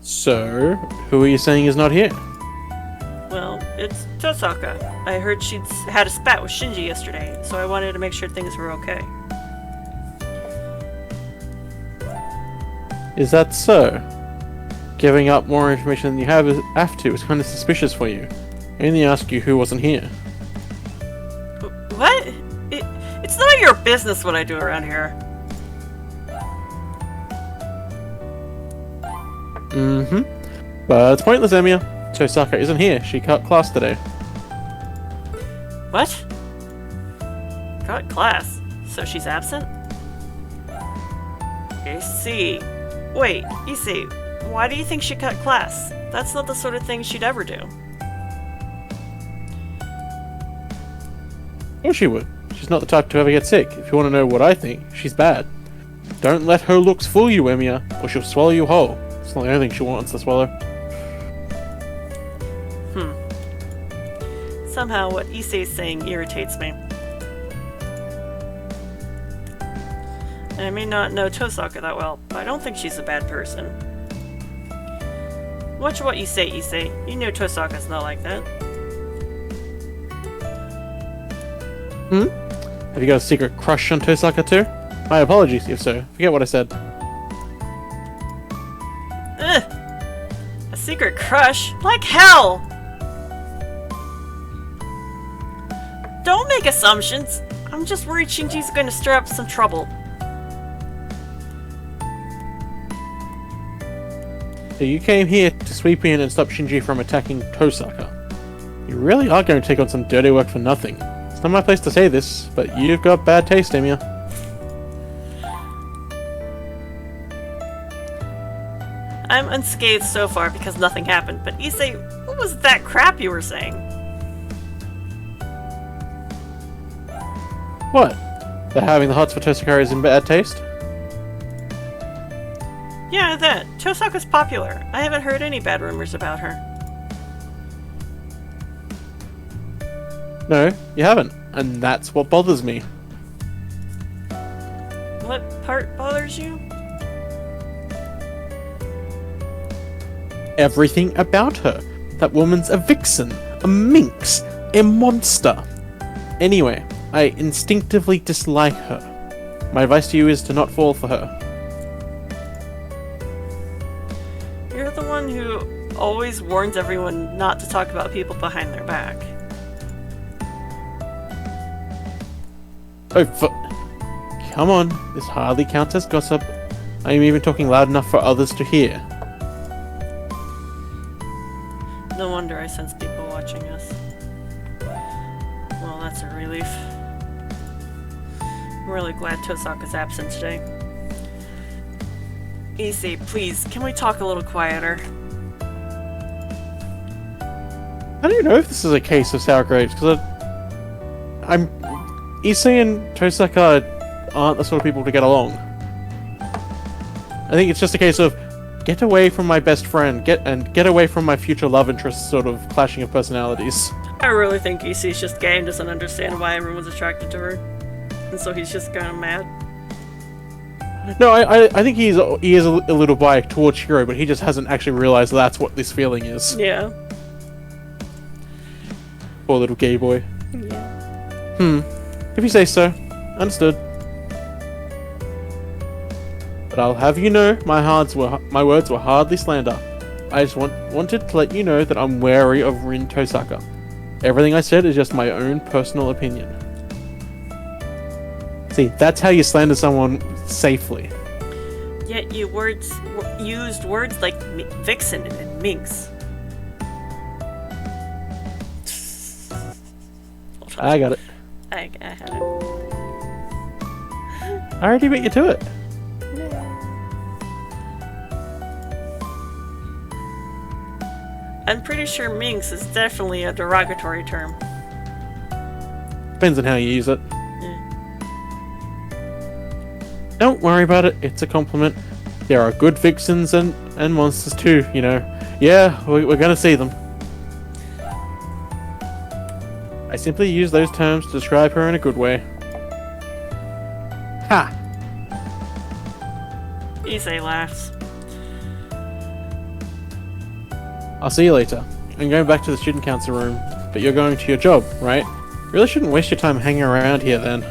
So, who are you saying is not here? Well, it's Tosaka. I heard she'd had a spat with Shinji yesterday, so I wanted to make sure things were okay. Is that so? Giving up more information than you have to is kind of suspicious for you. I only asked you who wasn't here. What? It's none of your business what I do around here. Mm-hmm. But it's pointless, Emiya. Tosaka isn't here. She cut class today. What? Cut class? So she's absent? I see. Wait, Issei, why do you think she cut class? That's not the sort of thing she'd ever do. Or she would. She's not the type to ever get sick. If you want to know what I think, she's bad. Don't let her looks fool you, Emiya, or she'll swallow you whole. It's not the only thing she wants to swallow. Somehow what Issei is saying irritates me. I may not know Tosaka that well, but I don't think she's a bad person. Watch what you say, Issei. You know Tosaka's not like that. Have you got a secret crush on Tosaka too? My apologies if so. Forget what I said. Ugh! A secret crush? Like hell! Don't make assumptions! I'm just worried Shinji's going to stir up some trouble. So you came here to sweep in and stop Shinji from attacking Tosaka. You really are going to take on some dirty work for nothing. It's not my place to say this, but you've got bad taste, Emiya. I'm unscathed so far because nothing happened, but Issei, what was that crap you were saying? What? That having the hots for Tosaka is in bad taste? Yeah, that. Tosaka's popular. I haven't heard any bad rumors about her. No, you haven't. And that's what bothers me. What part bothers you? Everything about her. That woman's a vixen, a minx, a monster. Anyway, I instinctively dislike her. My advice to you is to not fall for her. You're the one who always warns everyone not to talk about people behind their back. Oh, come on. This hardly counts as gossip. I am even talking loud enough for others to hear. No wonder I sense people watching us. Well, that's a relief. I'm really glad Tosaka's absent today. Issei, please, can we talk a little quieter? I don't know if this is a case of sour grapes, because Issei and Tosaka aren't the sort of people to get along. I think it's just a case of get away from my best friend, get away from my future love interest sort of clashing of personalities. I really think Issei's just gay and doesn't understand why everyone's attracted to her. And so he's just kind of mad. No, I think he is a little biased towards Shiro, but he just hasn't actually realized that's what this feeling is. Yeah. Poor little gay boy. Yeah. If you say so. Understood. But I'll have you know, my words were hardly slander. I just wanted to let you know that I'm wary of Rin Tosaka. Everything I said is just my own personal opinion. See, that's how you slander someone safely. Yet you used words like vixen and minx. I got it. I had it. I already beat you to it. I'm pretty sure minx is definitely a derogatory term. Depends on how you use it. Yeah. Don't worry about it, it's a compliment. There are good vixens and monsters too, you know. Yeah, we're gonna see them. I simply use those terms to describe her in a good way. Ha! Issei laughs. I'll see you later. I'm going back to the student council room, but you're going to your job, right? Really shouldn't waste your time hanging around here then.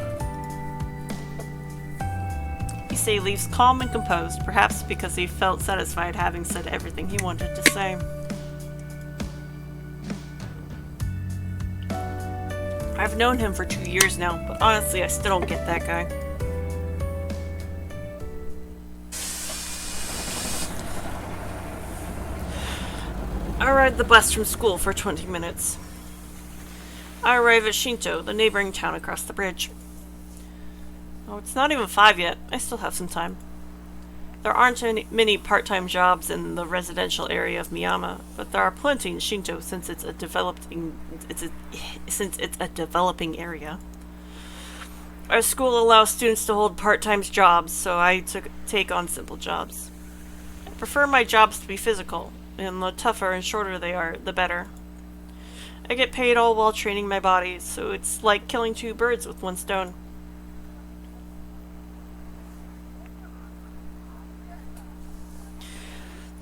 Issei leaves calm and composed, perhaps because he felt satisfied having said everything he wanted to say. I've known him for 2 years now, but honestly I still don't get that guy. I ride the bus from school for 20 minutes. I arrive at Shinto, the neighboring town across the bridge. Oh, it's not even 5 yet. I still have some time. There aren't many part-time jobs in the residential area of Miyama, but there are plenty in Shinto since it's a developing area. Our school allows students to hold part-time jobs, so I take on simple jobs. I prefer my jobs to be physical, and the tougher and shorter they are, the better. I get paid all while training my body, so it's like killing 2 birds with 1 stone.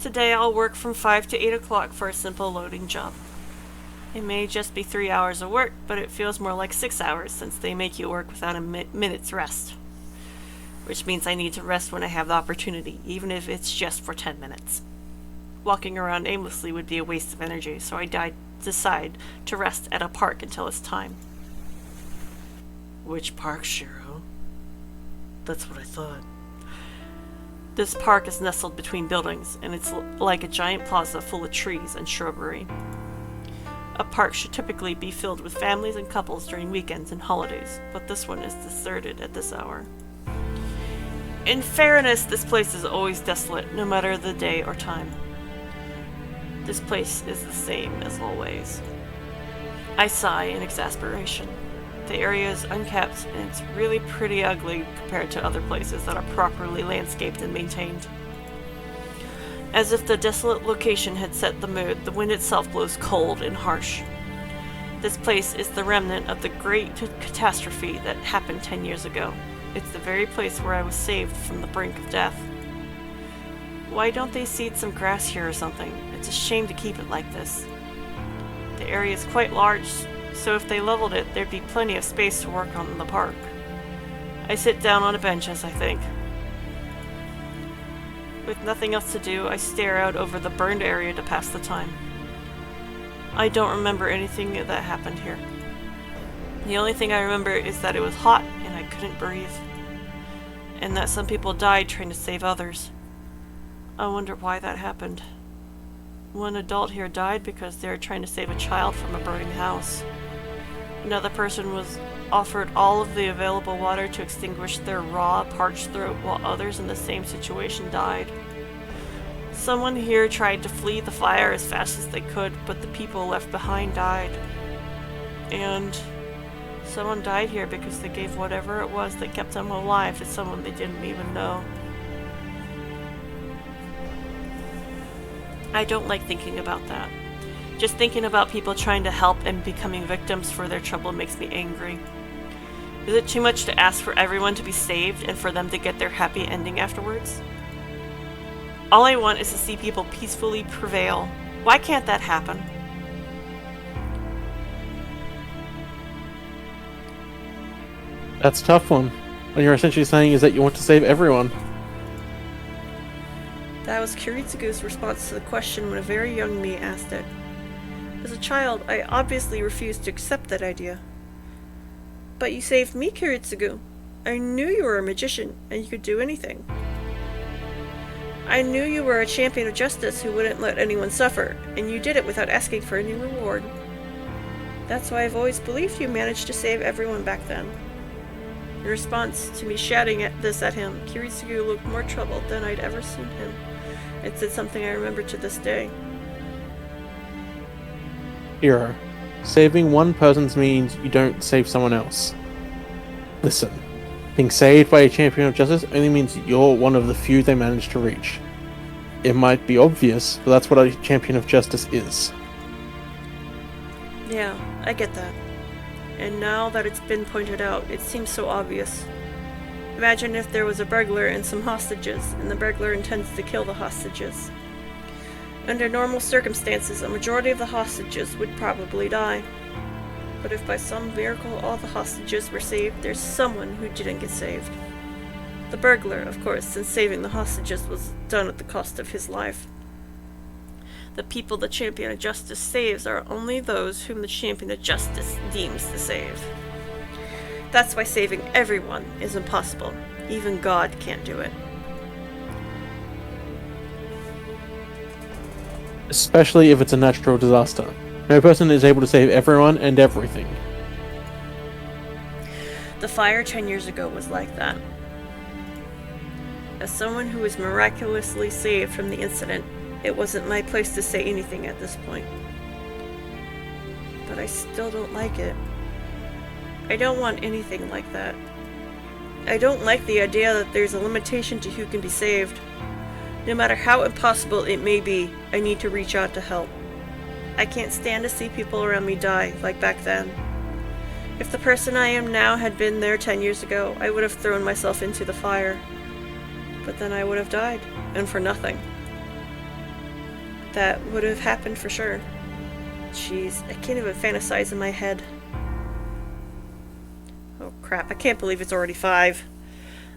Today I'll work from 5 to 8 o'clock for a simple loading job. It may just be 3 hours of work, but it feels more like 6 hours since they make you work without a minute's rest. Which means I need to rest when I have the opportunity, even if it's just for 10 minutes. Walking around aimlessly would be a waste of energy, so I decide to rest at a park until it's time. Which park, Shiro? That's what I thought. This park is nestled between buildings, and it's like a giant plaza full of trees and shrubbery. A park should typically be filled with families and couples during weekends and holidays, but this one is deserted at this hour. In fairness, this place is always desolate, no matter the day or time. This place is the same as always. I sigh in exasperation. The area is unkept, and it's really pretty ugly compared to other places that are properly landscaped and maintained. As if the desolate location had set the mood, the wind itself blows cold and harsh. This place is the remnant of the great catastrophe that happened 10 years ago. It's the very place where I was saved from the brink of death. Why don't they seed some grass here or something? It's a shame to keep it like this. The area is quite large, so if they leveled it, there'd be plenty of space to work on in the park. I sit down on a bench as I think. With nothing else to do, I stare out over the burned area to pass the time. I don't remember anything that happened here. The only thing I remember is that it was hot and I couldn't breathe. And that some people died trying to save others. I wonder why that happened. One adult here died because they were trying to save a child from a burning house. Another person was offered all of the available water to extinguish their raw, parched throat, while others in the same situation died. Someone here tried to flee the fire as fast as they could, but the people left behind died. And someone died here because they gave whatever it was that kept them alive to someone they didn't even know. I don't like thinking about that. Just thinking about people trying to help and becoming victims for their trouble makes me angry. Is it too much to ask for everyone to be saved and for them to get their happy ending afterwards? All I want is to see people peacefully prevail. Why can't that happen? That's a tough one. What you're essentially saying is that you want to save everyone. That was Kiritsugu's response to the question when a very young me asked it. As a child, I obviously refused to accept that idea. But you saved me, Kiritsugu. I knew you were a magician, and you could do anything. I knew you were a champion of justice who wouldn't let anyone suffer, and you did it without asking for any reward. That's why I've always believed you managed to save everyone back then. In response to me shouting this at him, Kiritsugu looked more troubled than I'd ever seen him, and said something I remember to this day. Hero, saving one person means you don't save someone else. Listen, being saved by a champion of justice only means you're one of the few they manage to reach. It might be obvious, but that's what a champion of justice is. Yeah, I get that. And now that it's been pointed out, it seems so obvious. Imagine if there was a burglar and some hostages, and the burglar intends to kill the hostages. Under normal circumstances, a majority of the hostages would probably die. But if by some miracle all the hostages were saved, there's someone who didn't get saved. The burglar, of course, since saving the hostages was done at the cost of his life. The people the champion of justice saves are only those whom the champion of justice deems to save. That's why saving everyone is impossible. Even God can't do it. Especially if it's a natural disaster. No person is able to save everyone and everything. The fire 10 years ago was like that. As someone who was miraculously saved from the incident, it wasn't my place to say anything at this point. But I still don't like it. I don't want anything like that. I don't like the idea that there's a limitation to who can be saved. No matter how impossible it may be, I need to reach out to help. I can't stand to see people around me die, like back then. If the person I am now had been there 10 years ago, I would have thrown myself into the fire. But then I would have died, and for nothing. That would have happened for sure. Jeez, I can't even fantasize in my head. Oh crap, I can't believe it's already 5.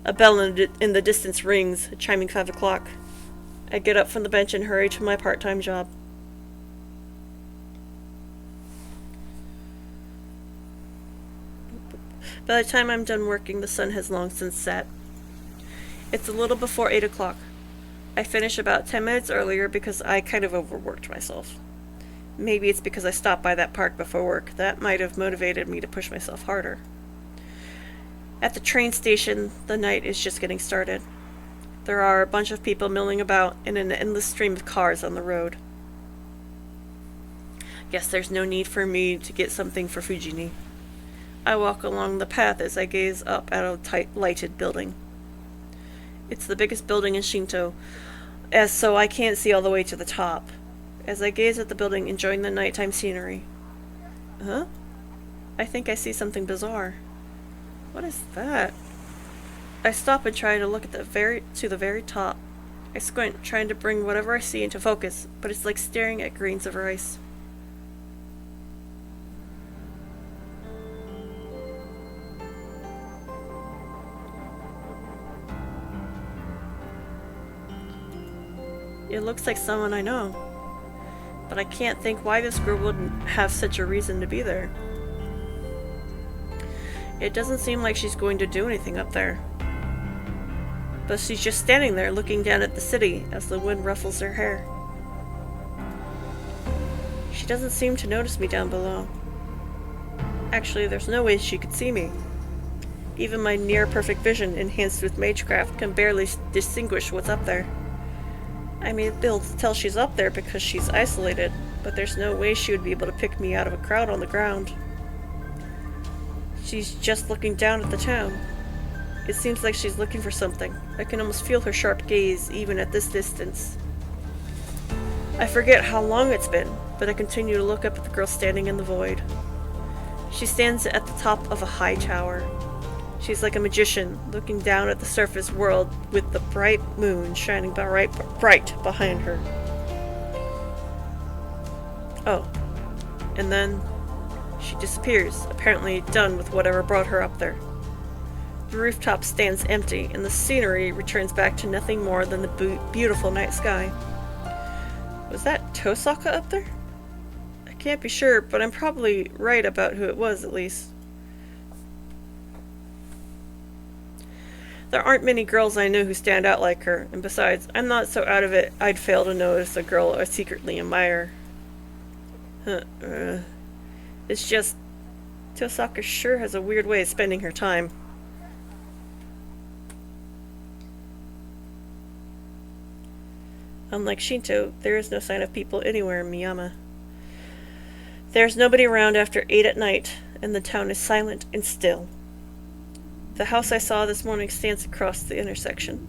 A bell in the distance rings, chiming 5 o'clock. I get up from the bench and hurry to my part-time job. By the time I'm done working, the sun has long since set. It's a little before 8 o'clock. I finish about 10 minutes earlier because I kind of overworked myself. Maybe it's because I stopped by that park before work. That might have motivated me to push myself harder. At the train station, the night is just getting started. There are a bunch of people milling about and an endless stream of cars on the road. Guess there's no need for me to get something for Fujini. I walk along the path as I gaze up at a lighted building. It's the biggest building in Shinto, so I can't see all the way to the top. As I gaze at the building, enjoying the nighttime scenery. Huh? I think I see something bizarre. What is that? I stop and try to look at the very top. I squint, trying to bring whatever I see into focus, but it's like staring at grains of rice. It looks like someone I know. But I can't think why this girl wouldn't have such a reason to be there. It doesn't seem like she's going to do anything up there. But she's just standing there looking down at the city as the wind ruffles her hair. She doesn't seem to notice me down below. Actually, there's no way she could see me. Even my near-perfect vision, enhanced with magecraft, can barely distinguish what's up there. I may be able to tell she's up there because she's isolated, but there's no way she would be able to pick me out of a crowd on the ground. She's just looking down at the town. It seems like she's looking for something. I can almost feel her sharp gaze, even at this distance. I forget how long it's been, but I continue to look up at the girl standing in the void. She stands at the top of a high tower. She's like a magician, looking down at the surface world with the bright moon shining bright behind her. Oh. And then she disappears, apparently done with whatever brought her up there. The rooftop stands empty, and the scenery returns back to nothing more than the beautiful night sky. Was that Tosaka up there? I can't be sure, but I'm probably right about who it was, at least. There aren't many girls I know who stand out like her, and besides, I'm not so out of it I'd fail to notice a girl I secretly admire. It's just, Tosaka sure has a weird way of spending her time. Unlike Shinto, there is no sign of people anywhere in Miyama. There's nobody around after 8 at night, and the town is silent and still. The house I saw this morning stands across the intersection.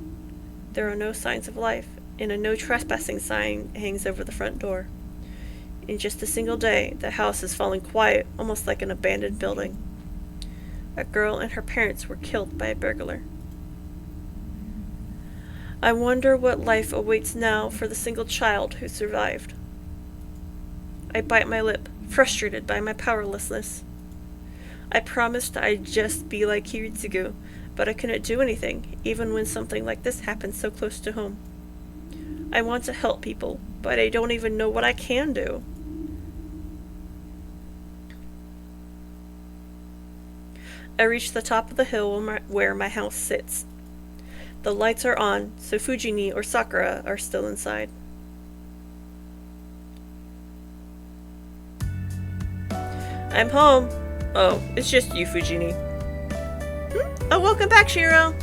There are no signs of life, and a no trespassing sign hangs over the front door. In just a single day, the house has fallen quiet, almost like an abandoned building. A girl and her parents were killed by a burglar. I wonder what life awaits now for the single child who survived. I bite my lip, frustrated by my powerlessness. I promised I'd just be like Kiritsugu, but I couldn't do anything, even when something like this happened so close to home. I want to help people, but I don't even know what I can do. I reach the top of the hill where my house sits. The lights are on, so Fujini or Sakura are still inside. I'm home. Oh, it's just you, Fujini. Oh, welcome back, Shiro!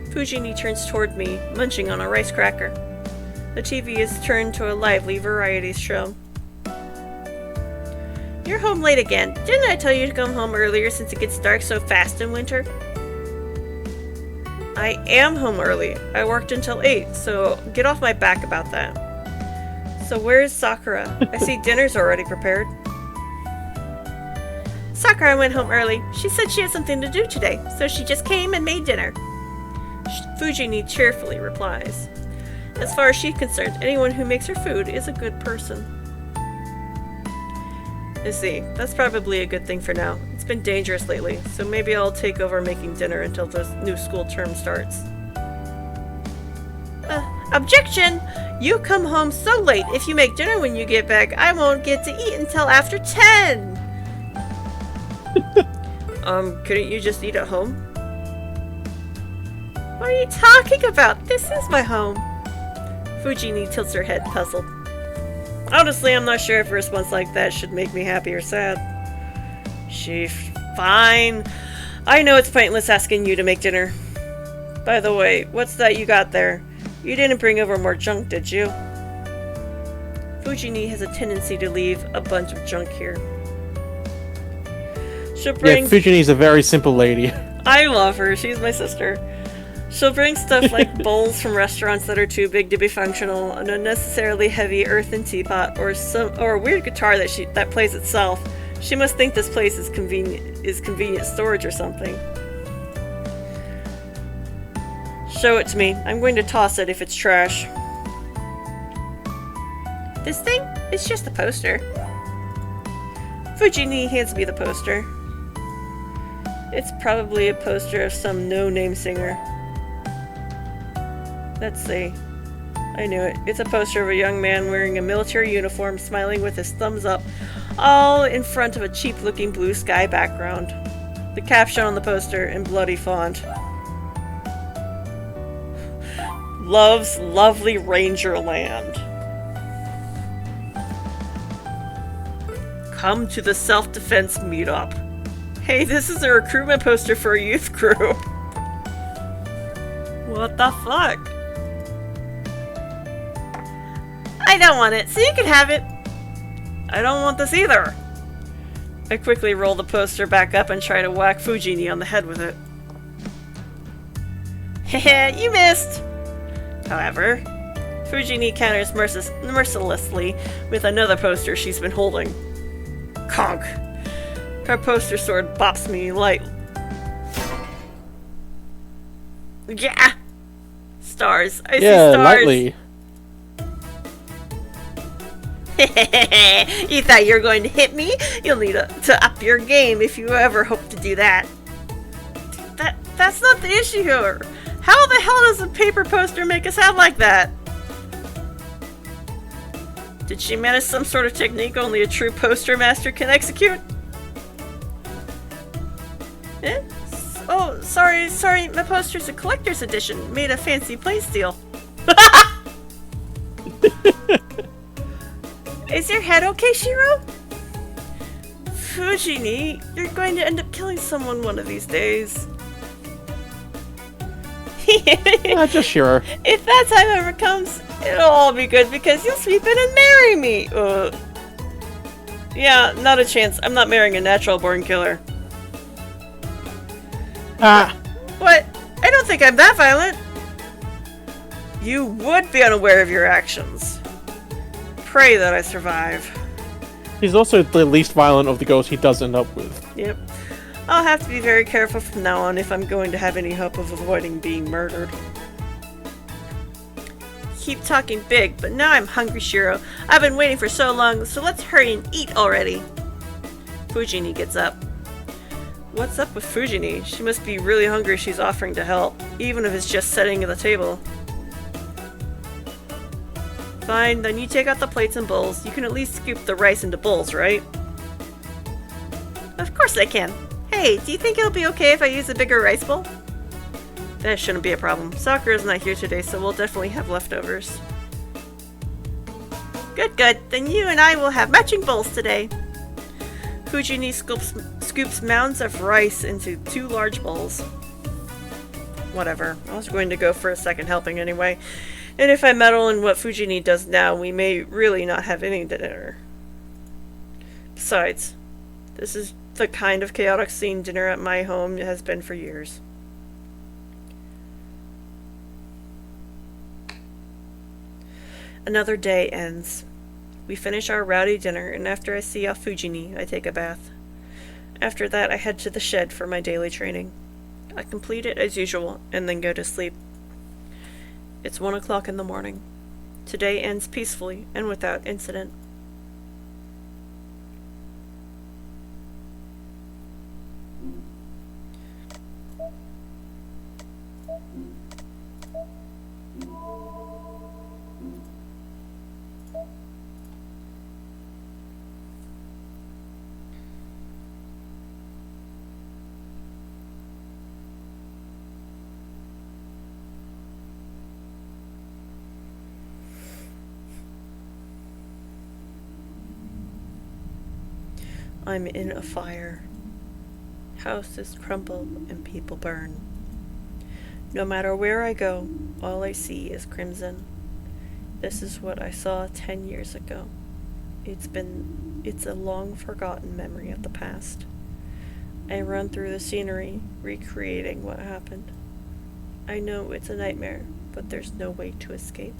Fujini turns toward me, munching on a rice cracker. The TV is turned to a lively variety show. You're home late again. Didn't I tell you to come home earlier since it gets dark so fast in winter? I am home early. I worked until 8, so get off my back about that. So where's Sakura? I see dinner's already prepared. Sakura went home early. She said she had something to do today, so she just came and made dinner. Fujini cheerfully replies. As far as she's concerned, anyone who makes her food is a good person. I see. That's probably a good thing for now. It's been dangerous lately, so maybe I'll take over making dinner until the new school term starts. Objection! You come home so late. If you make dinner when you get back, I won't get to eat until after 10! Couldn't you just eat at home? What are you talking about? This is my home. Fujini tilts her head, puzzled. Honestly, I'm not sure if a response like that should make me happy or sad. Fine. I know it's pointless asking you to make dinner. By the way, what's that you got there? You didn't bring over more junk, did you? Fujini has a tendency to leave a bunch of junk here. She'll bring... Yeah, Fujini's a very simple lady. I love her. She's my sister. She'll bring stuff like bowls from restaurants that are too big to be functional, an unnecessarily heavy earthen teapot, or a weird guitar that plays itself. She must think this place is convenient storage or something. Show it to me. I'm going to toss it if it's trash. This thing? It's just a poster. Fujini hands me the poster. It's probably a poster of some no-name singer. Let's see. I knew it. It's a poster of a young man wearing a military uniform, smiling with his thumbs up, all in front of a cheap-looking blue sky background. The caption on the poster in bloody font. Love's lovely Ranger Land. Come to the self-defense meetup. Hey, this is a recruitment poster for a youth group. What the fuck? I don't want it, so you can have it. I don't want this either. I quickly roll the poster back up and try to whack Fujini on the head with it. Heh, you missed. However, Fujini counters mercilessly with another poster she's been holding. Conk. Her poster sword bops me light. Yeah! Stars. I see stars. Lightly. You thought you were going to hit me? You'll need to up your game if you ever hope to do that. that's not the issue here. How the hell does a paper poster make a sound like that? Did she manage some sort of technique only a true poster master can execute? Eh? Oh, sorry, my poster's a collector's edition, made of fancy playsteel. Is your head okay, Shiro? Fujini, you're going to end up killing someone one of these days. Just Shiro. If that time ever comes, it'll all be good because you'll sweep in and marry me. Yeah, not a chance. I'm not marrying a natural-born killer. What? I don't think I'm that violent. You would be unaware of your actions. Pray that I survive. He's also the least violent of the girls he does end up with. Yep. I'll have to be very careful from now on if I'm going to have any hope of avoiding being murdered. Keep talking big, but now I'm hungry, Shiro. I've been waiting for so long, so let's hurry and eat already. Fujini gets up. What's up with Fujini? She must be really hungry if she's offering to help, even if it's just setting the table. Fine, then you take out the plates and bowls. You can at least scoop the rice into bowls, right? Of course I can. Hey, do you think it'll be okay if I use a bigger rice bowl? That shouldn't be a problem. Sakura's not here today, so we'll definitely have leftovers. Good. Then you and I will have matching bowls today. Fujini scoops mounds of rice into 2 large bowls. Whatever. I was going to go for a second helping anyway. And if I meddle in what Fujini does now, we may really not have any dinner. Besides, this is the kind of chaotic scene dinner at my home has been for years. Another day ends. We finish our rowdy dinner, and after I see off Fujini, I take a bath. After that, I head to the shed for my daily training. I complete it as usual, and then go to sleep. It's 1 o'clock in the morning. Today ends peacefully and without incident. I'm in a fire. Houses crumble and people burn. No matter where I go, all I see is crimson. This is what I saw 10 years ago. It's a long forgotten memory of the past. I run through the scenery, recreating what happened. I know it's a nightmare, but there's no way to escape.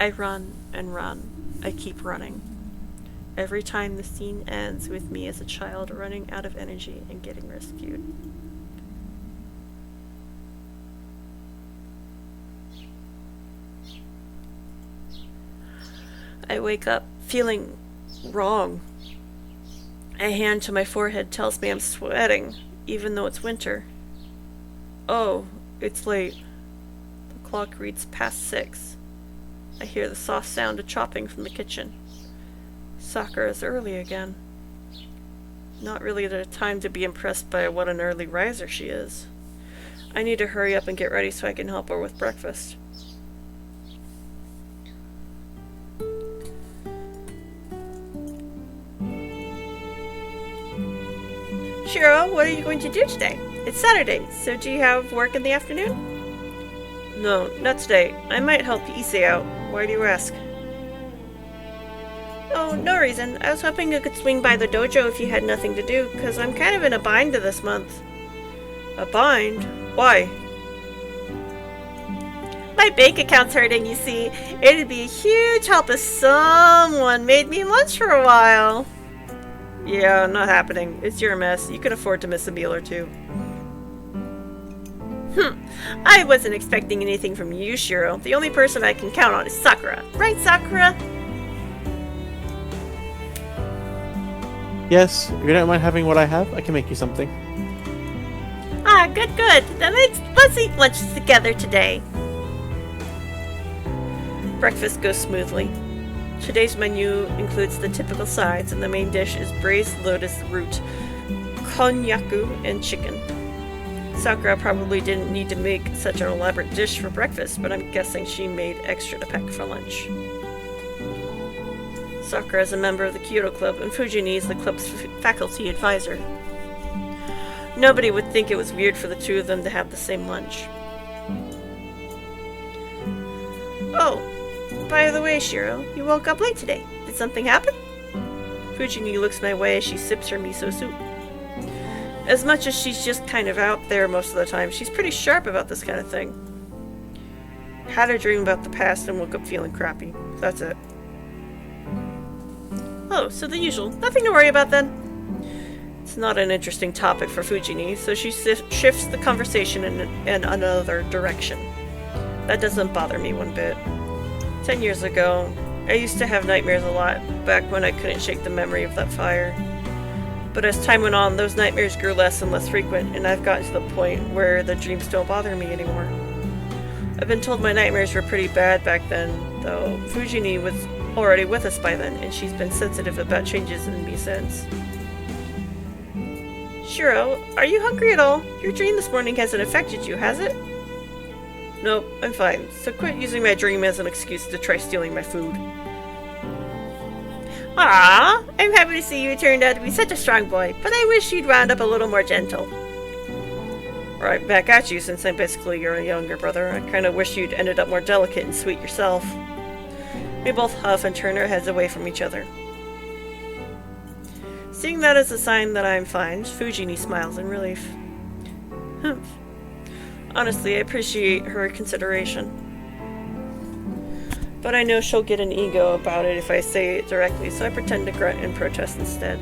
I run and run. I keep running. Every time the scene ends with me as a child running out of energy and getting rescued. I wake up feeling wrong. A hand to my forehead tells me I'm sweating, even though it's winter. Oh, it's late. The clock reads past 6. I hear the soft sound of chopping from the kitchen. Sakura's early again. Not really the time to be impressed by what an early riser she is. I need to hurry up and get ready so I can help her with breakfast. Shiro, what are you going to do today? It's Saturday, so do you have work in the afternoon? No, not today. I might help Issei out. Why do you ask? Oh, no reason. I was hoping I could swing by the dojo if you had nothing to do, because I'm kind of in a bind this month. A bind? Why? My bank account's hurting, you see. It'd be a huge help if someone made me lunch for a while. Yeah, not happening. It's your mess. You can afford to miss a meal or two. I wasn't expecting anything from you, Shiro. The only person I can count on is Sakura. Right, Sakura? Yes, if you don't mind having what I have, I can make you something. Ah, good, good. Then let's eat lunch together today. Breakfast goes smoothly. Today's menu includes the typical sides, and the main dish is braised lotus root, konnyaku, and chicken. Sakura probably didn't need to make such an elaborate dish for breakfast, but I'm guessing she made extra to pack for lunch. Sakura is a member of the Kyoto Club, and Fujini is the club's faculty advisor. Nobody would think it was weird for the two of them to have the same lunch. Oh, by the way, Shiro, you woke up late today. Did something happen? Fujini looks my way as she sips her miso soup. As much as she's just kind of out there most of the time, she's pretty sharp about this kind of thing. Had a dream about the past and woke up feeling crappy. That's it. Oh, so the usual. Nothing to worry about then. It's not an interesting topic for Fujini, so she shifts the conversation in another direction. That doesn't bother me one bit. 10 years ago, I used to have nightmares a lot, back when I couldn't shake the memory of that fire. But as time went on, those nightmares grew less and less frequent, and I've gotten to the point where the dreams don't bother me anymore. I've been told my nightmares were pretty bad back then, though Fujini was already with us by then, and she's been sensitive about changes in me since. Shiro, are you hungry at all? Your dream this morning hasn't affected you, has it? Nope, I'm fine, so quit using my dream as an excuse to try stealing my food. Ah, I'm happy to see you turned out to be such a strong boy, but I wish you'd wound up a little more gentle. Right back at you, since I'm basically your younger brother. I kinda wish you'd ended up more delicate and sweet yourself. We both huff and turn our heads away from each other. Seeing that as a sign that I'm fine, Fujini smiles in relief. Humph. Honestly, I appreciate her consideration. But I know she'll get an ego about it if I say it directly, so I pretend to grunt and protest instead.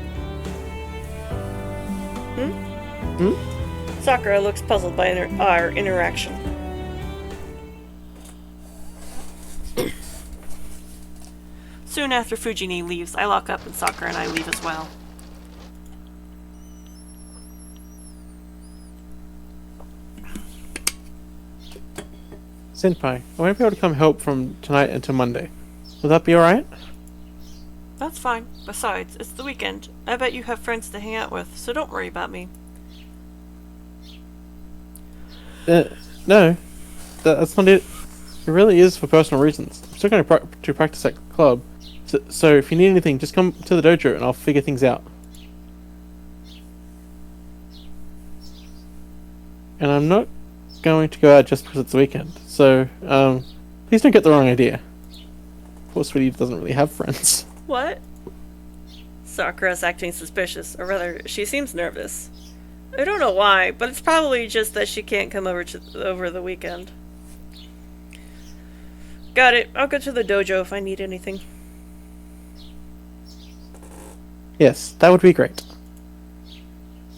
Sakura looks puzzled by our interaction. Soon after Fujini leaves, I lock up and Sakura and I leave as well. Senpai, I won't be able to come help from tonight until Monday. Will that be alright? That's fine. Besides, it's the weekend. I bet you have friends to hang out with, so don't worry about me. No. That's not it. It really is for personal reasons. I'm still going to practice at club. So if you need anything, just come to the dojo and I'll figure things out. And I'm not going to go out just because it's the weekend. So, please don't get the wrong idea. Poor Sweetie doesn't really have friends. What? Sakura's acting suspicious, or rather, she seems nervous. I don't know why, but it's probably just that she can't come over the weekend. Got it. I'll go to the dojo if I need anything. Yes, that would be great.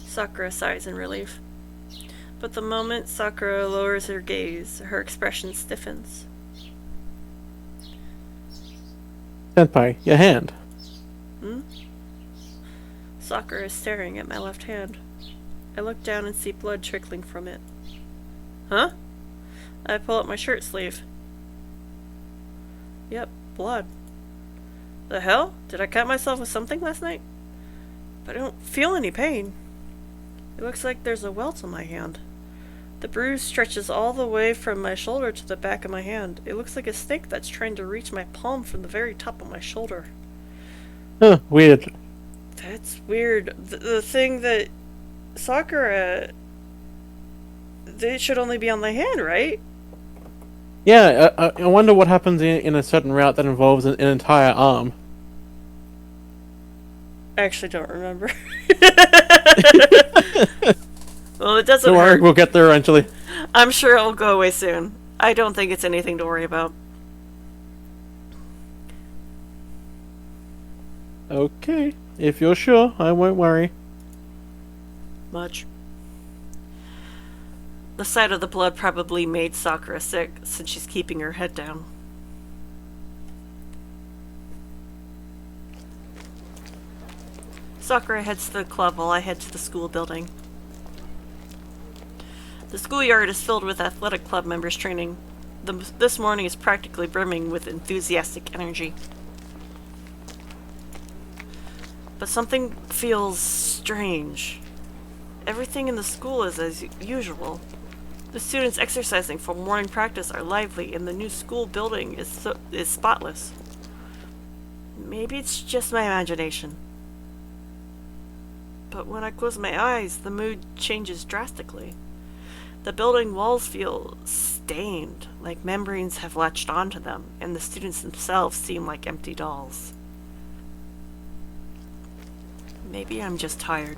Sakura sighs in relief. But the moment Sakura lowers her gaze, her expression stiffens. Senpai, your hand. Sakura is staring at my left hand. I look down and see blood trickling from it. Huh? I pull up my shirt sleeve. Yep, blood. The hell? Did I cut myself with something last night? But I don't feel any pain. It looks like there's a welt on my hand. The bruise stretches all the way from my shoulder to the back of my hand. It looks like a snake that's trying to reach my palm from the very top of my shoulder. Huh, weird. That's weird. The thing that Sakura... It should only be on the hand, right? Yeah, I wonder what happens in a certain route that involves an entire arm. I actually don't remember. Well, it doesn't Don't worry, hurt. we'll get there eventually. I'm sure it'll go away soon. I don't think it's anything to worry about. Okay, if you're sure, I won't worry. Much. The sight of the blood probably made Sakura sick, since she's keeping her head down. Sakura heads to the club while I head to the school building. The schoolyard is filled with athletic club members training. This morning is practically brimming with enthusiastic energy. But something feels strange. Everything in the school is as usual. The students exercising for morning practice are lively, and the new school building is spotless. Maybe it's just my imagination. But when I close my eyes, the mood changes drastically. The building walls feel stained, like membranes have latched onto them, and the students themselves seem like empty dolls. Maybe I'm just tired.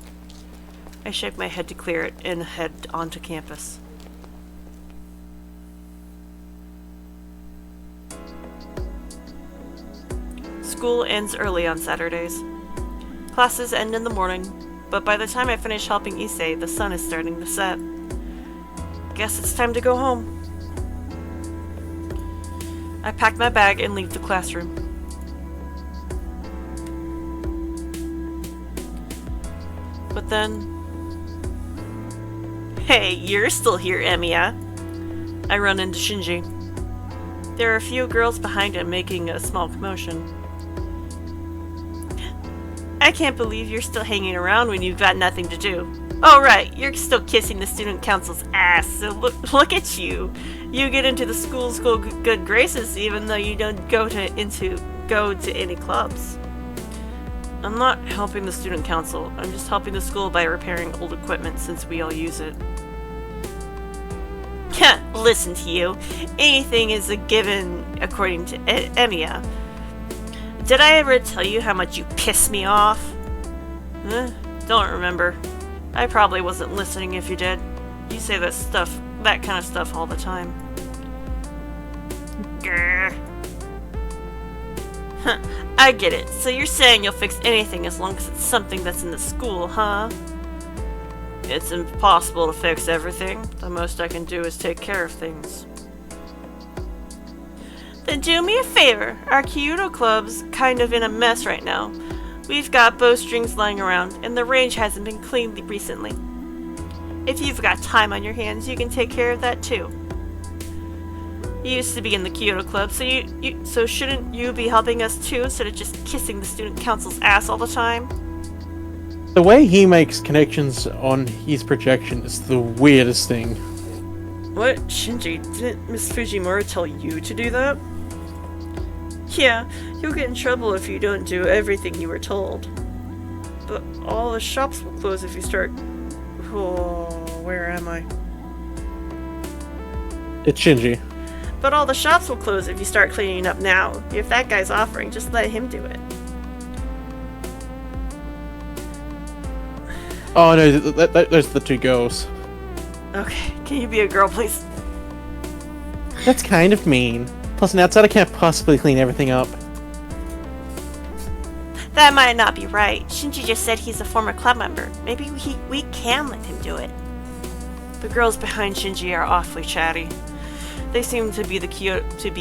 I shake my head to clear it and head onto campus. School ends early on Saturdays. Classes end in the morning, but by the time I finish helping Issei, the sun is starting to set. Guess it's time to go home. I pack my bag and leave the classroom. But then... Hey, you're still here, Emiya. I run into Shinji. There are a few girls behind him making a small commotion. I can't believe you're still hanging around when you've got nothing to do. Oh right, you're still kissing the student council's ass, so look at you. You get into the school's good graces even though you don't go to any clubs. I'm not helping the student council, I'm just helping the school by repairing old equipment since we all use it. Listen to you. Anything is a given according to Emiya. Did I ever tell you how much you piss me off? Don't remember. I probably wasn't listening if you did. You say that kind of stuff all the time. Grr. I get it. So you're saying you'll fix anything as long as it's something that's in the school, huh? It's impossible to fix everything. The most I can do is take care of things. Then do me a favor. Our Kyoto Club's kind of in a mess right now. We've got bowstrings lying around, and the range hasn't been cleaned recently. If you've got time on your hands, you can take care of that too. You used to be in the Kyoto Club, so shouldn't you be helping us too, instead of just kissing the student council's ass all the time? The way he makes connections on his projection is the weirdest thing. What? Shinji, didn't Miss Fujimura tell you to do that? Yeah, you'll get in trouble if you don't do everything you were told. But all the shops will close if you start... Oh, where am I? It's Shinji. But all the shops will close if you start cleaning up now. If that guy's offering, just let him do it. Oh no, those are the two girls. Okay, can you be a girl, please? That's kind of mean. Plus, an outsider can't possibly clean everything up. That might not be right. Shinji just said he's a former club member. Maybe we can let him do it. The girls behind Shinji are awfully chatty. They seem to be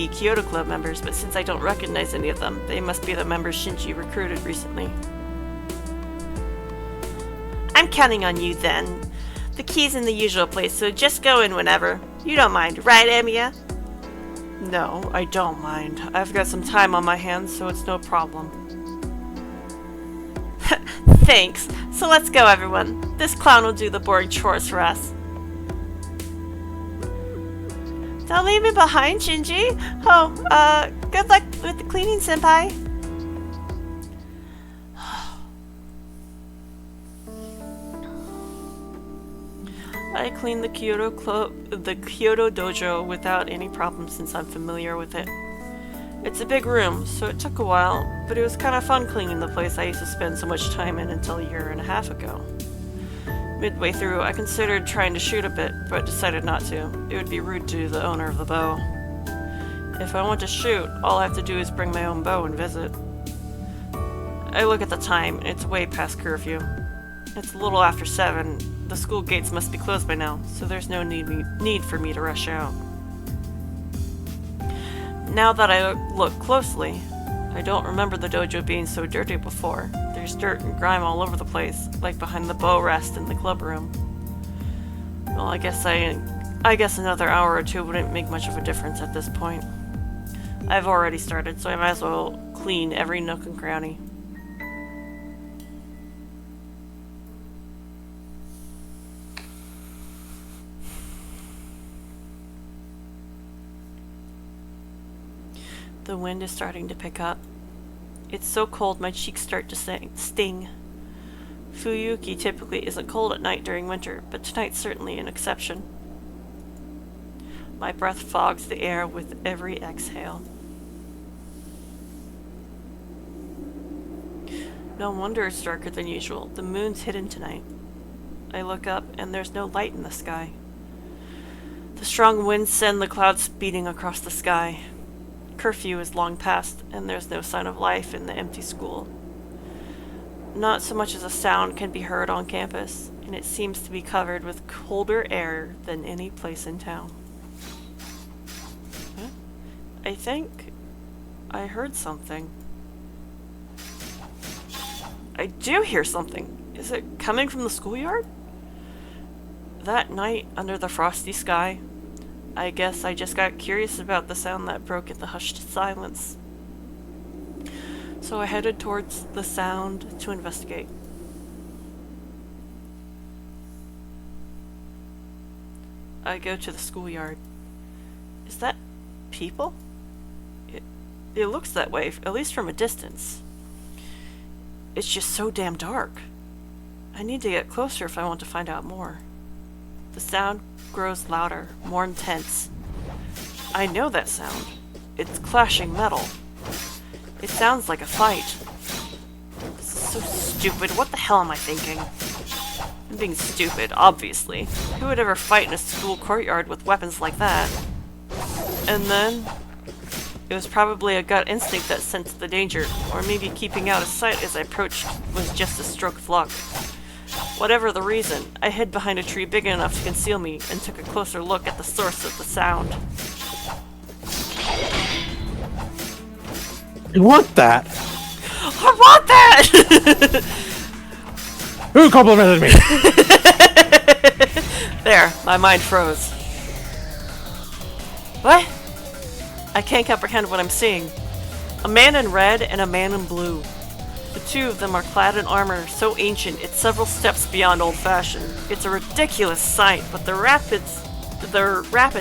Kyoto Club members, but since I don't recognize any of them, they must be the members Shinji recruited recently. I'm counting on you then. The key's in the usual place, so just go in whenever. You don't mind, right, Emiya? No, I don't mind. I've got some time on my hands, so it's no problem. Thanks. So let's go, everyone. This clown will do the boring chores for us. Don't leave me behind, Shinji. Oh, good luck with the cleaning, senpai. I cleaned the Kyoto dojo without any problem since I'm familiar with it. It's a big room, so it took a while, but it was kind of fun cleaning the place I used to spend so much time in until a year and a half ago. Midway through, I considered trying to shoot a bit, but decided not to. It would be rude to the owner of the bow. If I want to shoot, all I have to do is bring my own bow and visit. I look at the time, and it's way past curfew. It's a little after 7. The school gates must be closed by now, so there's no need for me to rush out. Now that I look closely, I don't remember the dojo being so dirty before. There's dirt and grime all over the place, like behind the bow rest in the club room. Well, I guess another hour or two wouldn't make much of a difference at this point. I've already started, so I might as well clean every nook and cranny. The wind is starting to pick up. It's so cold my cheeks start to sting. Fuyuki typically isn't cold at night during winter, but tonight's certainly an exception. My breath fogs the air with every exhale. No wonder it's darker than usual. The moon's hidden tonight. I look up and there's no light in the sky. The strong winds send the clouds speeding across the sky. Curfew is long past, and there's no sign of life in the empty school. Not so much as a sound can be heard on campus, and it seems to be covered with colder air than any place in town. Huh? I think I heard something. I do hear something. Is it coming from the schoolyard? That night, under the frosty sky, I guess I just got curious about the sound that broke in the hushed silence. So I headed towards the sound to investigate. I go to the schoolyard. Is that people? It looks that way, at least from a distance. It's just so damn dark. I need to get closer if I want to find out more. The sound grows louder, more intense. I know that sound. It's clashing metal. It sounds like a fight. This is so stupid. What the hell am I thinking? I'm being stupid, obviously. Who would ever fight in a school courtyard with weapons like that? And then it was probably a gut instinct that sensed the danger, or maybe keeping out of sight as I approached was just a stroke of luck. Whatever the reason, I hid behind a tree big enough to conceal me and took a closer look at the source of the sound. You want that? I want that! Who complimented me? There, my mind froze. What? I can't comprehend what I'm seeing. A man in red and a man in blue. The two of them are clad in armor so ancient it's several steps beyond old-fashioned. It's a ridiculous sight, but their rapid,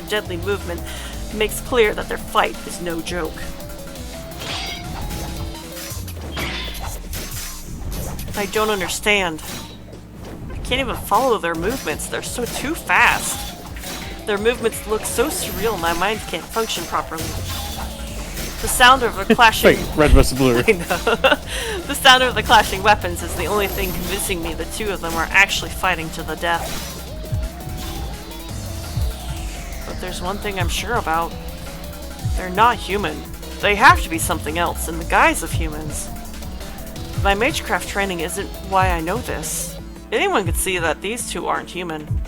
deadly movement makes clear that their fight is no joke. I don't understand. I can't even follow their movements. They're so too fast. Their movements look so surreal my mind can't function properly. The sound of the clashing... Wait, red versus blue. I know. The sound of the clashing weapons is the only thing convincing me the two of them are actually fighting to the death. But there's one thing I'm sure about. They're not human. They have to be something else in the guise of humans. My magecraft training isn't why I know this. Anyone could see that these two aren't human.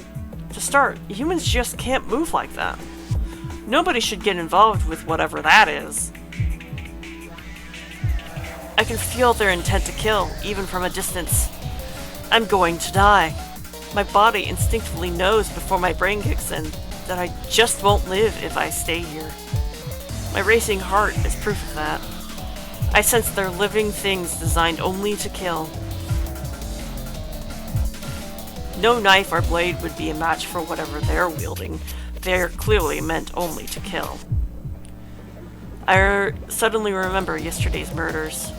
To start, humans just can't move like that. Nobody should get involved with whatever that is. I can feel their intent to kill, even from a distance. I'm going to die. My body instinctively knows before my brain kicks in that I just won't live if I stay here. My racing heart is proof of that. I sense they're living things designed only to kill. No knife or blade would be a match for whatever they're wielding. They're clearly meant only to kill. I suddenly remember yesterday's murders.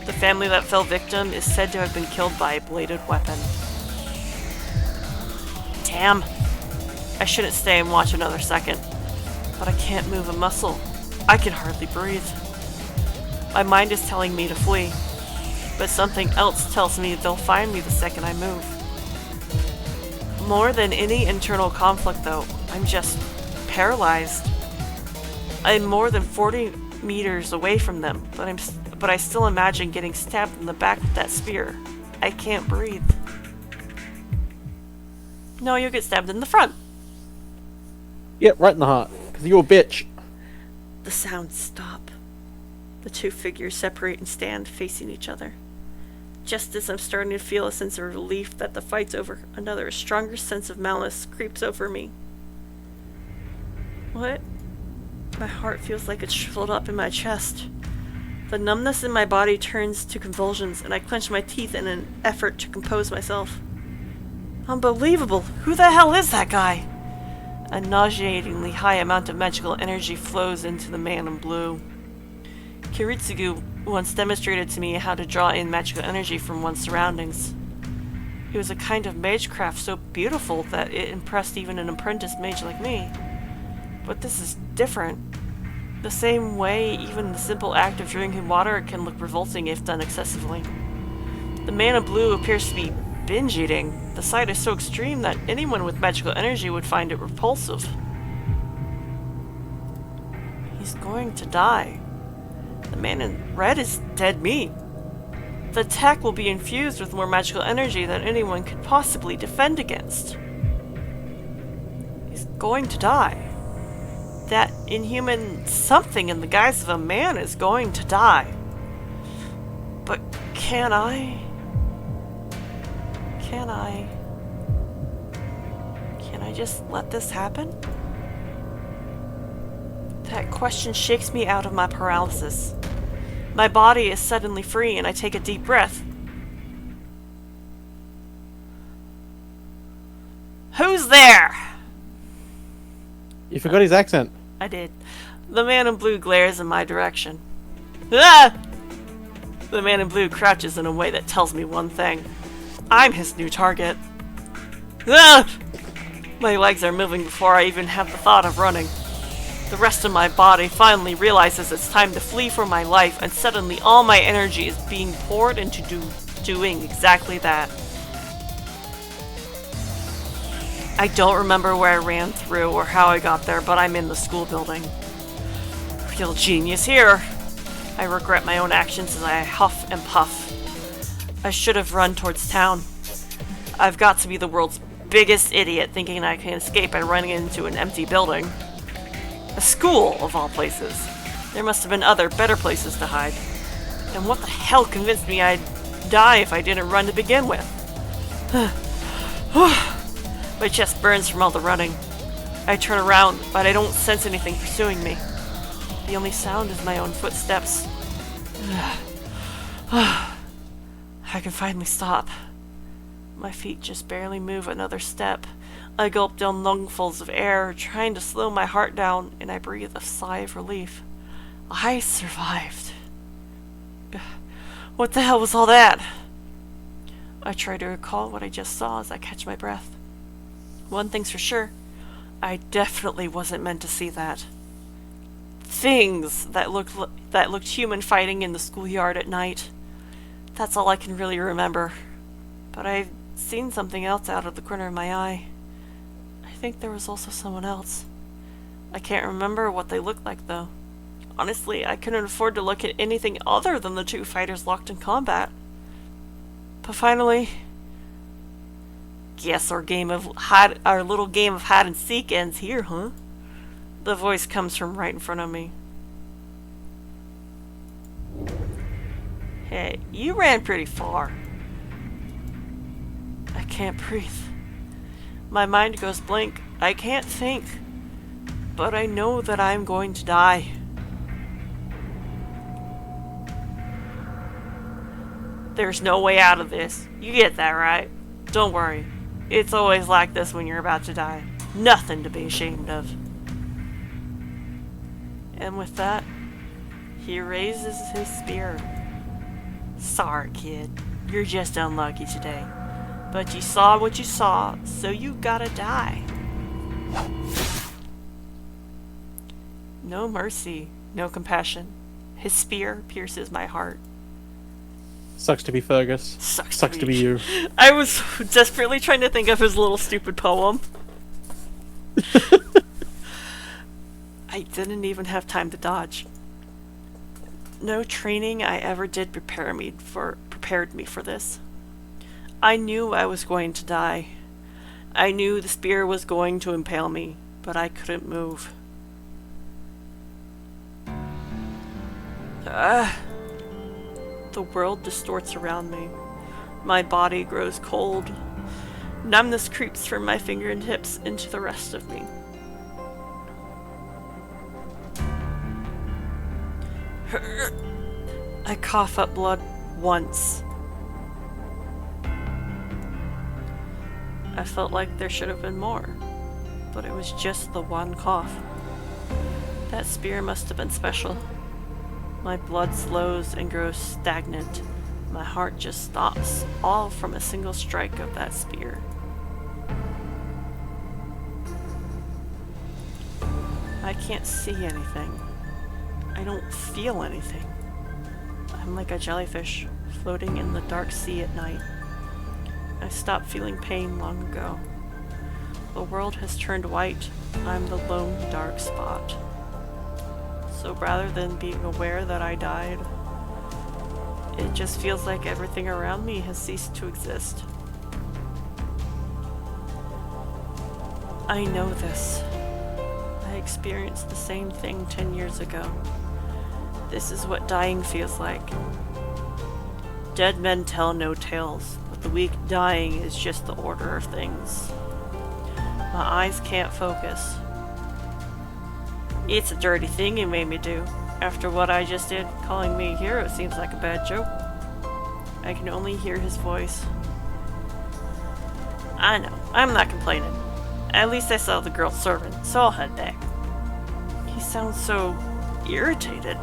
The family that fell victim is said to have been killed by a bladed weapon. Damn! I shouldn't stay and watch another second. But I can't move a muscle. I can hardly breathe. My mind is telling me to flee, but something else tells me they'll find me the second I move. More than any internal conflict, though, I'm just paralyzed. I'm more than 40 meters away from them, but I still imagine getting stabbed in the back with that spear. I can't breathe. No, you'll get stabbed in the front. Yep, right in the heart. Because you're a bitch. The sounds stop. The two figures separate and stand facing each other. Just as I'm starting to feel a sense of relief that the fight's over, another stronger sense of malice creeps over me. What? My heart feels like it's shriveled up in my chest. The numbness in my body turns to convulsions, and I clench my teeth in an effort to compose myself. Unbelievable! Who the hell is that guy? A nauseatingly high amount of magical energy flows into the man in blue. Kiritsugu once demonstrated to me how to draw in magical energy from one's surroundings. It was a kind of magecraft so beautiful that it impressed even an apprentice mage like me. But this is different. The same way even the simple act of drinking water can look revolting if done excessively. The man in blue appears to be binge eating. The sight is so extreme that anyone with magical energy would find it repulsive. He's going to die. The man in red is dead meat. The attack will be infused with more magical energy than anyone could possibly defend against. He's going to die. That inhuman something in the guise of a man is going to die. But can I? Can I just let this happen? That question shakes me out of my paralysis. My body is suddenly free and I take a deep breath. Who's there? You forgot his accent. I did. The man in blue glares in my direction. Ah! The man in blue crouches in a way that tells me one thing. I'm his new target. Ah! My legs are moving before I even have the thought of running. The rest of my body finally realizes it's time to flee for my life, and suddenly all my energy is being poured into doing exactly that. I don't remember where I ran through or how I got there, but I'm in the school building. Real genius here. I regret my own actions as I huff and puff. I should have run towards town. I've got to be the world's biggest idiot thinking I can escape by running into an empty building. A school, of all places. There must have been other, better places to hide. And what the hell convinced me I'd die if I didn't run to begin with? My chest burns from all the running. I turn around, but I don't sense anything pursuing me. The only sound is my own footsteps. I can finally stop. My feet just barely move another step. I gulp down lungfuls of air, trying to slow my heart down, and I breathe a sigh of relief. I survived. What the hell was all that? I try to recall what I just saw as I catch my breath. One thing's for sure, I definitely wasn't meant to see that. Things that looked human fighting in the schoolyard at night. That's all I can really remember. But I've seen something else out of the corner of my eye. I think there was also someone else. I can't remember what they looked like though. Honestly, I couldn't afford to look at anything other than the two fighters locked in combat. But finally, guess our little game of hide and seek ends here, huh? The voice comes from right in front of me. Hey, you ran pretty far. I can't breathe. My mind goes blank. I can't think. But I know that I'm going to die. There's no way out of this. You get that, right? Don't worry. It's always like this when you're about to die. Nothing to be ashamed of. And with that, he raises his spear. Sorry, kid. You're just unlucky today. But you saw what you saw, so you gotta die. No mercy, no compassion. His spear pierces my heart. Sucks to be Fergus. Sucks to be you. I was desperately trying to think of his little stupid poem. I didn't even have time to dodge. No training I ever did prepared me for this. I knew I was going to die. I knew the spear was going to impale me, but I couldn't move. The world distorts around me. My body grows cold. Numbness creeps from my fingertips into the rest of me. I cough up blood once. I felt like there should have been more, but it was just the one cough. That spear must have been special. My blood slows and grows stagnant. My heart just stops, all from a single strike of that spear. I can't see anything. I don't feel anything. I'm like a jellyfish, floating in the dark sea at night. I stopped feeling pain long ago. The world has turned white. I'm the lone dark spot. So rather than being aware that I died, it just feels like everything around me has ceased to exist. I know this. I experienced the same thing 10 years ago. This is what dying feels like. Dead men tell no tales, but the weak dying is just the order of things. My eyes can't focus. It's a dirty thing you made me do. After what I just did, calling me a hero seems like a bad joke. I can only hear his voice. I know, I'm not complaining. At least I saw the girl servant, so I'll head back. He sounds so irritated.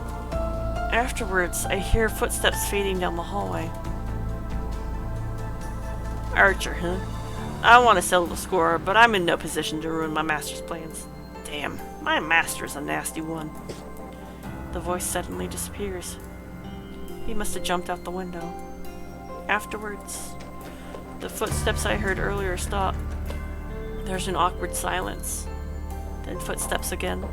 Afterwards, I hear footsteps fading down the hallway. Archer, huh? I want to settle the score, but I'm in no position to ruin my master's plans. Damn, my master's a nasty one. The voice suddenly disappears. He must have jumped out the window. Afterwards, the footsteps I heard earlier stop. There's an awkward silence. Then footsteps again.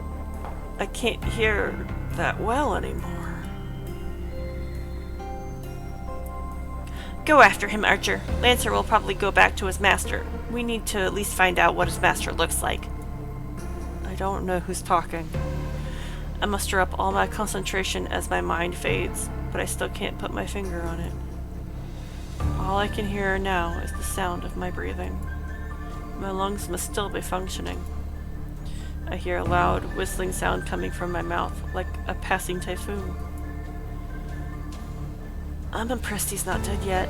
I can't hear that well anymore. Go after him, Archer. Lancer will probably go back to his master. We need to at least find out what his master looks like. I don't know who's talking. I muster up all my concentration as my mind fades, but I still can't put my finger on it. All I can hear now is the sound of my breathing. My lungs must still be functioning. I hear a loud, whistling sound coming from my mouth, like a passing typhoon. I'm impressed he's not dead yet.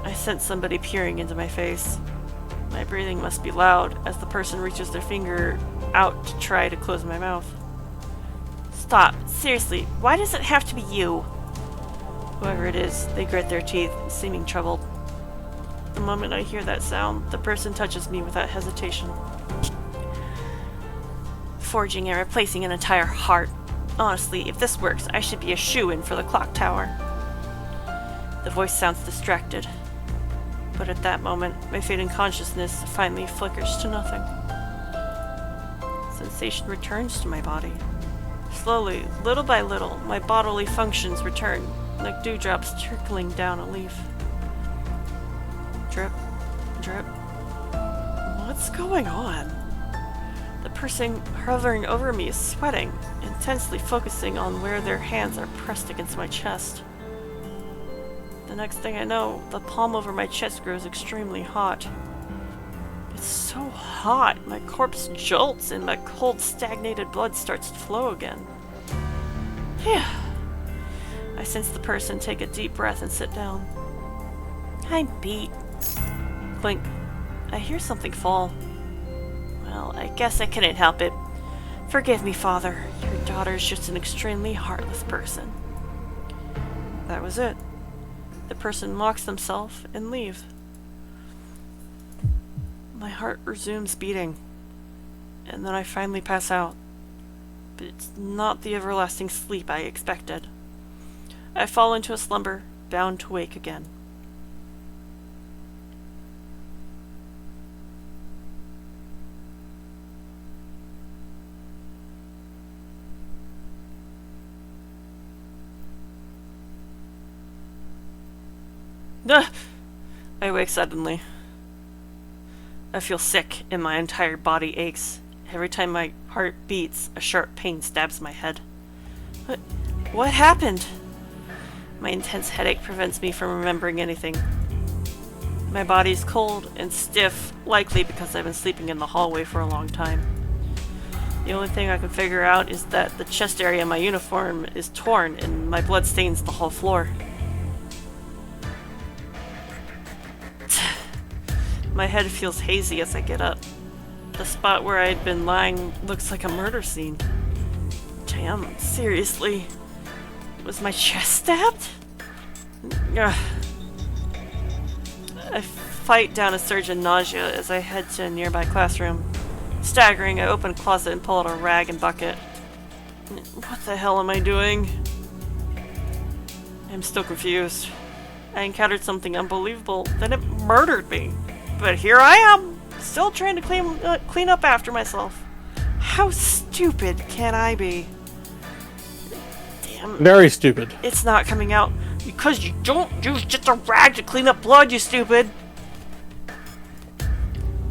I sense somebody peering into my face. My breathing must be loud as the person reaches their finger out to try to close my mouth. Stop. Seriously, why does it have to be you? Whoever it is, they grit their teeth, seeming troubled. The moment I hear that sound, the person touches me without hesitation. Forging and replacing an entire heart. Honestly, if this works, I should be a shoo-in for the clock tower. The voice sounds distracted. But at that moment, my fading consciousness finally flickers to nothing. Sensation returns to my body. Slowly, little by little, my bodily functions return, like dewdrops trickling down a leaf. Drip, drip. What's going on? The person hovering over me is sweating, intensely focusing on where their hands are pressed against my chest. The next thing I know, the palm over my chest grows extremely hot. It's so hot, my corpse jolts and my cold, stagnated blood starts to flow again. Phew. I sense the person take a deep breath and sit down. I'm beat. Clink. I hear something fall. Well, I guess I couldn't help it. Forgive me, Father. Your daughter's just an extremely heartless person. That was it. The person locks themselves and leave. My heart resumes beating, and then I finally pass out. But it's not the everlasting sleep I expected. I fall into a slumber, bound to wake again. I wake suddenly. I feel sick and my entire body aches. Every time my heart beats, a sharp pain stabs my head. What happened? My intense headache prevents me from remembering anything. My body's cold and stiff, likely because I've been sleeping in the hallway for a long time. The only thing I can figure out is that the chest area of my uniform is torn and my blood stains the whole floor. My head feels hazy as I get up. The spot where I'd been lying looks like a murder scene. Damn, seriously? Was my chest stabbed? Ugh. I fight down a surge of nausea as I head to a nearby classroom. Staggering, I open a closet and pull out a rag and bucket. What the hell am I doing? I'm still confused. I encountered something unbelievable, then it murdered me. But here I am, still trying to clean up after myself. How stupid can I be? Damn. Very stupid. It's not coming out because you don't use just a rag to clean up blood, you stupid!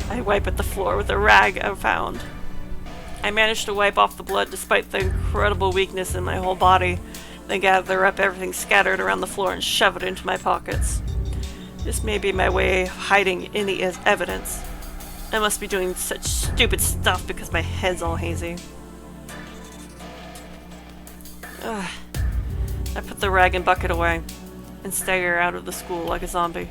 I wipe at the floor with a rag I found. I managed to wipe off the blood despite the incredible weakness in my whole body, then gather up everything scattered around the floor and shove it into my pockets. This may be my way of hiding any evidence. I must be doing such stupid stuff because my head's all hazy. Ugh. I put the rag and bucket away and stagger out of the school like a zombie.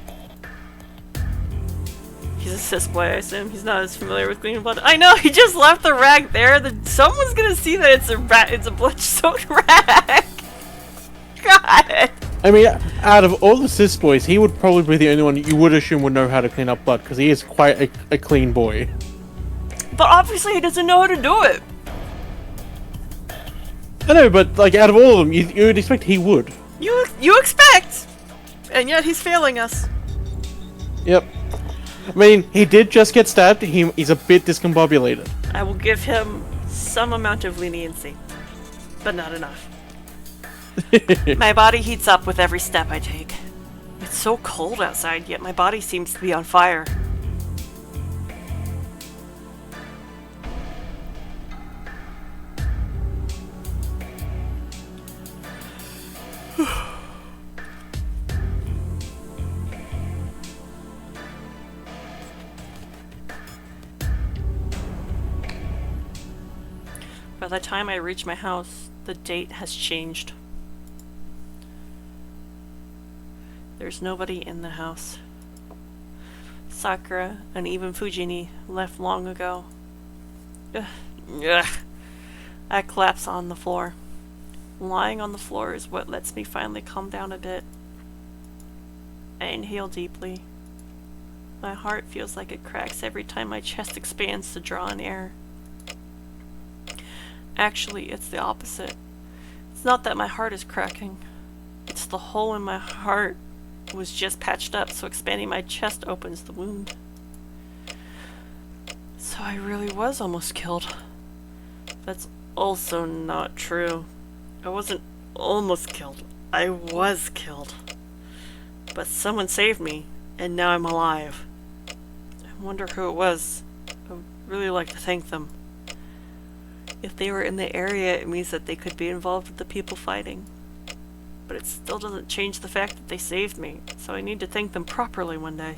He's a cis boy, I assume. He's not as familiar with cleaning blood. I know, he just left the rag there. Someone's gonna see that it's a blood-soaked rag. God. I mean, out of all the cis boys, he would probably be the only one you would assume would know how to clean up blood, because he is quite a clean boy. But obviously he doesn't know how to do it. I know, but like out of all of them, you would expect he would. You expect! And yet he's failing us. Yep. I mean, he did just get stabbed. He's a bit discombobulated. I will give him some amount of leniency, but not enough. My body heats up with every step I take. It's so cold outside, yet my body seems to be on fire. By the time I reach my house, the date has changed. There's nobody in the house. Sakura and even Fujini left long ago. Ugh. I collapse on the floor. Lying on the floor is what lets me finally calm down a bit. I inhale deeply. My heart feels like it cracks every time my chest expands to draw in air. Actually, it's the opposite. It's not that my heart is cracking. It's the hole in my heart was just patched up, so expanding my chest opens the wound. So I really was almost killed. That's also not true. I wasn't almost killed. I was killed. But someone saved me, and now I'm alive. I wonder who it was. I would really like to thank them. If they were in the area, it means that they could be involved with the people fighting. But it still doesn't change the fact that they saved me, so I need to thank them properly one day.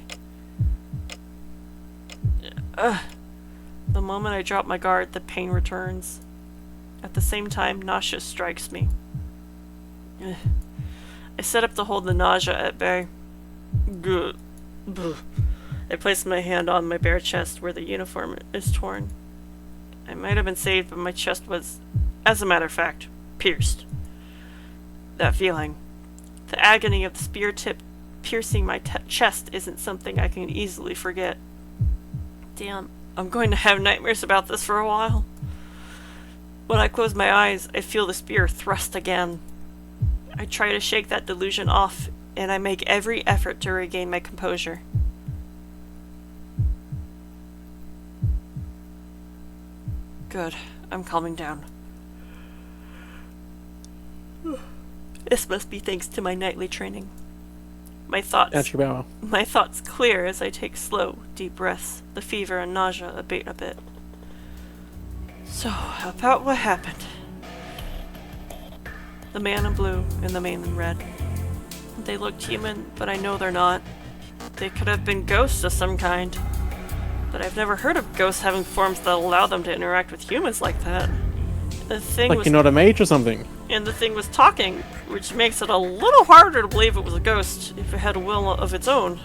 The moment I drop my guard, the pain returns. At the same time, nausea strikes me. I set up to hold the nausea at bay. I place my hand on my bare chest where the uniform is torn. I might have been saved, but my chest was, as a matter of fact, pierced. That feeling, the agony of the spear tip piercing my chest isn't something I can easily forget. Damn, I'm going to have nightmares about this for a while. When I close my eyes, I feel the spear thrust again. I try to shake that delusion off, and I make every effort to regain my composure. Good, I'm calming down. This must be thanks to my nightly training. My thoughts clear as I take slow, deep breaths. The fever and nausea abate a bit. So, about what happened? The man in blue and the man in red. They looked human, but I know they're not. They could have been ghosts of some kind. But I've never heard of ghosts having forms that allow them to interact with humans like that. The thing Like was, you're not a mage or something. and the thing was talking, which makes it a little harder to believe it was a ghost if it had a will of its own.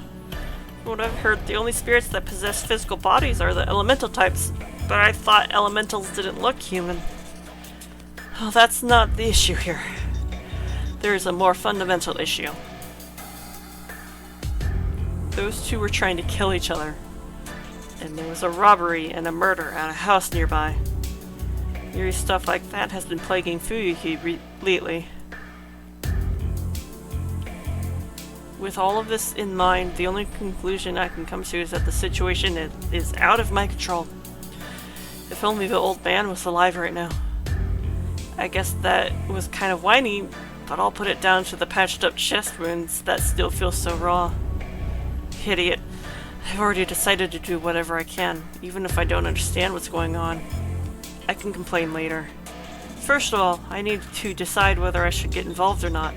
From what I've heard, the only spirits that possess physical bodies are the elemental types, but I thought elementals didn't look human. Oh, that's not the issue here. There is a more fundamental issue. Those two were trying to kill each other. And there was a robbery and a murder at a house nearby. Eerie stuff like that has been plaguing Fuyuki lately. With all of this in mind, the only conclusion I can come to is that the situation is out of my control. If only the old man was alive right now. I guess that was kind of whiny, but I'll put it down to the patched up chest wounds that still feel so raw. Idiot. I've already decided to do whatever I can, even if I don't understand what's going on. I can complain later. First of all, I need to decide whether I should get involved or not.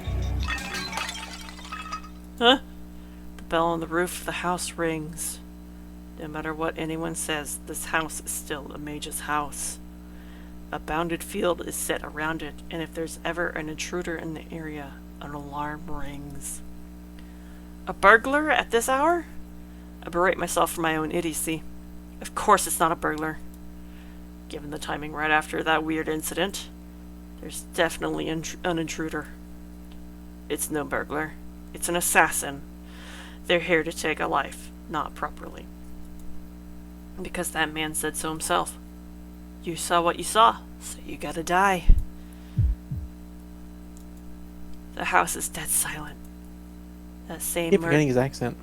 Huh? The bell on the roof of the house rings. No matter what anyone says, this house is still a mage's house. A bounded field is set around it, and if there's ever an intruder in the area, an alarm rings. A burglar at this hour? I berate myself for my own idiocy. Of course it's not a burglar. Given the timing right after that weird incident, there's definitely an intruder. It's no burglar. It's an assassin. They're here to take a life, not properly. Because that man said so himself. You saw what you saw, so you gotta die. The house is dead silent. That same Keep forgetting his accent.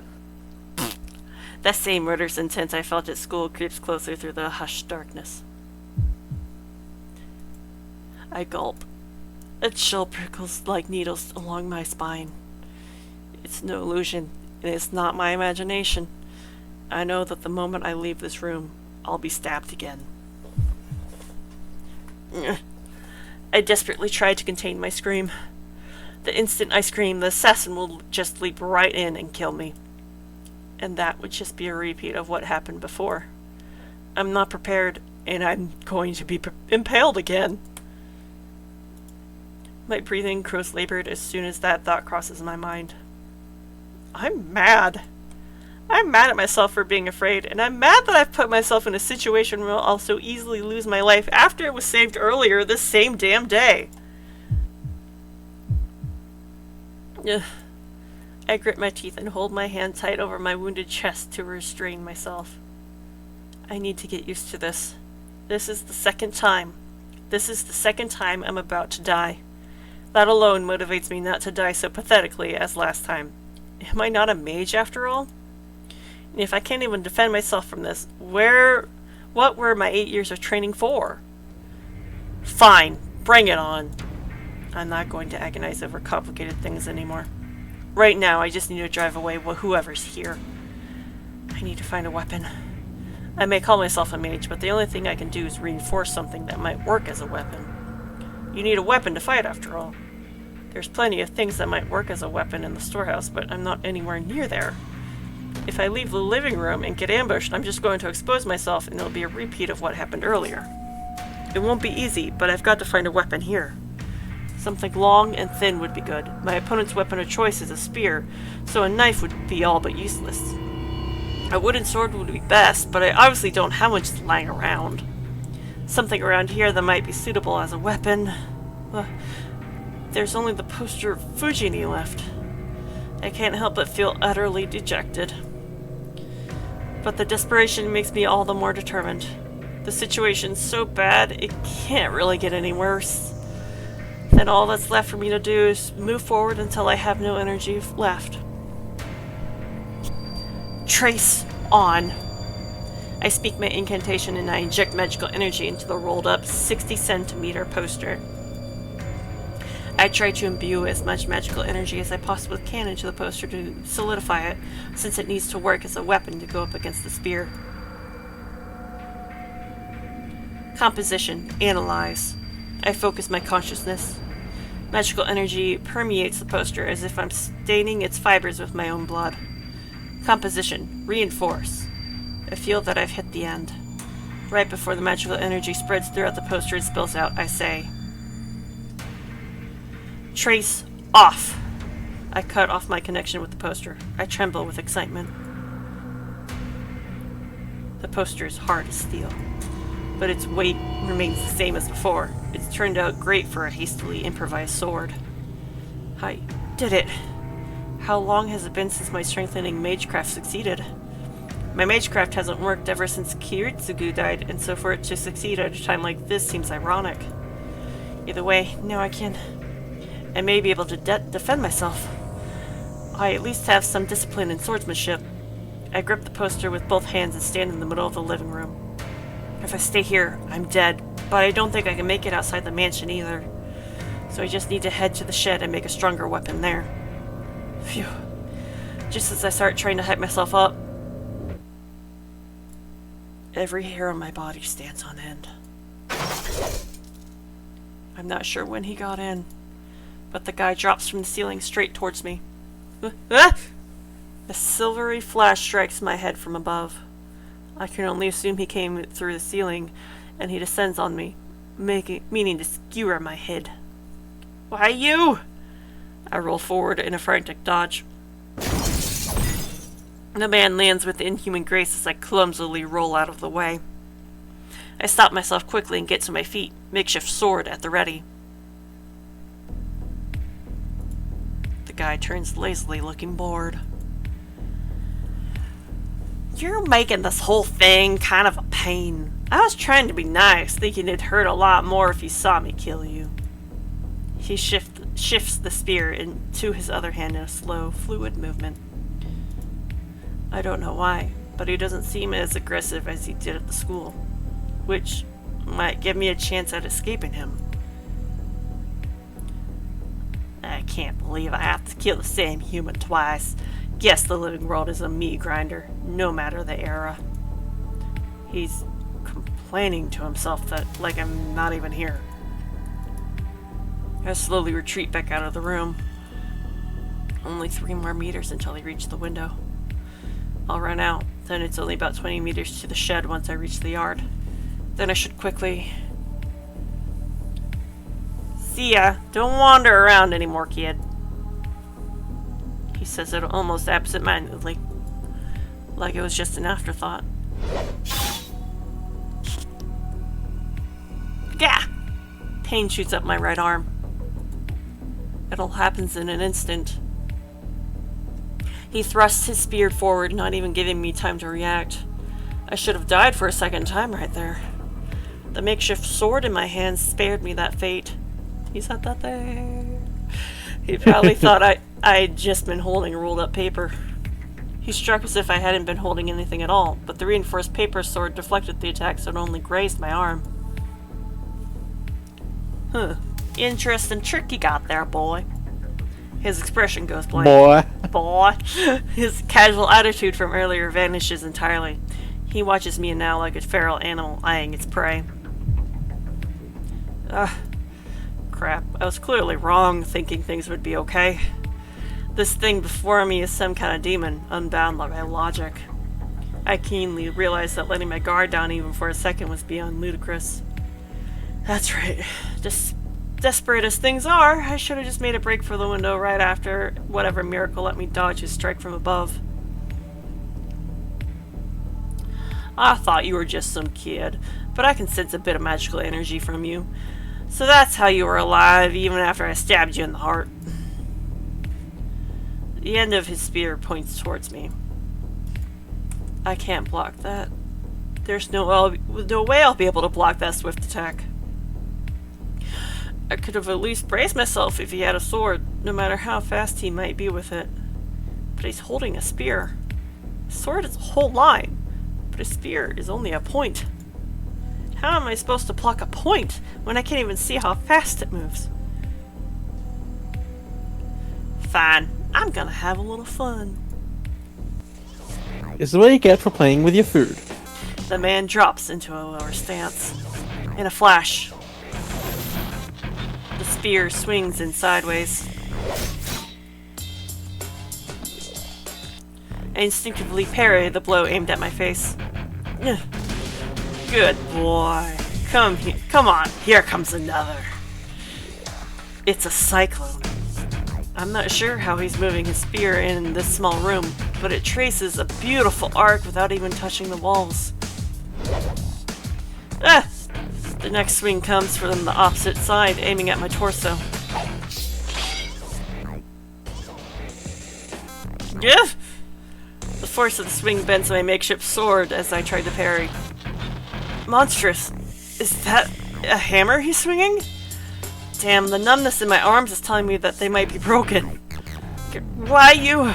That same murderous intent I felt at school creeps closer through the hushed darkness. I gulp. A chill prickles like needles along my spine. It's no illusion, and it's not my imagination. I know that the moment I leave this room, I'll be stabbed again. I desperately try to contain my scream. The instant I scream, the assassin will just leap right in and kill me. And that would just be a repeat of what happened before. I'm not prepared, and I'm going to be impaled again. My breathing grows labored as soon as that thought crosses my mind. I'm mad. I'm mad at myself for being afraid, and I'm mad that I've put myself in a situation where I'll so easily lose my life after it was saved earlier this same damn day. Ugh. I grit my teeth and hold my hand tight over my wounded chest to restrain myself. I need to get used to this. This is the second time. This is the second time I'm about to die. That alone motivates me not to die so pathetically as last time. Am I not a mage after all? And if I can't even defend myself from this, what were my 8 years of training for? Fine, bring it on. I'm not going to agonize over complicated things anymore. Right now, I just need to drive away whoever's here. I need to find a weapon. I may call myself a mage, but the only thing I can do is reinforce something that might work as a weapon. You need a weapon to fight, after all. There's plenty of things that might work as a weapon in the storehouse, but I'm not anywhere near there. If I leave the living room and get ambushed, I'm just going to expose myself, and it'll be a repeat of what happened earlier. It won't be easy, but I've got to find a weapon here. Something long and thin would be good. My opponent's weapon of choice is a spear, so a knife would be all but useless. A wooden sword would be best, but I obviously don't have much lying around. Something around here that might be suitable as a weapon. There's only the poster of Fujini left. I can't help but feel utterly dejected. But the desperation makes me all the more determined. The situation's so bad, it can't really get any worse. Then all that's left for me to do is move forward until I have no energy left. Trace on. I speak my incantation and I inject magical energy into the rolled up 60-centimeter poster. I try to imbue as much magical energy as I possibly can into the poster to solidify it, since it needs to work as a weapon to go up against the spear. Composition. Analyze. I focus my consciousness. Magical energy permeates the poster as if I'm staining its fibers with my own blood. Composition. Reinforce. I feel that I've hit the end. Right before the magical energy spreads throughout the poster and spills out, I say, "Trace off." I cut off my connection with the poster. I tremble with excitement. The poster is hard as steel, but its weight remains the same as before. It's turned out great for a hastily improvised sword. I did it. How long has it been since my strengthening magecraft succeeded? My magecraft hasn't worked ever since Kiritsugu died, and so for it to succeed at a time like this seems ironic. Either way, now I may be able to defend myself. I at least have some discipline in swordsmanship. I grip the poster with both hands and stand in the middle of the living room. If I stay here, I'm dead, but I don't think I can make it outside the mansion either. So I just need to head to the shed and make a stronger weapon there. Phew. Just as I start trying to hype myself up, every hair on my body stands on end. I'm not sure when he got in, but the guy drops from the ceiling straight towards me. Ah! A silvery flash strikes my head from above. I can only assume he came through the ceiling, and he descends on me, meaning to skewer my head. Why you? I roll forward in a frantic dodge. The man lands with inhuman grace as I clumsily roll out of the way. I stop myself quickly and get to my feet, makeshift sword at the ready. The guy turns lazily, looking bored. You're making this whole thing kind of a pain. I was trying to be nice, thinking it'd hurt a lot more if you saw me kill you. He shifts the spear into his other hand in a slow, fluid movement. I don't know why, but he doesn't seem as aggressive as he did at the school, which might give me a chance at escaping him. I can't believe I have to kill the same human twice. Guess the living world is a meat grinder, no matter the era. He's complaining to himself that, like, I'm not even here. I slowly retreat back out of the room. Only 3 more meters until I reach the window. I'll run out, then it's only about 20 meters to the shed once I reach the yard. Then I should quickly... See ya! Don't wander around anymore, kid. He says it almost absent-mindedly, like it was just an afterthought. Gah! Pain shoots up my right arm. It all happens in an instant. He thrusts his spear forward, not even giving me time to react. I should have died for a second time right there. The makeshift sword in my hand spared me that fate. He said that there. He probably thought I'd just been holding rolled up paper. He struck as if I hadn't been holding anything at all, but the reinforced paper sword deflected the attack so it only grazed my arm. Huh. Interesting trick you got there, boy. His expression goes blank. Boy. His casual attitude from earlier vanishes entirely. He watches me now like a feral animal eyeing its prey. Crap. I was clearly wrong thinking things would be okay. This thing before me is some kind of demon, unbound by logic. I keenly realized that letting my guard down even for a second was beyond ludicrous. That's right. Desperate as things are, I should have just made a break for the window right after whatever miracle let me dodge his strike from above. I thought you were just some kid, but I can sense a bit of magical energy from you. So that's how you were alive, even after I stabbed you in the heart. The end of his spear points towards me. I can't block that. There's no way I'll be able to block that swift attack. I could have at least braced myself if he had a sword, no matter how fast he might be with it. But he's holding a spear. A sword is a whole line, but a spear is only a point. How am I supposed to block a point when I can't even see how fast it moves? Fine, I'm gonna have a little fun. This is what you get for playing with your food. The man drops into a lower stance. In a flash, the spear swings in sideways. I instinctively parry the blow aimed at my face. Good boy. Come here. Come on. Here comes another. It's a cyclone. I'm not sure how he's moving his spear in this small room, but it traces a beautiful arc without even touching the walls. Ah! The next swing comes from the opposite side, aiming at my torso. Yeah! The force of the swing bends my makeshift sword as I try to parry. Monstrous! Is that a hammer he's swinging? Damn, the numbness in my arms is telling me that they might be broken. Why you...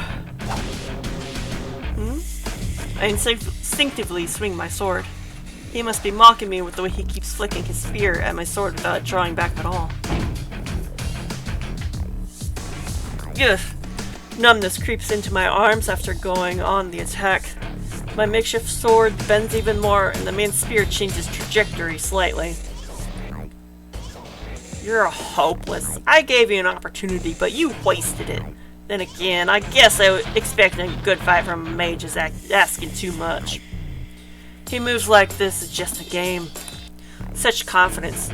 I instinctively swing my sword. He must be mocking me with the way he keeps flicking his spear at my sword without drawing back at all. Ugh. Numbness creeps into my arms after going on the attack. My makeshift sword bends even more, and the main spear changes trajectory slightly. You're hopeless. I gave you an opportunity, but you wasted it. Then again, I guess I was expecting a good fight from a mage is asking too much. He moves like this is just a game. Such confidence.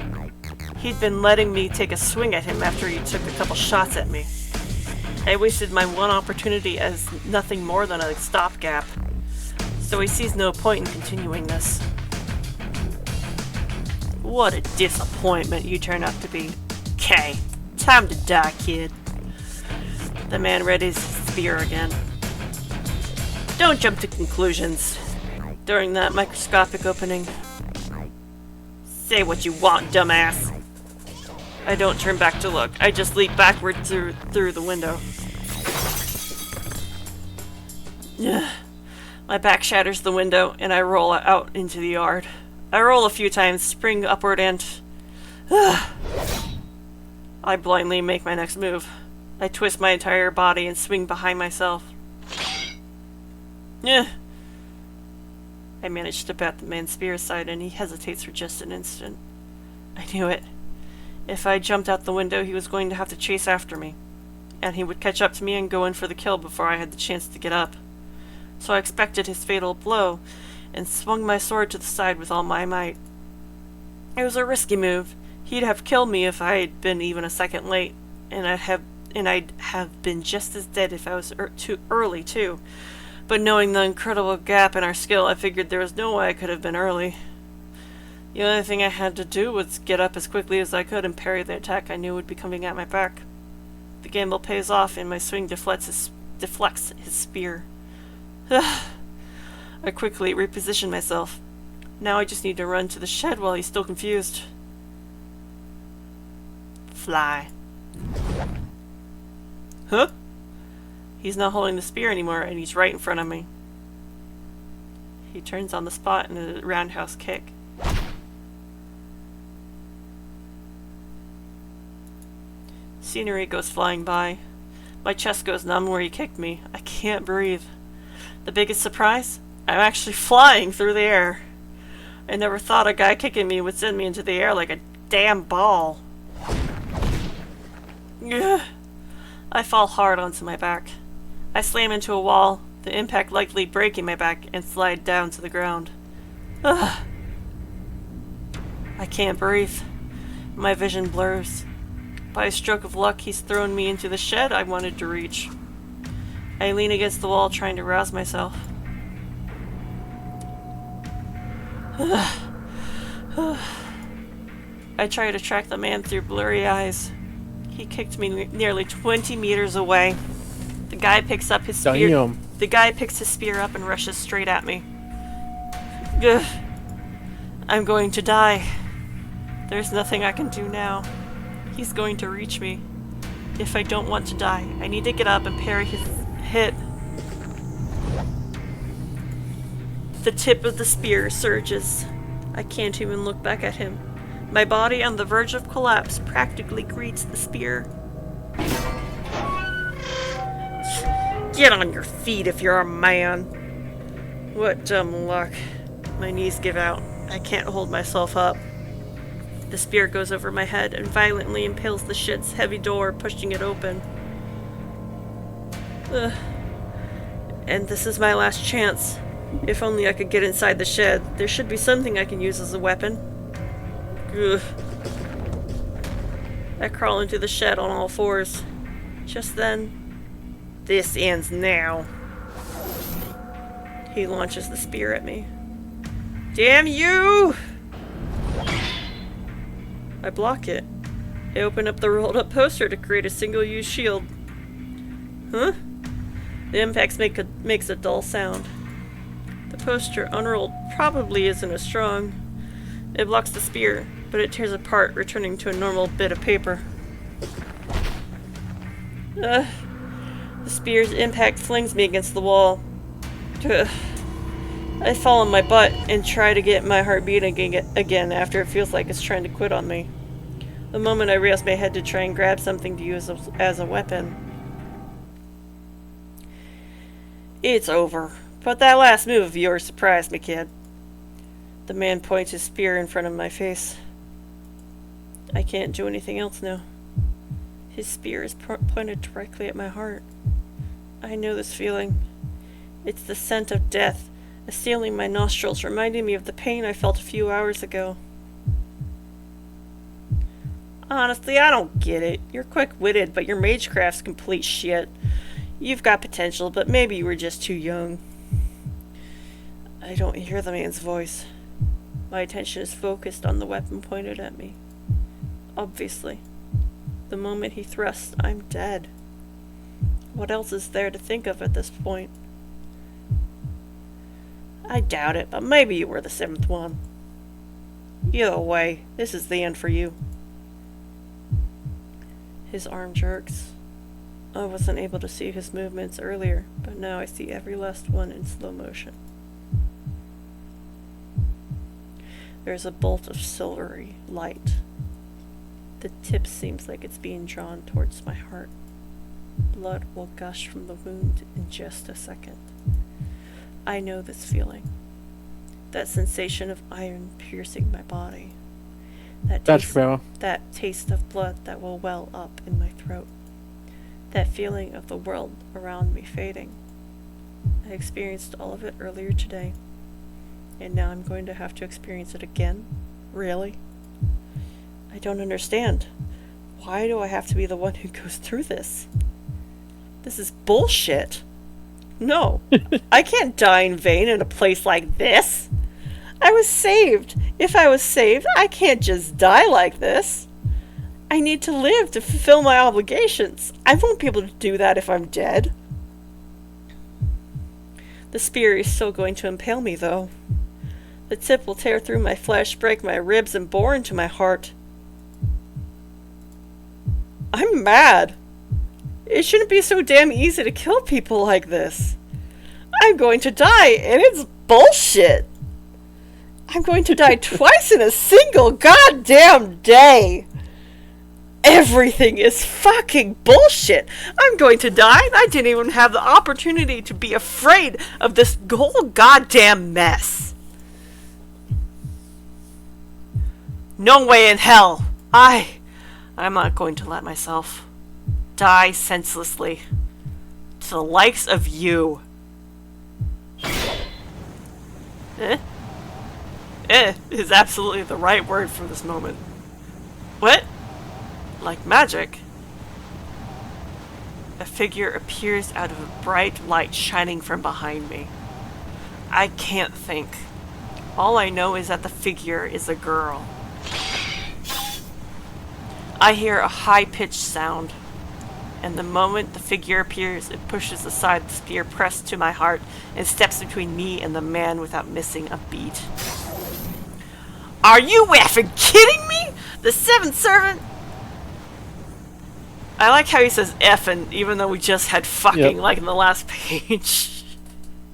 He'd been letting me take a swing at him after he took a couple shots at me. I wasted my one opportunity as nothing more than a stopgap. So he sees no point in continuing this. What a disappointment you turned out to be. Okay, time to die, kid. The man readies his spear again. Don't jump to conclusions. During that microscopic opening. Say what you want, dumbass. I don't turn back to look. I just leap backward through the window. My back shatters the window, and I roll out into the yard. I roll a few times, spring upward, and... I blindly make my next move. I twist my entire body and swing behind myself. I manage to bat the man's spear aside, and he hesitates for just an instant. I knew it. If I jumped out the window, he was going to have to chase after me, and he would catch up to me and go in for the kill before I had the chance to get up. So I expected his fatal blow, and swung my sword to the side with all my might. It was a risky move. He'd have killed me if I had been even a second late, and I'd have been just as dead if I was too early, too. But knowing the incredible gap in our skill, I figured there was no way I could have been early. The only thing I had to do was get up as quickly as I could and parry the attack I knew would be coming at my back. The gamble pays off, and my swing deflects his spear. I quickly reposition myself. Now I just need to run to the shed while he's still confused. Fly. Huh? He's not holding the spear anymore, and he's right in front of me. He turns on the spot in a roundhouse kick. Scenery goes flying by. My chest goes numb where he kicked me. I can't breathe. The biggest surprise? I'm actually flying through the air. I never thought a guy kicking me would send me into the air like a damn ball. Ugh. I fall hard onto my back. I slam into a wall, the impact likely breaking my back, and slide down to the ground. Ugh. I can't breathe. My vision blurs. By a stroke of luck, he's thrown me into the shed I wanted to reach. I lean against the wall, trying to rouse myself. I try to track the man through blurry eyes. He kicked me nearly 20 meters away. The guy picks up his spear. Damn. The guy picks his spear up and rushes straight at me. Ugh. I'm going to die. There's nothing I can do now. He's going to reach me. If I don't want to die, I need to get up and parry his hit. The tip of the spear surges. I can't even look back at him. My body on the verge of collapse practically greets the spear. Get on your feet if you're a man. What dumb luck. My knees give out. I can't hold myself up. The spear goes over my head and violently impales the shed's heavy door, pushing it open. Ugh. And this is my last chance. If only I could get inside the shed. There should be something I can use as a weapon. Ugh. I crawl into the shed on all fours. Just then, this ends now. He launches the spear at me. Damn you! I block it. I open up the rolled up poster to create a single-use shield. Huh? The impact makes a dull sound. The poster, unrolled, probably isn't as strong. It blocks the spear, but it tears apart, returning to a normal bit of paper. The spear's impact flings me against the wall. I fall on my butt and try to get my heart beating again after it feels like it's trying to quit on me. The moment I raise my head to try and grab something to use as a weapon. It's over. But that last move of yours surprised me, kid. The man points his spear in front of my face. I can't do anything else now. His spear is pointed directly at my heart. I know this feeling. It's the scent of death, assailing my nostrils, reminding me of the pain I felt a few hours ago. Honestly, I don't get it. You're quick-witted, but your magecraft's complete shit. You've got potential, but maybe you were just too young. I don't hear the man's voice. My attention is focused on the weapon pointed at me. Obviously. The moment he thrusts, I'm dead. What else is there to think of at this point? I doubt it, but maybe you were the seventh one. Either way, this is the end for you. His arm jerks. I wasn't able to see his movements earlier, but now I see every last one in slow motion. There's a bolt of silvery light. The tip seems like it's being drawn towards my heart. Blood will gush from the wound in just a second. I know this feeling. That sensation of iron piercing my body. That taste of blood that will well up in my throat. That feeling of the world around me fading. I experienced all of it earlier today. And now I'm going to have to experience it again? Really? I don't understand. Why do I have to be the one who goes through this? This is bullshit. No, I can't die in vain in a place like this. I was saved. If I was saved, I can't just die like this. I need to live to fulfill my obligations. I won't be able to do that if I'm dead. The spear is still going to impale me, though. The tip will tear through my flesh, break my ribs, and bore into my heart. I'm mad. It shouldn't be so damn easy to kill people like this. I'm going to die, and it's bullshit. I'm going to die twice in a single goddamn day. Everything is fucking bullshit. I'm going to die, and I didn't even have the opportunity to be afraid of this whole goddamn mess. No way in hell. I'm not going to let myself die senselessly to the likes of you. Is absolutely the right word for this moment. What? Like magic? A figure appears out of a bright light shining from behind me. I can't think. All I know is that the figure is a girl. I hear a high-pitched sound, and the moment the figure appears, it pushes aside the spear pressed to my heart and steps between me and the man without missing a beat. Are you effing kidding me? The seventh servant? I like how he says effing, even though we just had fucking, like in the last page.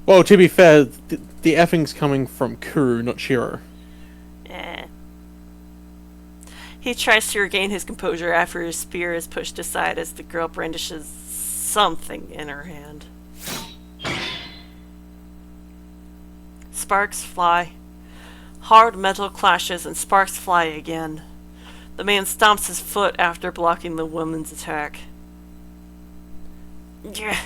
Well, to be fair, the effing's coming from Kuru, not Shiro. He tries to regain his composure after his spear is pushed aside as the girl brandishes something in her hand. Sparks fly. Hard metal clashes and sparks fly again. The man stomps his foot after blocking the woman's attack. Yeah.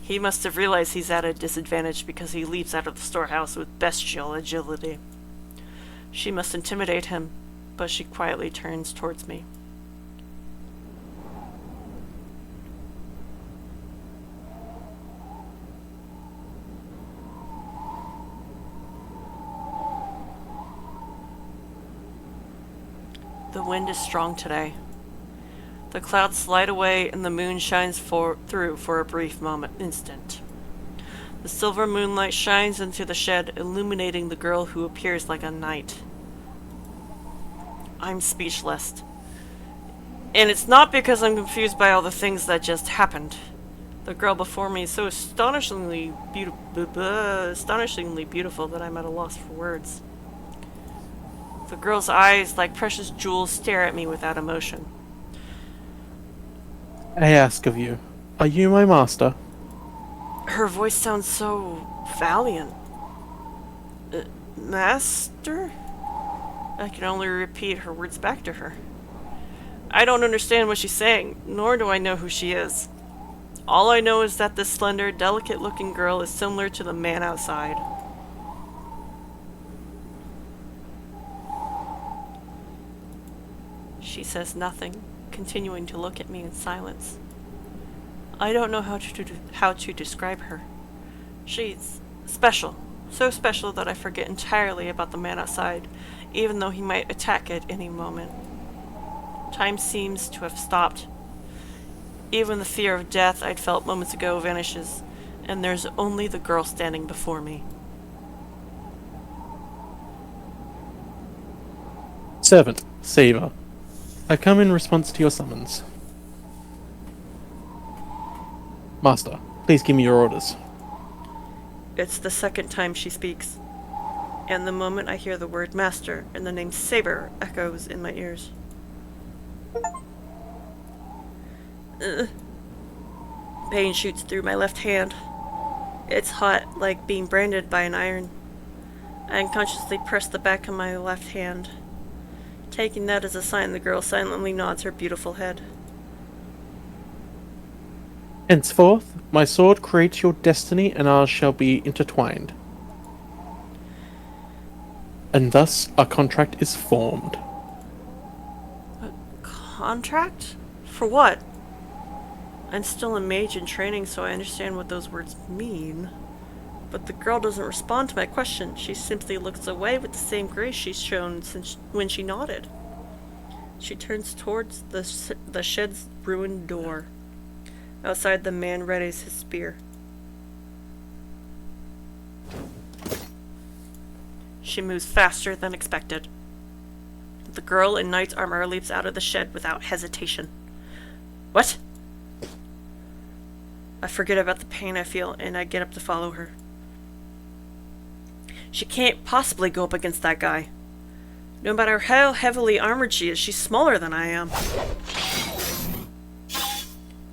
He must have realized he's at a disadvantage because he leaps out of the storehouse with bestial agility. She must intimidate him, but she quietly turns towards me. The wind is strong today. The clouds slide away and the moon shines through for a brief instant. The silver moonlight shines into the shed, illuminating the girl who appears like a knight. I'm speechless. And it's not because I'm confused by all the things that just happened. The girl before me is so astonishingly beautiful that I'm at a loss for words. The girl's eyes, like precious jewels, stare at me without emotion. I ask of you, are you my master? Her voice sounds so valiant. Master? I can only repeat her words back to her. I don't understand what she's saying, nor do I know who she is. All I know is that this slender, delicate-looking girl is similar to the man outside. She says nothing, continuing to look at me in silence. I don't know how to describe her. She's special, so special that I forget entirely about the man outside, even though he might attack at any moment. Time seems to have stopped. Even the fear of death I'd felt moments ago vanishes, and there's only the girl standing before me. Servant, Saber. I come in response to your summons. Master, please give me your orders. It's the second time she speaks, and the moment I hear the word master and the name Saber echoes in my ears. Pain shoots through my left hand. It's hot, like being branded by an iron. I unconsciously press the back of my left hand. Taking that as a sign, the girl silently nods her beautiful head. Henceforth, my sword creates your destiny and ours shall be intertwined. And thus, our contract is formed. A contract? For what? I'm still a mage in training, so I understand what those words mean. But the girl doesn't respond to my question. She simply looks away with the same grace she's shown since when she nodded. She turns towards the shed's ruined door. Outside, the man readies his spear. She moves faster than expected. The girl in knight's armor leaps out of the shed without hesitation. What? I forget about the pain I feel, and I get up to follow her. She can't possibly go up against that guy. No matter how heavily armored she is, she's smaller than I am.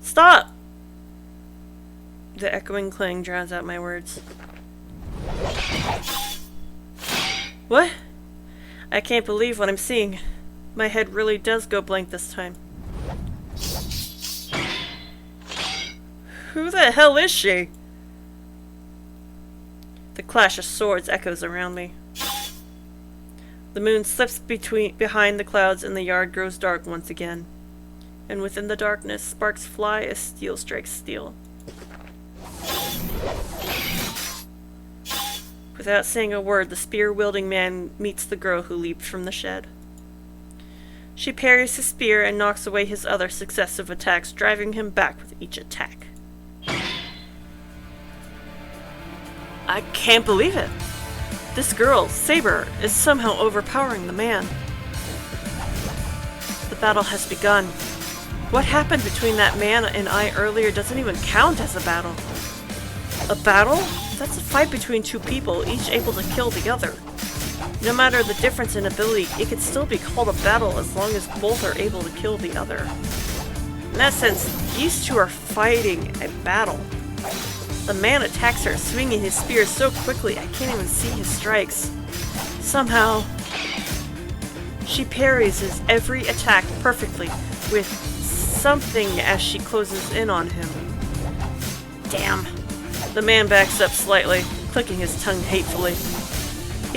Stop! The echoing clang drowns out my words. What? I can't believe what I'm seeing. My head really does go blank this time. Who the hell is she? The clash of swords echoes around me. The moon slips behind the clouds and the yard grows dark once again. And within the darkness, sparks fly as steel strikes steel. Without saying a word, the spear-wielding man meets the girl who leaped from the shed. She parries his spear and knocks away his other successive attacks, driving him back with each attack. I can't believe it! This girl, Saber, is somehow overpowering the man. The battle has begun. What happened between that man and I earlier doesn't even count as a battle. A battle? That's a fight between two people, each able to kill the other. No matter the difference in ability, it could still be called a battle as long as both are able to kill the other. In that sense, these two are fighting a battle. The man attacks her, swinging his spear so quickly I can't even see his strikes. Somehow, She parries his every attack perfectly, with something as she closes in on him. Damn. The man backs up slightly, clicking his tongue hatefully.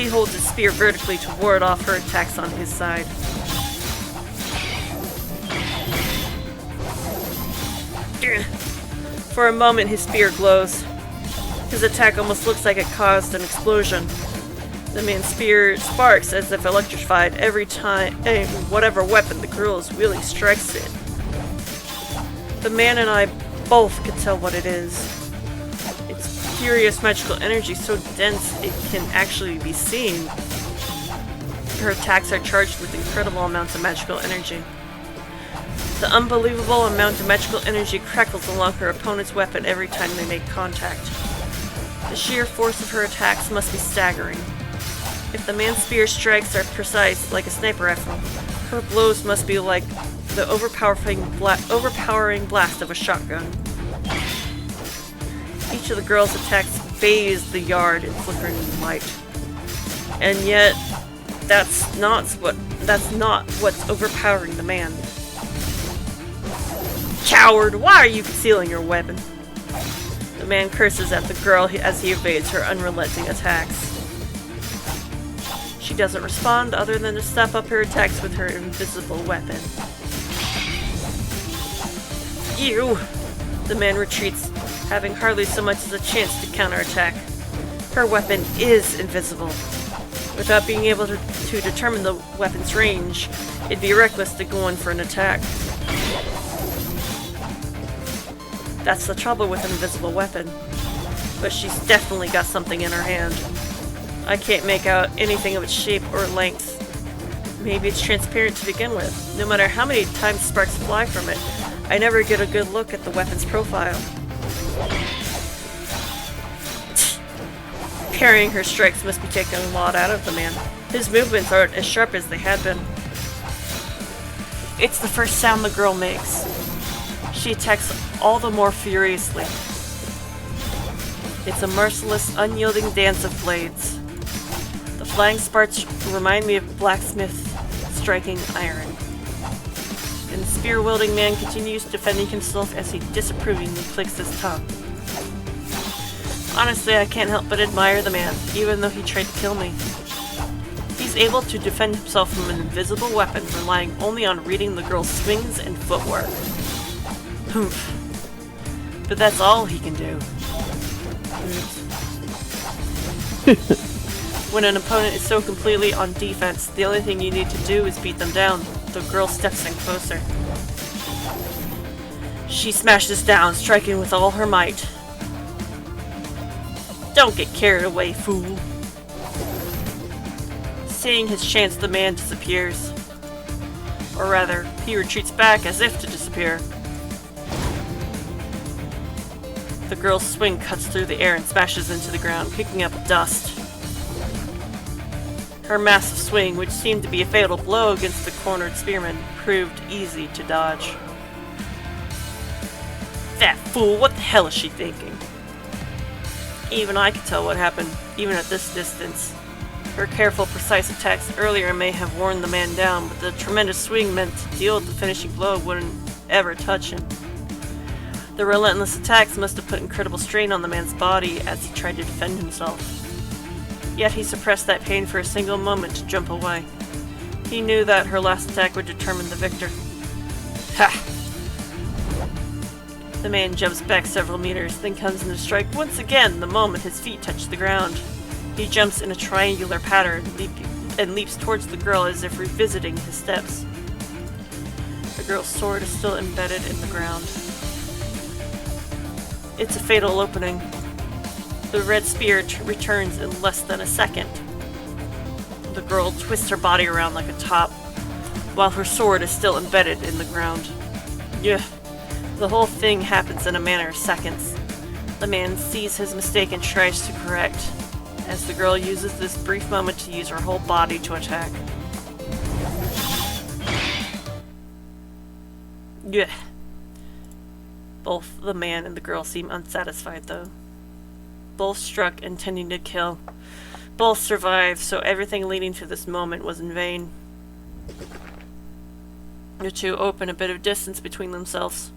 He holds his spear vertically to ward off her attacks on his side. For a moment, his spear glows. His attack almost looks like it caused an explosion. The man's spear sparks as if electrified every time whatever weapon the girl is wielding strikes it. The man and I both can tell what it is. It's furious magical energy so dense it can actually be seen. Her attacks are charged with incredible amounts of magical energy. The unbelievable amount of magical energy crackles along her opponent's weapon every time they make contact. The sheer force of her attacks must be staggering. If the man's spear strikes are precise, like a sniper rifle, her blows must be like the overpowering blast of a shotgun. Each of the girl's attacks bathes the yard in flickering light. And yet, that's not what's overpowering the man. Coward! Why are you concealing your weapon? The man curses at the girl as he evades her unrelenting attacks. She doesn't respond other than to step up her attacks with her invisible weapon. You! The man retreats, having hardly so much as a chance to counterattack. Her weapon is invisible. Without being able to determine the weapon's range, it'd be reckless to go in for an attack. That's the trouble with an invisible weapon. But she's definitely got something in her hand. I can't make out anything of its shape or length. Maybe it's transparent to begin with. No matter how many times sparks fly from it, I never get a good look at the weapon's profile. Parrying her strikes must be taking a lot out of the man. His movements aren't as sharp as they had been. It's the first sound the girl makes. She attacks all the more furiously. It's a merciless, unyielding dance of blades. The flying sparks remind me of blacksmiths striking iron. And the spear-wielding man continues defending himself as he disapprovingly clicks his tongue. Honestly, I can't help but admire the man, even though he tried to kill me. He's able to defend himself from an invisible weapon, relying only on reading the girl's swings and footwork. Oof. But that's all he can do. When an opponent is so completely on defense, the only thing you need to do is beat them down. The girl steps in closer. She smashes down, striking with all her might. Don't get carried away, fool. Seeing his chance, the man disappears. Or rather, he retreats back as if to disappear. The girl's swing cuts through the air and smashes into the ground, kicking up dust. Her massive swing, which seemed to be a fatal blow against the cornered spearman, proved easy to dodge. That fool, what the hell is she thinking? Even I could tell what happened, even at this distance. Her careful, precise attacks earlier may have worn the man down, but the tremendous swing meant to deal the finishing blow wouldn't ever touch him. The relentless attacks must have put incredible strain on the man's body as he tried to defend himself. Yet he suppressed that pain for a single moment to jump away. He knew that her last attack would determine the victor. Ha! The man jumps back several meters, then comes in to strike once again the moment his feet touch the ground. He jumps in a triangular pattern and leaps towards the girl as if revisiting his steps. The girl's sword is still embedded in the ground. It's a fatal opening. The red spear returns in less than a second. The girl twists her body around like a top, while her sword is still embedded in the ground. Yeah, the whole thing happens in a matter of seconds. The man sees his mistake and tries to correct, as the girl uses this brief moment to use her whole body to attack. Yeah. Both the man and the girl seem unsatisfied, though. Both struck, intending to kill. Both survived, so everything leading to this moment was in vain. The two open a bit of distance between themselves.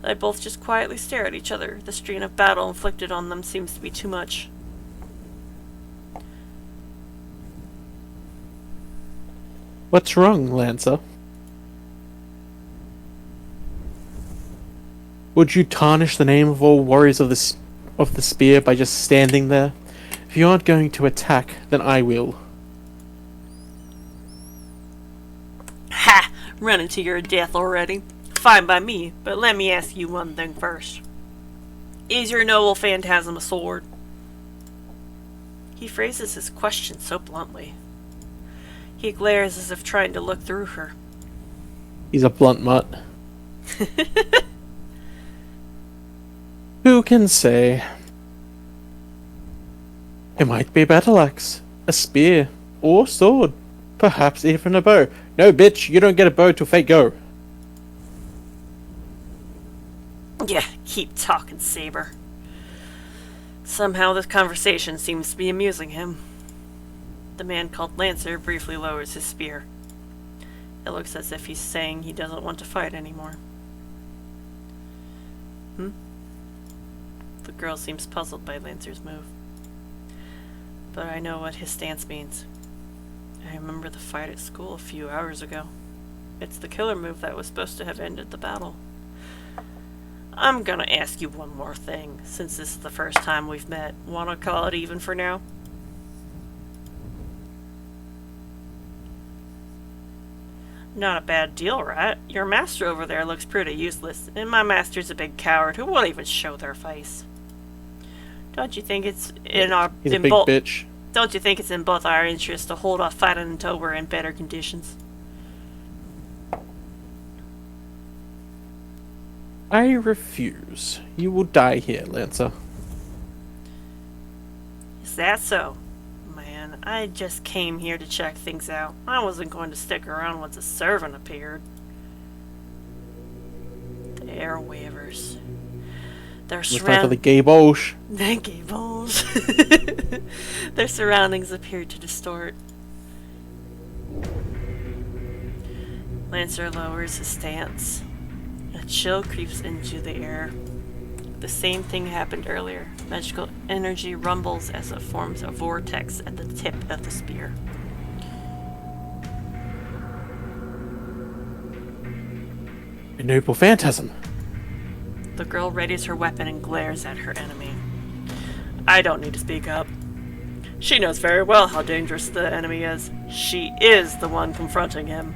They both just quietly stare at each other. The strain of battle inflicted on them seems to be too much. What's wrong, Lancer? Would you tarnish the name of all warriors of the spear by just standing there? If you aren't going to attack, then I will. Ha! Running to your death already. Fine by me, but let me ask you one thing first. Is your noble phantasm a sword? He phrases his question so bluntly. He glares as if trying to look through her. He's a blunt mutt. Who can say? It might be a battle axe, a spear, or sword. Perhaps even a bow. No, bitch, you don't get a bow till fate go. Yeah, keep talking, Saber. Somehow this conversation seems to be amusing him. The man called Lancer briefly lowers his spear. It looks as if he's saying he doesn't want to fight anymore. The girl seems puzzled by Lancer's move. But I know what his stance means. I remember the fight at school a few hours ago. It's the killer move that was supposed to have ended the battle. I'm gonna ask you one more thing, since this is the first time we've met. Wanna call it even for now? Not a bad deal, right? Your master over there looks pretty useless, and my master's a big coward who won't even show their face. Don't you think it's in our... He's a big bitch. Don't you think it's in both our interests to hold off fighting until we're in better conditions? I refuse. You will die here, Lancer. Is that so? Man, I just came here to check things out. I wasn't going to stick around once a servant appeared. The air wavers. Their It's time for the gay bosh. The gay bosh. Their surroundings appear to distort. Lancer lowers his stance. A chill creeps into the air. The same thing happened earlier. Magical energy rumbles as it forms a vortex at the tip of the spear. A noble phantasm. The girl readies her weapon and glares at her enemy. I don't need to speak up. She knows very well how dangerous the enemy is. She is the one confronting him.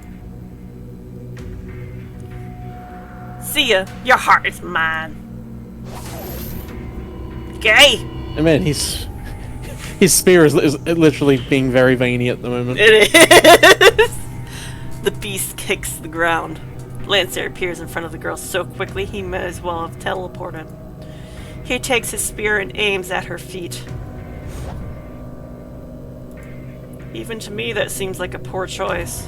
See ya. Your heart is mine. Gay! I mean, his spear is literally being very veiny at the moment. It is! The beast kicks the ground. Lancer appears in front of the girl so quickly he may as well have teleported. He takes his spear and aims at her feet. Even to me that seems like a poor choice.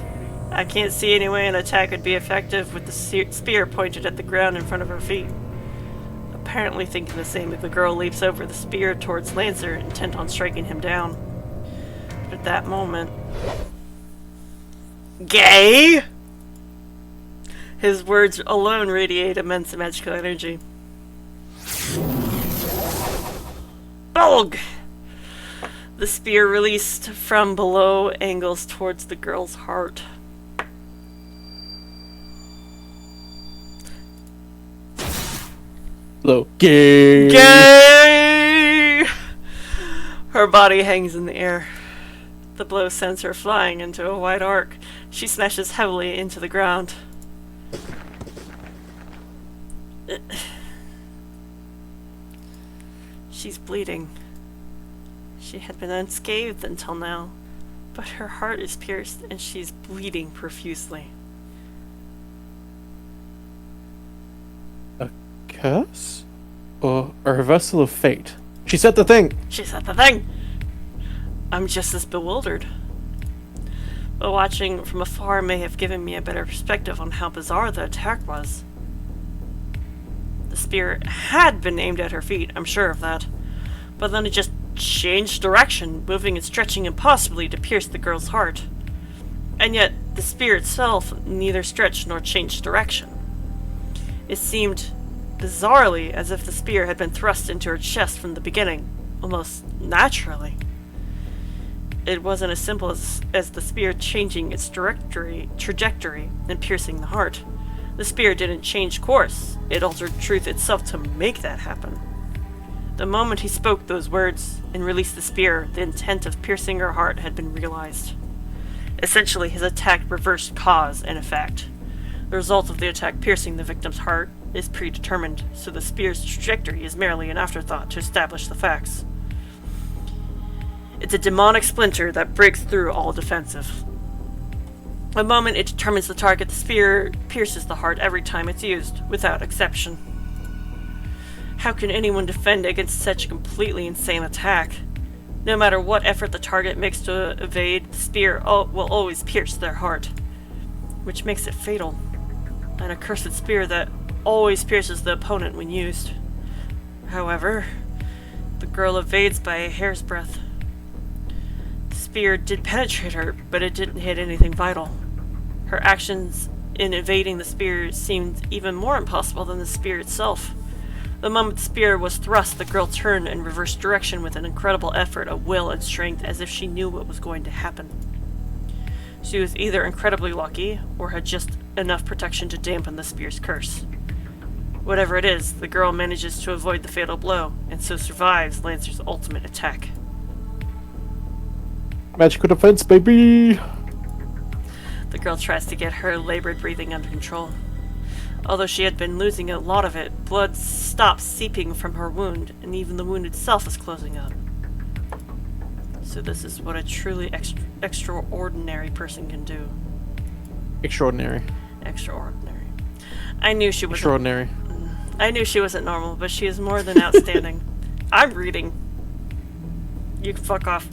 I can't see any way an attack would be effective with the spear pointed at the ground in front of her feet. Apparently thinking the same, the girl leaps over the spear towards Lancer, intent on striking him down. But at that moment... Gay! His words alone radiate immense magical energy. Prologue! The spear released from below angles towards the girl's heart. Hello. Gay! Gay! Her body hangs in the air. The blow sends her flying into a wide arc. She smashes heavily into the ground. She's bleeding. She had been unscathed until now, but her heart is pierced and she's bleeding profusely. A curse? Or a reversal of fate? She said the thing! She said the thing! I'm just as bewildered. But watching from afar may have given me a better perspective on how bizarre the attack was. The spear had been aimed at her feet, I'm sure of that. But then it just changed direction, moving and stretching impossibly to pierce the girl's heart. And yet, the spear itself neither stretched nor changed direction. It seemed bizarrely as if the spear had been thrust into her chest from the beginning, almost naturally. It wasn't as simple as the spear changing its trajectory and piercing the heart. The spear didn't change course. It altered truth itself to make that happen. The moment he spoke those words and released the spear, the intent of piercing her heart had been realized. Essentially, his attack reversed cause and effect. The result of the attack piercing the victim's heart is predetermined, so the spear's trajectory is merely an afterthought to establish the facts. It's a demonic splinter that breaks through all defensive. The moment it determines the target, the spear pierces the heart every time it's used, without exception. How can anyone defend against such a completely insane attack? No matter what effort the target makes to evade, the spear will always pierce their heart, which makes it fatal. An accursed spear that always pierces the opponent when used. However, the girl evades by a hair's breadth. The spear did penetrate her, but it didn't hit anything vital. Her actions in evading the spear seemed even more impossible than the spear itself. The moment the spear was thrust, the girl turned and reversed direction with an incredible effort of will and strength, as if she knew what was going to happen. She was either incredibly lucky, or had just enough protection to dampen the spear's curse. Whatever it is, the girl manages to avoid the fatal blow, and so survives Lancer's ultimate attack. Magical defense, baby! The girl tries to get her labored breathing under control. Although she had been losing a lot of it, blood stopped seeping from her wound, and even the wound itself is closing up. So this is what a truly extraordinary person can do. Extraordinary. Extraordinary. I knew she wasn't... Extraordinary. I knew she wasn't normal, but she is more than outstanding. I'm reading. You can fuck off.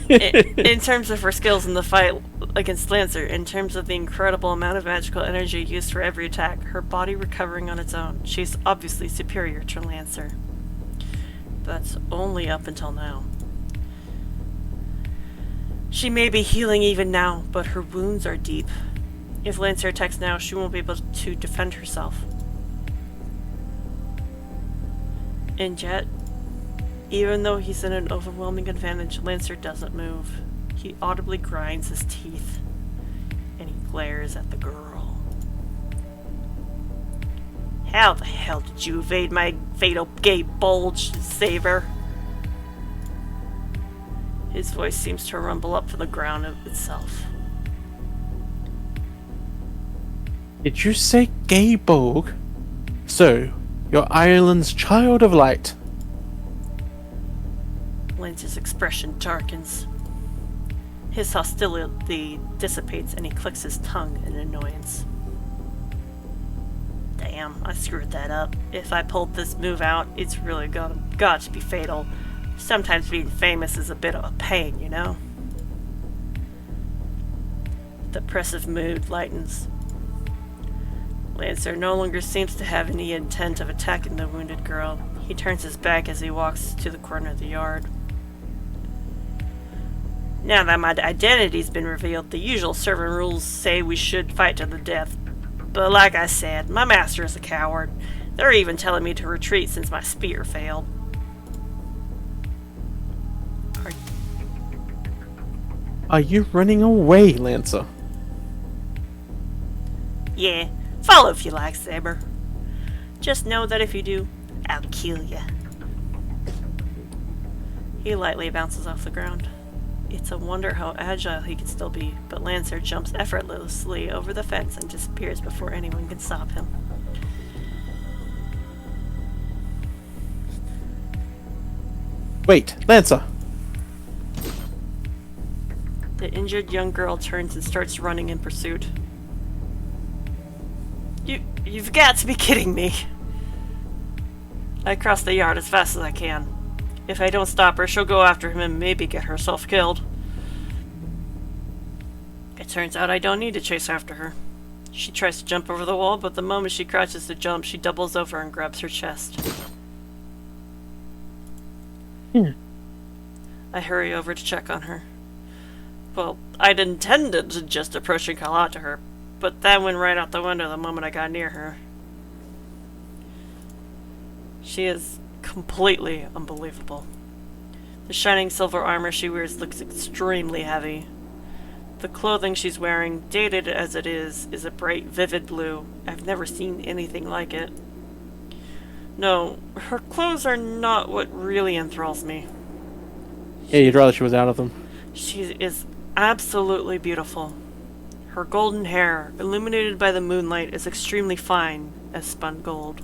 In terms of her skills in the fight against Lancer, in terms of the incredible amount of magical energy used for every attack, her body recovering on its own, she's obviously superior to Lancer. That's only up until now. She may be healing even now, but her wounds are deep. If Lancer attacks now, she won't be able to defend herself. And yet, even though he's in an overwhelming advantage, Lancer doesn't move. He audibly grinds his teeth, and he glares at the girl. How the hell did you evade my fatal gate bulge, Saber? His voice seems to rumble up from the ground of itself. Did you say Gayborg? So, your island's child of light. Lance's expression darkens. His hostility dissipates and he clicks his tongue in annoyance. Damn, I screwed that up. If I pulled this move out, it's really got to be fatal. Sometimes being famous is a bit of a pain, you know? The oppressive mood lightens. Lancer no longer seems to have any intent of attacking the wounded girl. He turns his back as he walks to the corner of the yard. Now that my identity's been revealed, the usual servant rules say we should fight to the death. But like I said, my master is a coward. They're even telling me to retreat since my spear failed. Are you running away, Lancer? Yeah, follow if you like, Saber. Just know that if you do, I'll kill you. He lightly bounces off the ground. It's a wonder how agile he can still be, but Lancer jumps effortlessly over the fence and disappears before anyone can stop him. Wait, Lancer! The injured young girl turns and starts running in pursuit. You've got to be kidding me! I cross the yard as fast as I can. If I don't stop her, she'll go after him and maybe get herself killed. It turns out I don't need to chase after her. She tries to jump over the wall, but the moment she crouches to jump, she doubles over and grabs her chest. I hurry over to check on her. Well, I'd intended to just approach and call out to her, but that went right out the window the moment I got near her. She is completely unbelievable. The shining silver armor she wears looks extremely heavy. The clothing she's wearing, dated as it is a bright, vivid blue. I've never seen anything like it. No, her clothes are not what really enthralls me. Yeah, you'd rather she was out of them. She is absolutely beautiful. Her golden hair, illuminated by the moonlight, is extremely fine as spun gold.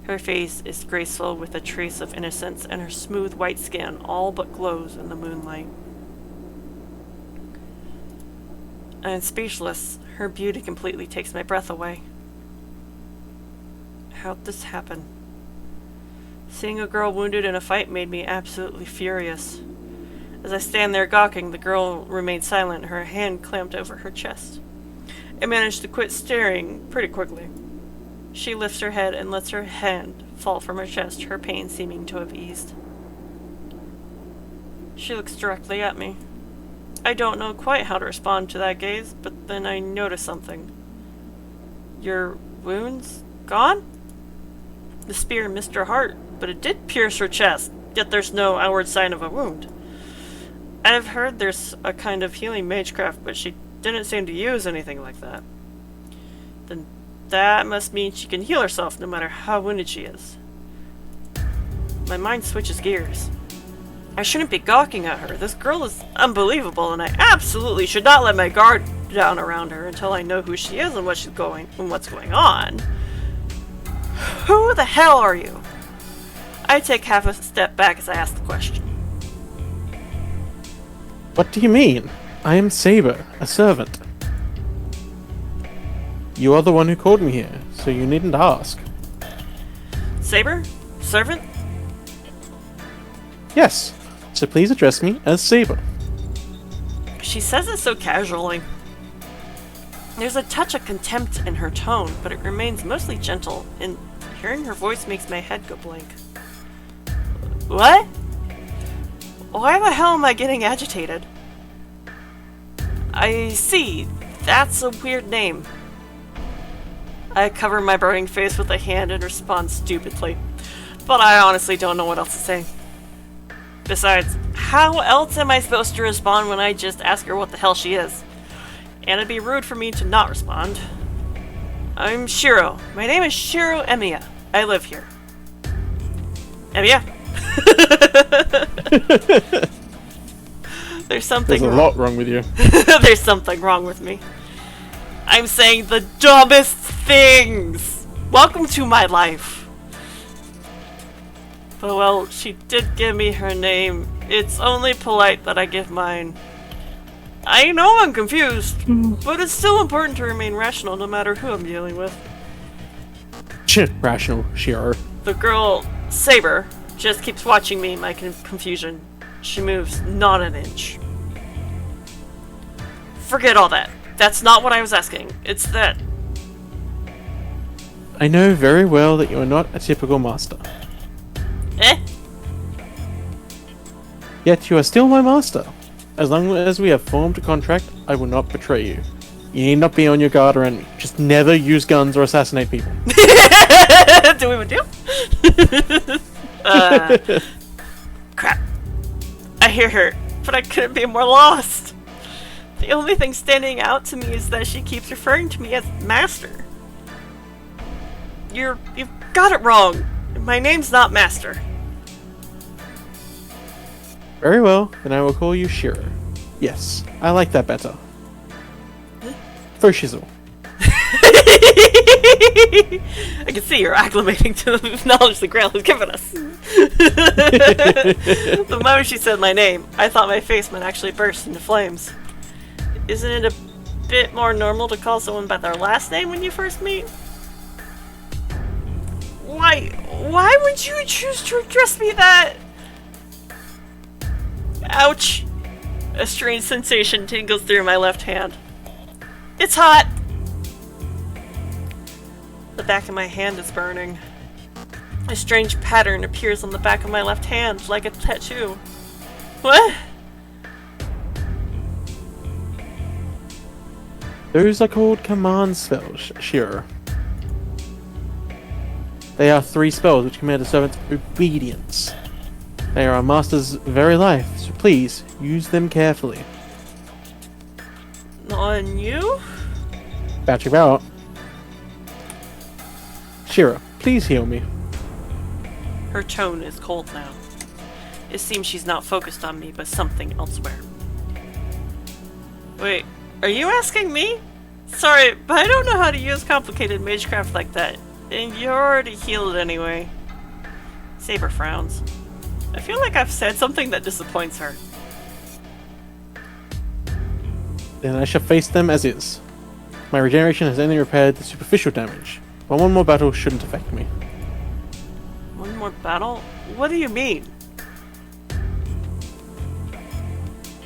Her face is graceful with a trace of innocence, and her smooth white skin all but glows in the moonlight. I am speechless. Her beauty completely takes my breath away. How'd this happen? Seeing a girl wounded in a fight made me absolutely furious. As I stand there gawking, the girl remains silent, her hand clamped over her chest. I managed to quit staring pretty quickly. She lifts her head and lets her hand fall from her chest, her pain seeming to have eased. She looks directly at me. I don't know quite how to respond to that gaze, but then I notice something. Your wounds gone? The spear missed her heart, but it did pierce her chest, yet there's no outward sign of a wound. I've heard there's a kind of healing magecraft, but she didn't seem to use anything like that. Then that must mean she can heal herself no matter how wounded she is. My mind switches gears. I shouldn't be gawking at her. This girl is unbelievable, and I absolutely should not let my guard down around her until I know who she is and what's going on. Who the hell are you? I take half a step back as I ask the question. What do you mean? I am Saber, a servant. You are the one who called me here, so you needn't ask. Saber? Servant? Yes, so please address me as Saber. She says it so casually. There's a touch of contempt in her tone, but it remains mostly gentle, and hearing her voice makes my head go blank. What? Why the hell am I getting agitated? I see. That's a weird name. I cover my burning face with a hand and respond stupidly, but I honestly don't know what else to say. Besides, how else am I supposed to respond when I just ask her what the hell she is? And it'd be rude for me to not respond. I'm Shiro. My name is Shiro Emiya. I live here. Emiya? There's something There's a lot wrong with you. There's something wrong with me. I'm saying the dumbest things! Welcome to my life. But well, she did give me her name. It's only polite that I give mine. I know I'm confused, but it's still important to remain rational no matter who I'm dealing with. Rational, Shiro. The girl, Saber, just keeps watching me in my confusion. She moves not an inch. Forget all that. That's not what I was asking. It's that... I know very well that you are not a typical master. Eh? Yet you are still my master. As long as we have formed a contract, I will not betray you. You need not be on your guard around me. Just never use guns or assassinate people. Do we do? Crap. I hear her, but I couldn't be more lost. The only thing standing out to me is that she keeps referring to me as Master. You've got it wrong. My name's not Master. Very well, then I will call you Shiro. Yes, I like that better. For shizzle. I can see you're acclimating to the knowledge the Grail has given us. The moment she said my name, I thought my face might actually burst into flames. Isn't it a bit more normal to call someone by their last name when you first meet? Why would you choose to address me that? Ouch! A strange sensation tingles through my left hand. It's hot! The back of my hand is burning. A strange pattern appears on the back of my left hand, like a tattoo. What? Those are called command spells, Shiro. They are 3 spells which command a servant's obedience. They are our master's very life, so please, use them carefully. On you? Batch you out. Shiro, please heal me. Her tone is cold now. It seems she's not focused on me, but something elsewhere. Wait, are you asking me? Sorry, but I don't know how to use complicated magecraft like that. And you're already healed anyway. Saber frowns. I feel like I've said something that disappoints her. Then I shall face them as is. My regeneration has only repaired the superficial damage, but one more battle shouldn't affect me. One more battle? What do you mean?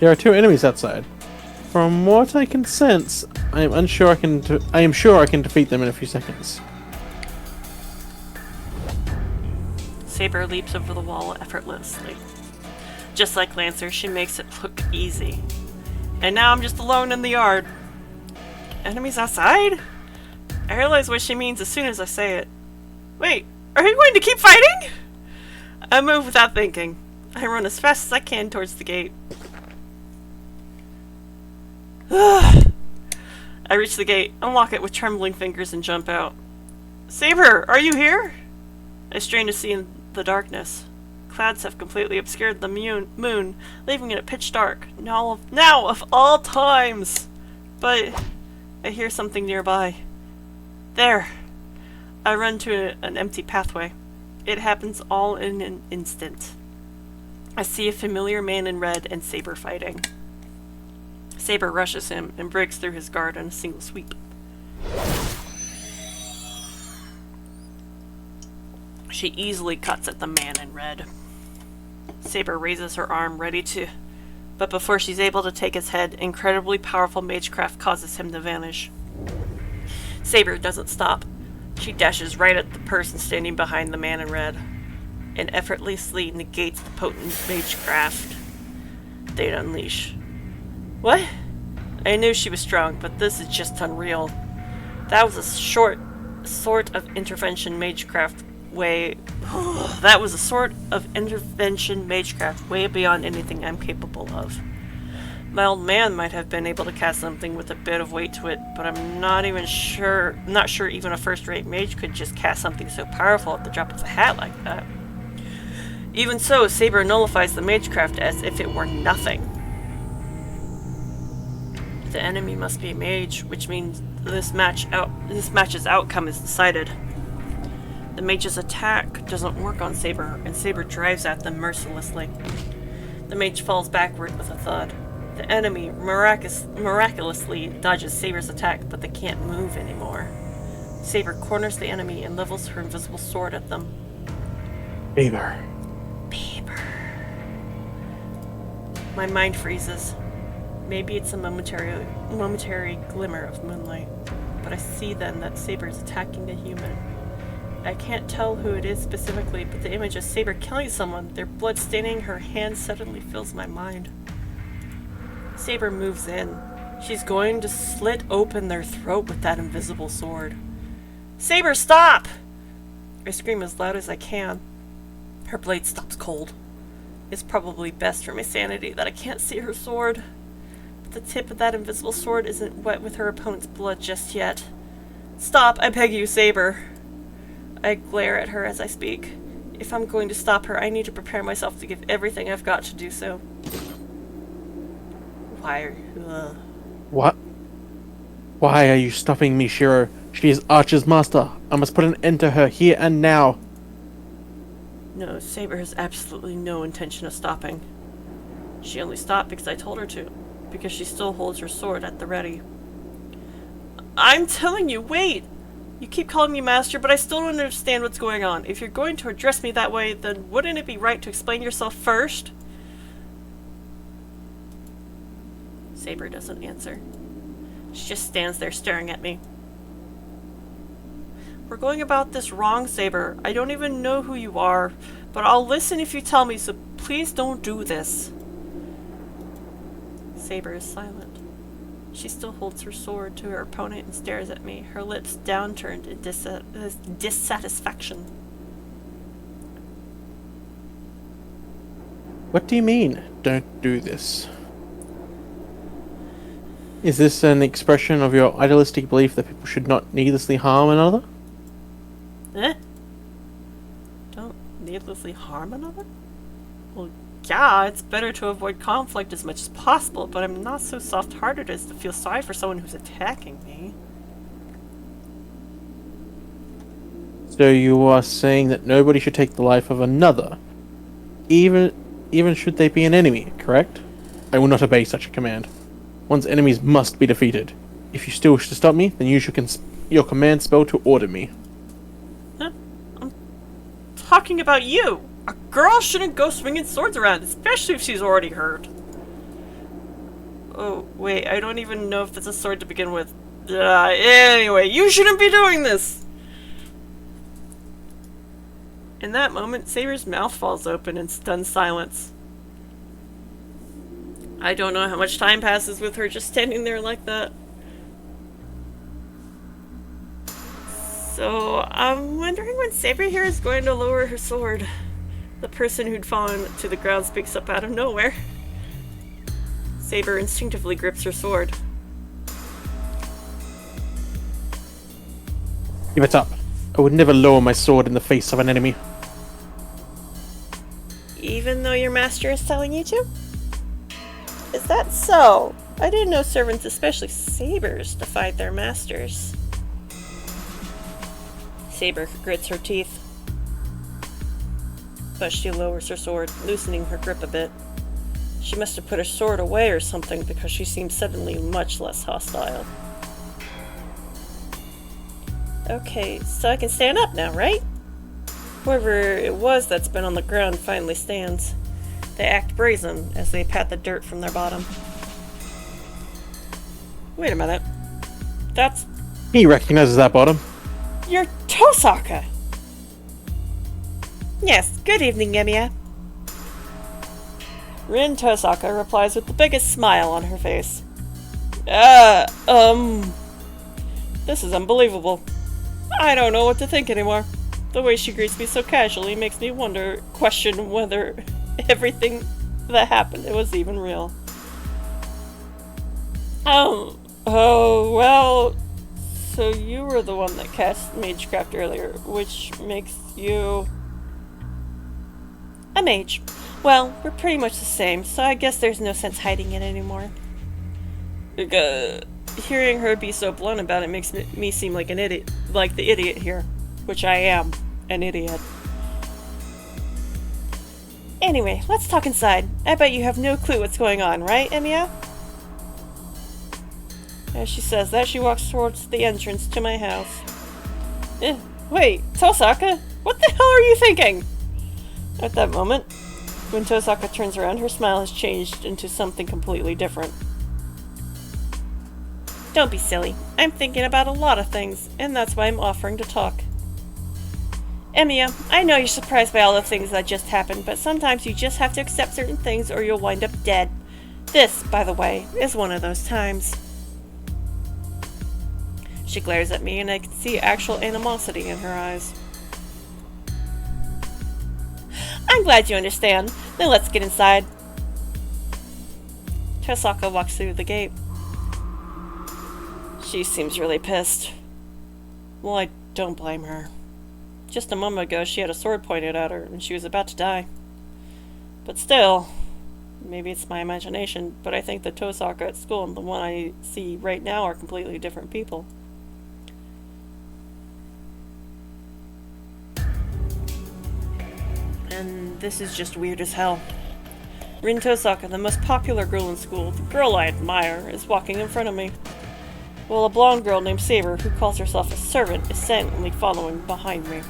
There are 2 enemies outside. From what I can sense, I am sure I can defeat them in a few seconds. Saber leaps over the wall effortlessly. Just like Lancer, she makes it look easy. And now I'm just alone in the yard. Enemies outside? I realize what she means as soon as I say it. Wait, are you going to keep fighting? I move without thinking. I run as fast as I can towards the gate. I reach the gate, unlock it with trembling fingers, and jump out. Saber, are you here? I strain to see in the darkness. Clouds have completely obscured the moon, leaving it pitch dark. Now of all times! But I hear something nearby. There! I run to an empty pathway. It happens all in an instant. I see a familiar man in red and Saber fighting. Saber rushes him and breaks through his guard in a single sweep. She easily cuts at the man in red. Saber raises her arm, ready to... But before she's able to take his head, incredibly powerful magecraft causes him to vanish. Saber doesn't stop. She dashes right at the person standing behind the man in red, and effortlessly negates the potent magecraft they'd unleash. What? I knew she was strong, but this is just unreal. That was a sort of intervention magecraft way... that was a sort of intervention magecraft way beyond anything I'm capable of. My old man might have been able to cast something with a bit of weight to it, but I'm not sure even a first-rate mage could just cast something so powerful at the drop of a hat like that. Even so, Saber nullifies the magecraft as if it were nothing. The enemy must be a mage, which means this match's outcome is decided. The mage's attack doesn't work on Saber, and Saber drives at them mercilessly. The mage falls backward with a thud. The enemy miraculously dodges Saber's attack, but they can't move anymore. Saber corners the enemy and levels her invisible sword at them. Saber. My mind freezes. Maybe it's a momentary glimmer of moonlight, but I see then that Saber is attacking a human. I can't tell who it is specifically, but the image of Saber killing someone, their blood staining her hands, suddenly fills my mind. Saber moves in. She's going to slit open their throat with that invisible sword. Saber, stop! I scream as loud as I can. Her blade stops cold. It's probably best for my sanity that I can't see her sword. But the tip of that invisible sword isn't wet with her opponent's blood just yet. Stop, I beg you, Saber. I glare at her as I speak. If I'm going to stop her, I need to prepare myself to give everything I've got to do so. What? Why are you stopping me, Shiro? She is Archer's master. I must put an end to her here and now. No, Saber has absolutely no intention of stopping. She only stopped because I told her to, because she still holds her sword at the ready. I'm telling you, wait! You keep calling me master, but I still don't understand what's going on. If you're going to address me that way, then wouldn't it be right to explain yourself first? Saber doesn't answer. She just stands there staring at me. We're going about this wrong, Saber. I don't even know who you are, but I'll listen if you tell me, so please don't do this. Saber is silent. She still holds her sword to her opponent and stares at me, her lips downturned in dissatisfaction. What do you mean, don't do this? Is this an expression of your idealistic belief that people should not needlessly harm another? Eh? Don't needlessly harm another? Well, yeah, it's better to avoid conflict as much as possible, but I'm not so soft-hearted as to feel sorry for someone who's attacking me. So you are saying that nobody should take the life of another, even should they be an enemy, correct? I will not obey such a command. One's enemies must be defeated. If you still wish to stop me, then use your command spell to order me. Huh? I'm talking about you! A girl shouldn't go swinging swords around, especially if she's already hurt. Oh, wait, I don't even know if that's a sword to begin with. Anyway, you shouldn't be doing this! In that moment, Saber's mouth falls open in stunned silence. I don't know how much time passes with her just standing there like that. So, I'm wondering when Saber here is going to lower her sword. The person who'd fallen to the ground speaks up out of nowhere. Saber instinctively grips her sword. Give it up. I would never lower my sword in the face of an enemy. Even though your master is telling you to? Is that so? I didn't know servants, especially sabers, defied their masters. Saber grits her teeth. But she lowers her sword, loosening her grip a bit. She must have put her sword away or something because she seemed suddenly much less hostile. Okay, so I can stand up now, right? Whoever it was that's been on the ground finally stands. They act brazen as they pat the dirt from their bottom. Wait a minute. That's... He recognizes that bottom. You're Tosaka! Yes, good evening, Emiya. Rin Tosaka replies with the biggest smile on her face. This is unbelievable. I don't know what to think anymore. The way she greets me so casually makes me question whether everything that happened was even real. Oh, well, so you were the one that cast Magecraft earlier, which makes you... a mage. Well, we're pretty much the same, so I guess there's no sense hiding it anymore. Hearing her be so blunt about it makes me seem like an idiot, like the idiot here, which I am, an idiot. Anyway, let's talk inside. I bet you have no clue what's going on, right, Emiya? As she says that, she walks towards the entrance to my house. Wait, Tosaka? What the hell are you thinking? At that moment, when Tosaka turns around, her smile has changed into something completely different. Don't be silly. I'm thinking about a lot of things, and that's why I'm offering to talk. Emiya, I know you're surprised by all the things that just happened, but sometimes you just have to accept certain things or you'll wind up dead. This, by the way, is one of those times. She glares at me, and I can see actual animosity in her eyes. I'm glad you understand. Then let's get inside. Tosaka walks through the gate. She seems really pissed. Well, I don't blame her. Just a moment ago, she had a sword pointed at her, and she was about to die. But still, maybe it's my imagination, but I think the Tosaka at school and the one I see right now are completely different people. And this is just weird as hell. Rin Tosaka, the most popular girl in school, the girl I admire, is walking in front of me, while a blonde girl named Saber, who calls herself a servant, is silently following behind me.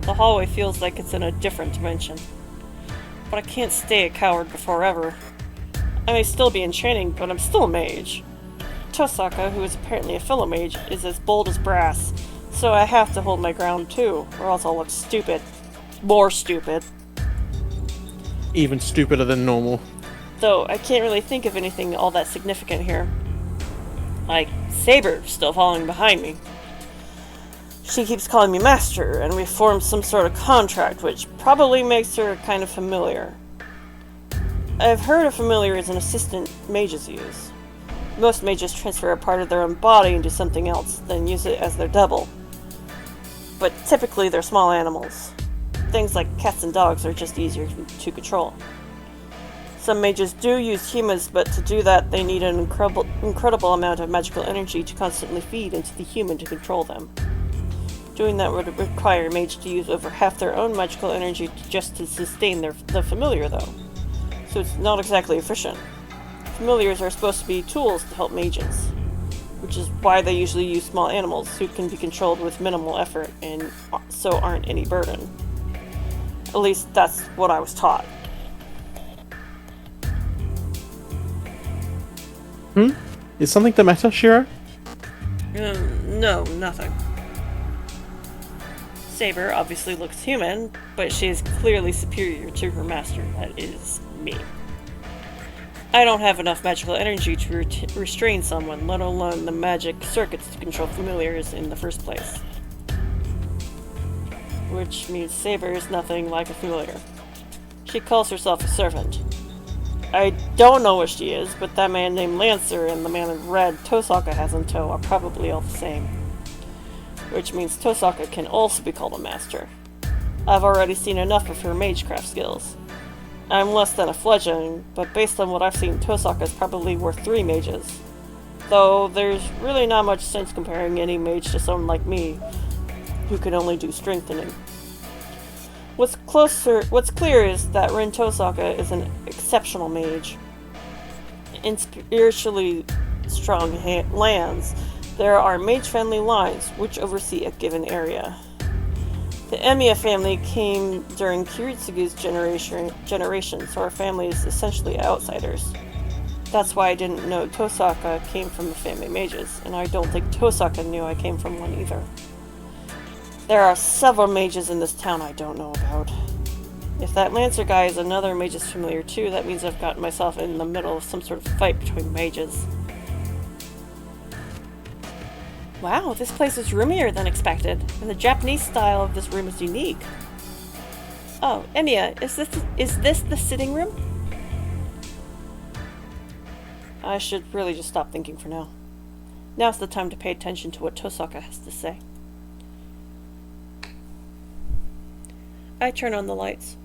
The hallway feels like it's in a different dimension. But I can't stay a coward forever. I may still be in training, but I'm still a mage. Tosaka, who is apparently a fellow mage, is as bold as brass, so I have to hold my ground too, or else I'll look stupid. More stupid. Even stupider than normal. though I can't really think of anything all that significant here. Like, Saber still following behind me. She keeps calling me Master, and we formed some sort of contract, which probably makes her kind of familiar. I've heard a familiar is an assistant mages use. Most mages transfer a part of their own body into something else, then use it as their double. But typically they're small animals. Things like cats and dogs are just easier to control. Some mages do use humans, but to do that they need an incredible amount of magical energy to constantly feed into the human to control them. Doing that would require a mage to use over half their own magical energy just to sustain the familiar, though. So it's not exactly efficient. Familiars are supposed to be tools to help mages, which is why they usually use small animals who can be controlled with minimal effort and so aren't any burden. At least that's what I was taught. Is something the matter, Shiro? No, nothing. Saber obviously looks human, but she is clearly superior to her master, that is me. I don't have enough magical energy to restrain someone, let alone the magic circuits to control familiars in the first place. Which means Saber is nothing like a familiar. She calls herself a servant. I don't know what she is, but that man named Lancer and the man in red Tosaka has in tow are probably all the same. Which means Tosaka can also be called a master. I've already seen enough of her magecraft skills. I'm less than a fledgling, but based on what I've seen, Tosaka is probably worth 3 mages. Though there's really not much sense comparing any mage to someone like me, who can only do strengthening. What's clear is that Rin Tosaka is an exceptional mage. In spiritually strong lands, there are mage-friendly lines which oversee a given area. The Emiya family came during Kiritsugu's generation, so our family is essentially outsiders. That's why I didn't know Tosaka came from the family mages, and I don't think Tosaka knew I came from one either. There are several mages in this town I don't know about. If that Lancer guy is another mage's familiar too, that means I've gotten myself in the middle of some sort of fight between mages. Wow, this place is roomier than expected, and the Japanese style of this room is unique. Oh, Emiya, is this the sitting room? I should really just stop thinking for now. Now's the time to pay attention to what Tosaka has to say. I turn on the lights.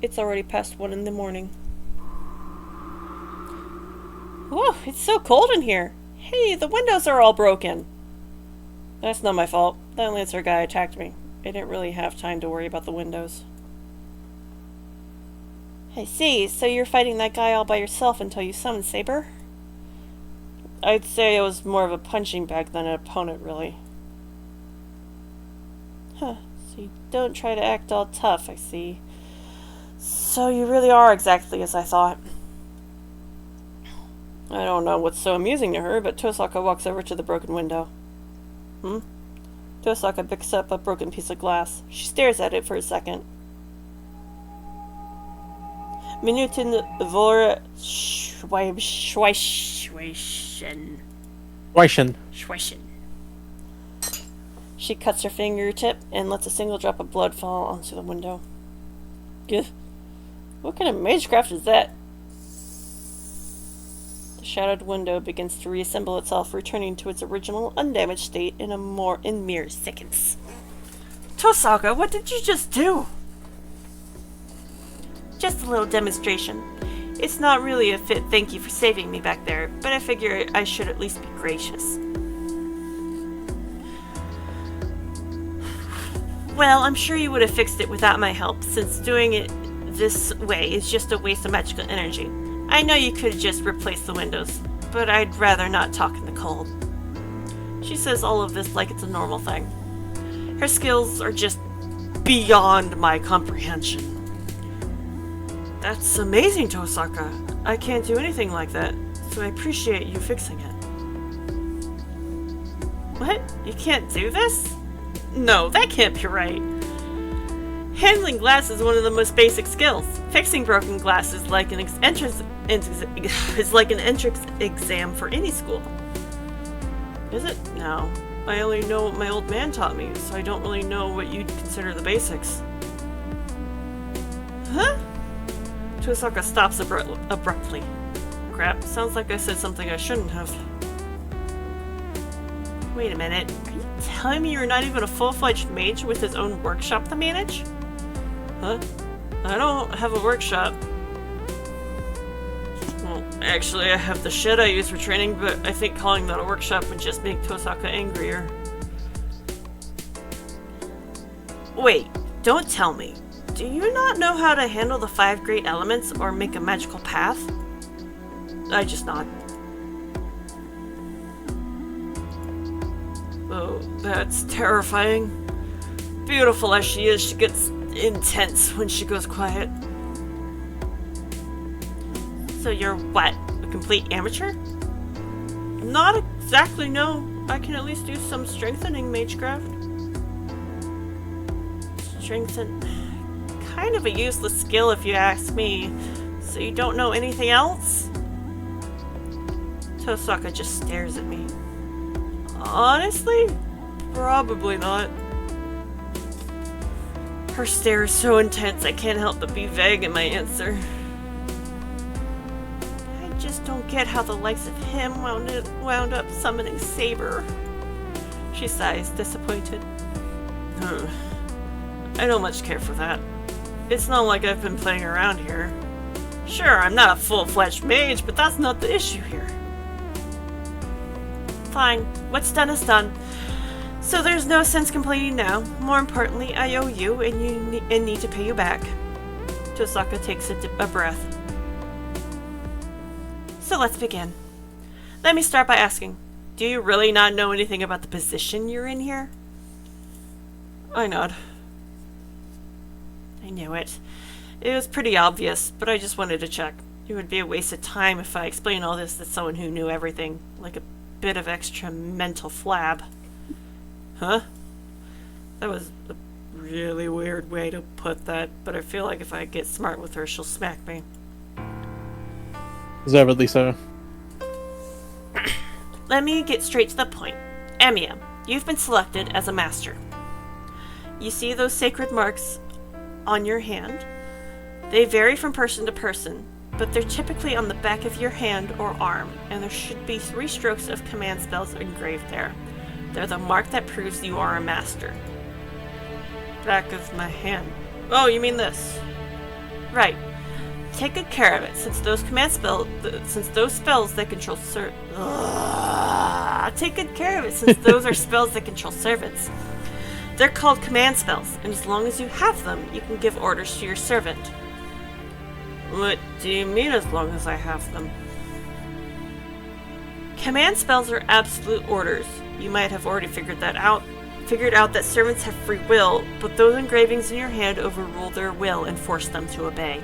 It's already past 1 in the morning. Whoa, it's so cold in here. Hey, the windows are all broken. That's not my fault. That Lancer guy attacked me. I didn't really have time to worry about the windows. I see, so you're fighting that guy all by yourself until you summon Saber? I'd say it was more of a punching bag than an opponent, really. Huh, so you don't try to act all tough, I see. So you really are exactly as I thought. I don't know what's so amusing to her, but Tosaka walks over to the broken window. Tosaka picks up a broken piece of glass. She stares at it for a second. Minuten vor Schweischen. She cuts her fingertip and lets a single drop of blood fall onto the window. Gah. What kind of magecraft is that? The shattered window begins to reassemble itself, returning to its original undamaged state in mere seconds. Tosaka, what did you just do? Just a little demonstration. It's not really a fit thank you for saving me back there, but I figure I should at least be gracious. Well, I'm sure you would have fixed it without my help, since doing it this way is just a waste of magical energy. I know you could just replace the windows, but I'd rather not talk in the cold. She says all of this like it's a normal thing. Her skills are just beyond my comprehension. That's amazing, Tosaka. I can't do anything like that, so I appreciate you fixing it. What? You can't do this? No, that can't be right. Handling glass is one of the most basic skills. Fixing broken glass is like an is like an entrance exam for any school. Is it? No. I only know what my old man taught me, so I don't really know what you'd consider the basics. Huh? Tosaka stops abruptly. Crap, sounds like I said something I shouldn't have. Wait a minute, are you telling me you're not even a full-fledged mage with his own workshop to manage? Huh? I don't have a workshop. Well, actually, I have the shed I use for training, but I think calling that a workshop would just make Tosaka angrier. Wait, don't tell me. Do you not know how to handle the 5 great elements or make a magical path? I just nod. Oh, that's terrifying. Beautiful as she is, she gets intense when she goes quiet. So you're what? A complete amateur? Not exactly, no. I can at least do some strengthening magecraft. Strengthen... kind of a useless skill if you ask me. So you don't know anything else? Tosaka just stares at me. Honestly? Probably not. Her stare is so intense I can't help but be vague in my answer. I just don't get how the likes of him wound up summoning Saber. She sighs, disappointed. I don't much care for that. It's not like I've been playing around here. Sure, I'm not a full-fledged mage, but that's not the issue here. Fine. What's done is done. So there's no sense complaining now. More importantly, I owe you and need to pay you back. Tosaka takes a breath. So let's begin. Let me start by asking, do you really not know anything about the position you're in here? I nod. I knew it. It was pretty obvious, but I just wanted to check. It would be a waste of time if I explained all this to someone who knew everything, like a bit of extra mental flab. Huh? That was a really weird way to put that, but I feel like if I get smart with her, she'll smack me. Deservedly so. Let me get straight to the point. Emiya, you've been selected as a master. You see those sacred marks on your hand? They vary from person to person, but they're typically on the back of your hand or arm, and there should be 3 strokes of command spells engraved there. They're the mark that proves you are a master. Back of my hand. Oh, you mean this? Right. Take good care of it, since those spells that control take good care of it, since those are spells that control servants. They're called command spells, and as long as you have them, you can give orders to your servant. What do you mean, as long as I have them? Command spells are absolute orders. You might have already figured out that servants have free will, but those engravings in your hand overrule their will and force them to obey.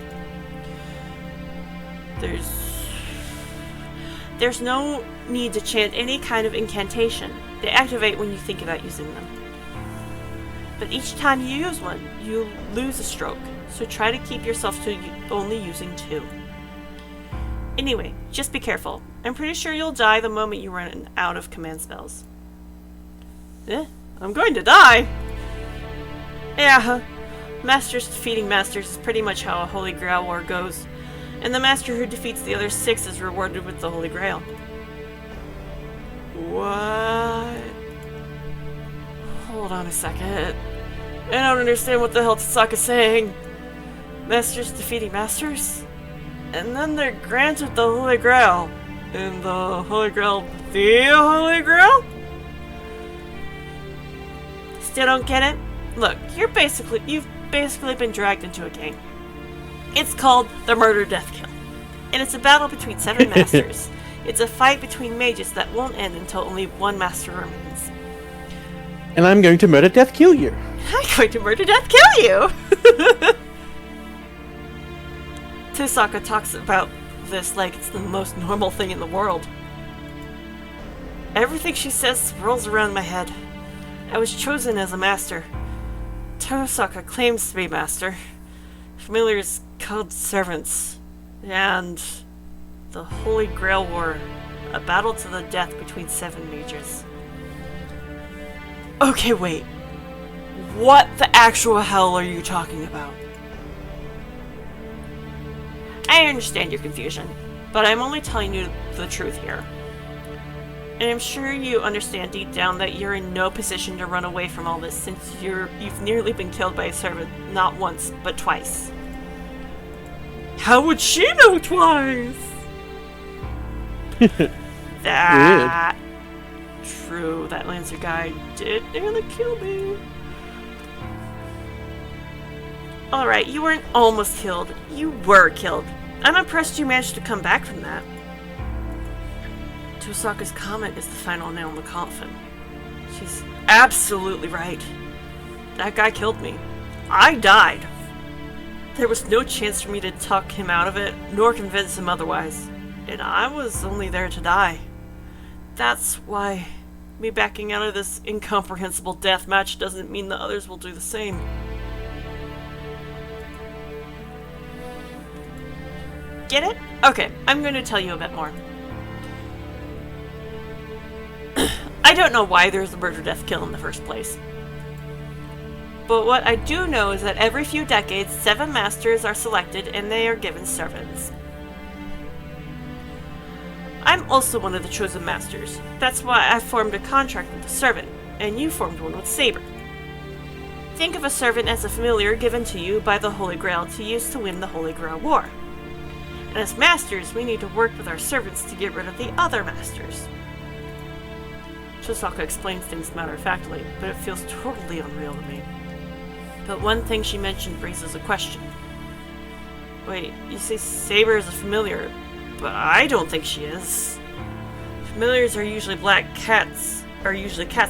There's no need to chant any kind of incantation. They activate when you think about using them. But each time you use one, you lose a stroke, so try to keep yourself to only using 2. Anyway, just be careful. I'm pretty sure you'll die the moment you run out of command spells. I'm going to die? Yeah, masters defeating masters is pretty much how a Holy Grail war goes, and the master who defeats the other 6 is rewarded with the Holy Grail. What? Hold on a second. I don't understand what the hell Tosaka's saying. Masters defeating masters? And then they're granted the Holy Grail. And the Holy Grail, the Holy Grail? Still don't get it? Look, you've basically been dragged into a game. It's called the Murder Death Kill. And it's a battle between 7 masters. It's a fight between mages that won't end until only 1 master remains. And I'm going to murder death kill you. I'm going to murder death kill you! Tosaka talks about this like it's the most normal thing in the world. Everything she says rolls around my head. I was chosen as a master. Tosaka claims to be master. Familiars called servants. And The Holy Grail War. A battle to the death between 7 mages. Okay, wait. What the actual hell are you talking about? I understand your confusion, but I'm only telling you the truth here. And I'm sure you understand deep down that you're in no position to run away from all this since you've nearly been killed by a servant not once, but twice. How would she know twice? That... True, that Lancer guy did nearly kill me. Alright, you weren't almost killed. You were killed. I'm impressed you managed to come back from that. Tosaka's comment is the final nail in the coffin. She's absolutely right. That guy killed me. I died. There was no chance for me to talk him out of it, nor convince him otherwise. And I was only there to die. That's why me backing out of this incomprehensible death match doesn't mean the others will do the same. Get it? Okay, I'm going to tell you a bit more. I don't know why there's a murder-death-kill in the first place. But what I do know is that every few decades, 7 masters are selected and they are given servants. I'm also one of the chosen masters. That's why I formed a contract with a servant, and you formed one with Saber. Think of a servant as a familiar given to you by the Holy Grail to use to win the Holy Grail War. And as masters, we need to work with our servants to get rid of the other masters. Tosaka explains things matter-of-factly, but it feels totally unreal to me. But one thing she mentioned raises a question. Wait, you say Saber is a familiar, but I don't think she is. Familiars are usually cats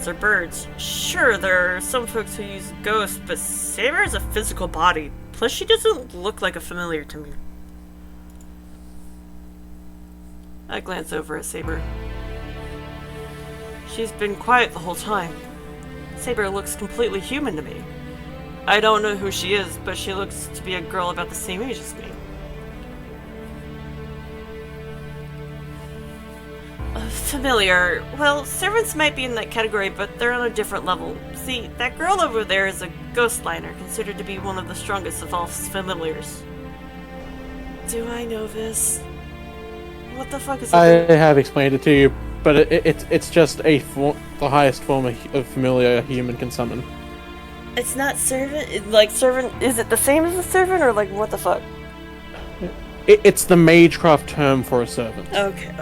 or birds. Sure, there are some folks who use ghosts, but Saber is a physical body. Plus, she doesn't look like a familiar to me. I glance over at Saber. She's been quiet the whole time. Saber looks completely human to me. I don't know who she is, but she looks to be a girl about the same age as me. Familiar. Well, servants might be in that category, but they're on a different level. See, that girl over there is a ghost liner, considered to be one of the strongest of all familiars. Do I know this? What the fuck is I it? have explained it to you, but it's just the highest form of familiar a human can summon. It's not servant? Like, servant, is it the same as a servant, or like, what the fuck? It's the magecraft term for a servant. Okay.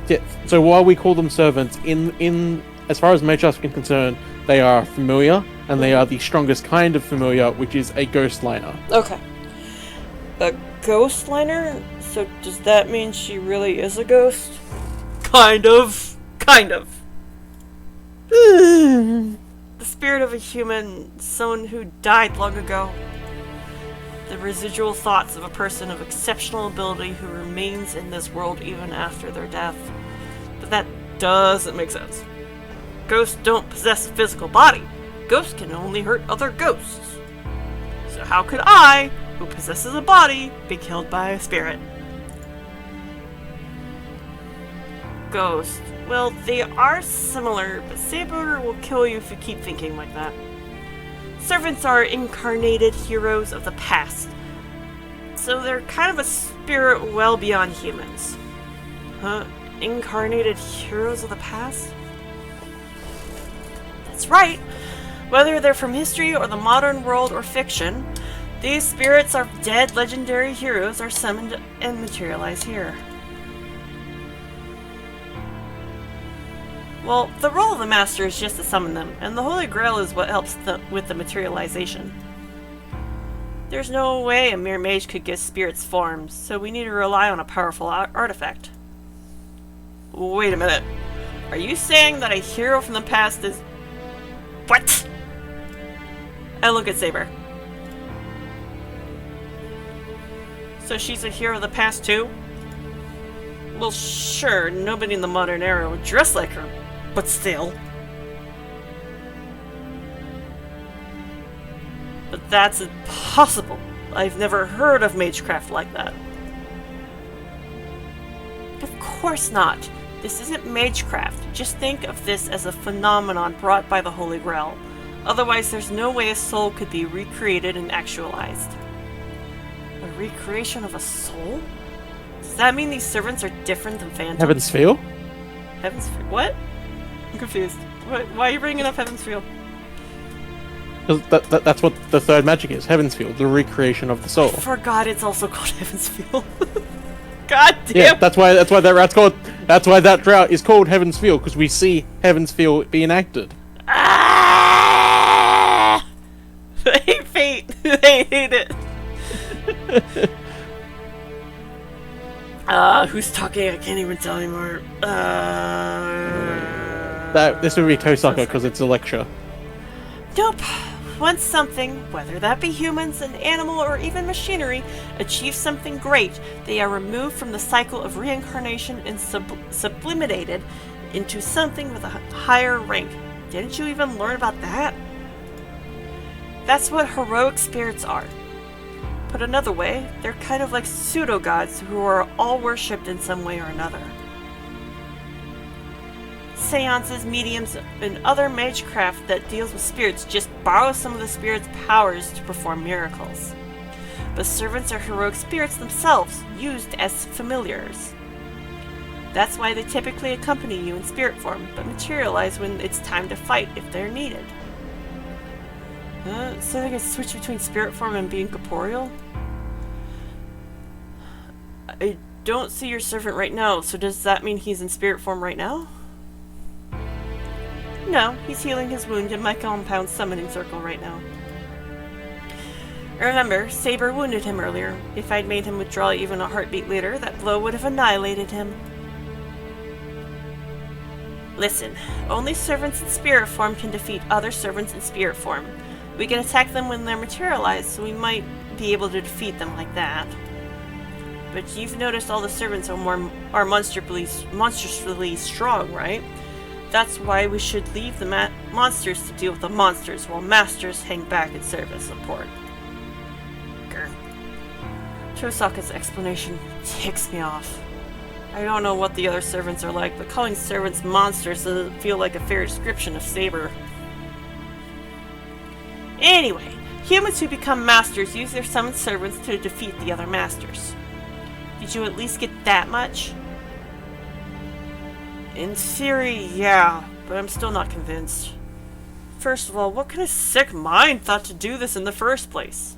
Yeah, so while we call them servants, in as far as magecraft is concerned, they are familiar, and they are the strongest kind of familiar, which is a ghost liner. Okay. A ghost liner? So does that mean she really is a ghost? Kind of. The spirit of a human, someone who died long ago. The residual thoughts of a person of exceptional ability who remains in this world even after their death. But that doesn't make sense. Ghosts don't possess a physical body. Ghosts can only hurt other ghosts. So how could I, who possesses a body, be killed by a spirit? Ghosts. Well, they are similar, but Saber will kill you if you keep thinking like that. Servants are incarnated heroes of the past, so they're kind of a spirit well beyond humans. Huh? Incarnated heroes of the past? That's right. Whether they're from history or the modern world or fiction, these spirits of dead legendary heroes are summoned and materialize here. Well, the role of the Master is just to summon them, and the Holy Grail is what helps with the materialization. There's no way a mere mage could give spirits forms, so we need to rely on a powerful artifact. Wait a minute. Are you saying that a hero from the past is... What? I look at Saber. So she's a hero of the past too? Well, sure, nobody in the modern era would dress like her. But still. But that's impossible. I've never heard of magecraft like that. course not. This isn't magecraft. Just think of this as a phenomenon brought by the Holy Grail. Otherwise, there's no way a soul could be recreated and actualized. A recreation of a soul? Does that mean these servants are different than phantoms? Heaven's Feel? Heaven's Feel? What? I'm confused. Why are you bringing up Heaven's Feel? That's what the third magic is. Heaven's Feel, the recreation of the soul. I forgot it's also called Heaven's Feel. God damn. Yeah, that's why that route's called. That's why that route is called Heaven's Feel, because we see Heaven's Feel be enacted. Ah! I hate fate. I hate it. Who's talking? I can't even tell anymore. This would be Tosaka because it's a lecture. Nope. Once something, whether that be humans, an animal, or even machinery, achieves something great, they are removed from the cycle of reincarnation and sublimated into something with a higher rank. Didn't you even learn about that? That's what heroic spirits are. Put another way, they're kind of like pseudo-gods who are all worshipped in some way or another. Seances, mediums, and other magecraft that deals with spirits just borrow some of the spirit's powers to perform miracles. But servants are heroic spirits themselves, used as familiars. That's why they typically accompany you in spirit form, but materialize when it's time to fight if they're needed. So they can switch between spirit form and being corporeal? I don't see your servant right now, so does that mean he's in spirit form right now? No, he's healing his wound in my compound summoning circle right now. Remember, Saber wounded him earlier. If I'd made him withdraw even a heartbeat later, that blow would have annihilated him. Listen, only servants in spirit form can defeat other servants in spirit form. We can attack them when they're materialized, so we might be able to defeat them like that. But you've noticed all the servants are monstrously strong, right? That's why we should leave the monsters to deal with the monsters, while masters hang back and serve as support. Grr. Tosaka's explanation ticks me off. I don't know what the other servants are like, but calling servants monsters doesn't feel like a fair description of Saber. Anyway, humans who become masters use their summoned servants to defeat the other masters. Did you at least get that much? In theory, yeah, but I'm still not convinced. First of all, what kind of sick mind thought to do this in the first place?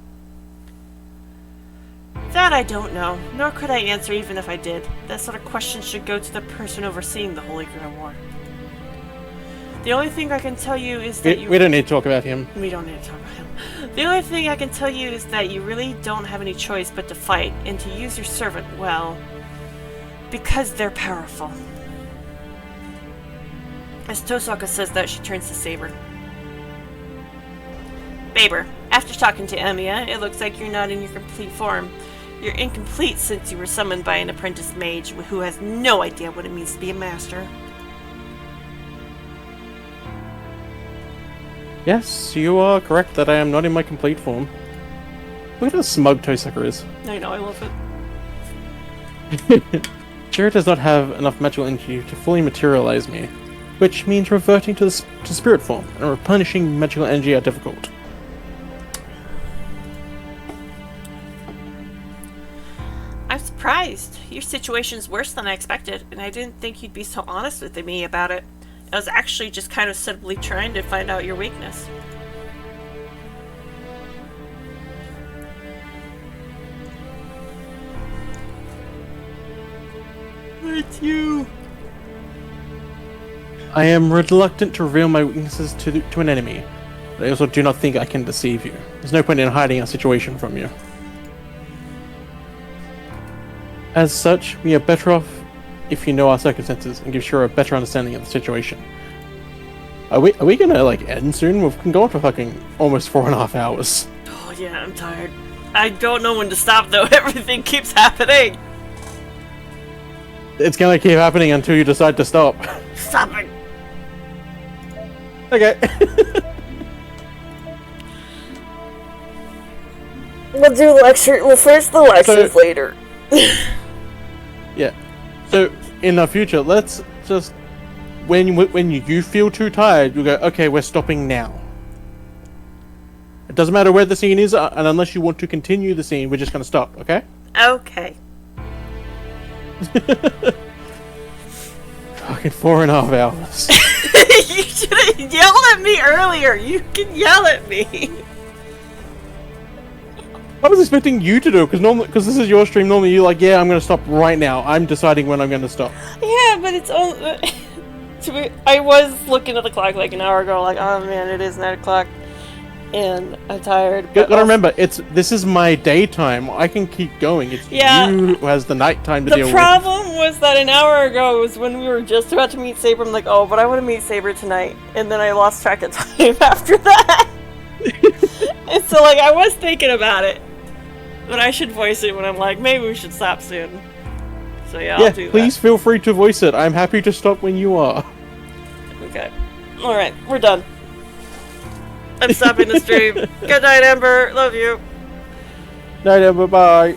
That I don't know, nor could I answer even if I did. That sort of question should go to the person overseeing the Holy Grail War. The only thing I can tell you is that we don't need to talk about him. We don't need to talk about him. The only thing I can tell you is that you really don't have any choice but to fight, and to use your servant, well, because they're powerful. As Tosaka says that, she turns to Saber. Baber, after talking to Emiya, it looks like you're not in your complete form. You're incomplete since you were summoned by an apprentice mage who has no idea what it means to be a master. Yes, you are correct that I am not in my complete form. Look at how smug Tosaka is. I know, I love it. Jira does not have enough magical energy to fully materialize me, which means reverting to spirit form and replenishing magical energy are difficult. I'm surprised. Your situation's worse than I expected, and I didn't think you'd be so honest with me about it. I was actually just kind of simply trying to find out your weakness. It's you! I am reluctant to reveal my weaknesses to an enemy, but I also do not think I can deceive you. There's no point in hiding our situation from you. As such, we are better off if you know our circumstances and give Shura a better understanding of the situation. Are we gonna end soon? We've been going for fucking almost 4.5 hours. Oh yeah, I'm tired. I don't know when to stop though. Everything keeps happening. It's gonna keep happening until you decide to stop. Stop it. Okay. We'll do lecture. Well, first the lectures later. Yeah. So in the future, let's just when you feel too tired, you go, okay, we're stopping now. It doesn't matter where the scene is, and unless you want to continue the scene, we're just gonna stop. Okay? Okay. Fucking 4.5 hours. You should have yelled at me earlier. You can yell at me. I was expecting you to do it because this is your stream. Normally, you're like, yeah, I'm gonna stop right now. I'm deciding when I'm gonna stop. Yeah, but it's only... I was looking at the clock like an hour ago, like, oh man, it is 9 o'clock, and I'm tired. You gotta remember, this is my daytime. I can keep going. It's you who has the nighttime to deal The with. problem was that an hour ago was when we were just about to meet Saber. I'm like, oh, but I want to meet Saber tonight, and then I lost track of time after that. And so, like, I was thinking about it, but I should voice it when I'm like, maybe we should stop soon. So yeah, I'll do that. Please feel free to voice it. I'm happy to stop when you are. Okay. Alright, we're done. I'm stopping the stream. Good night, Ember. Love you. Night, bye bye.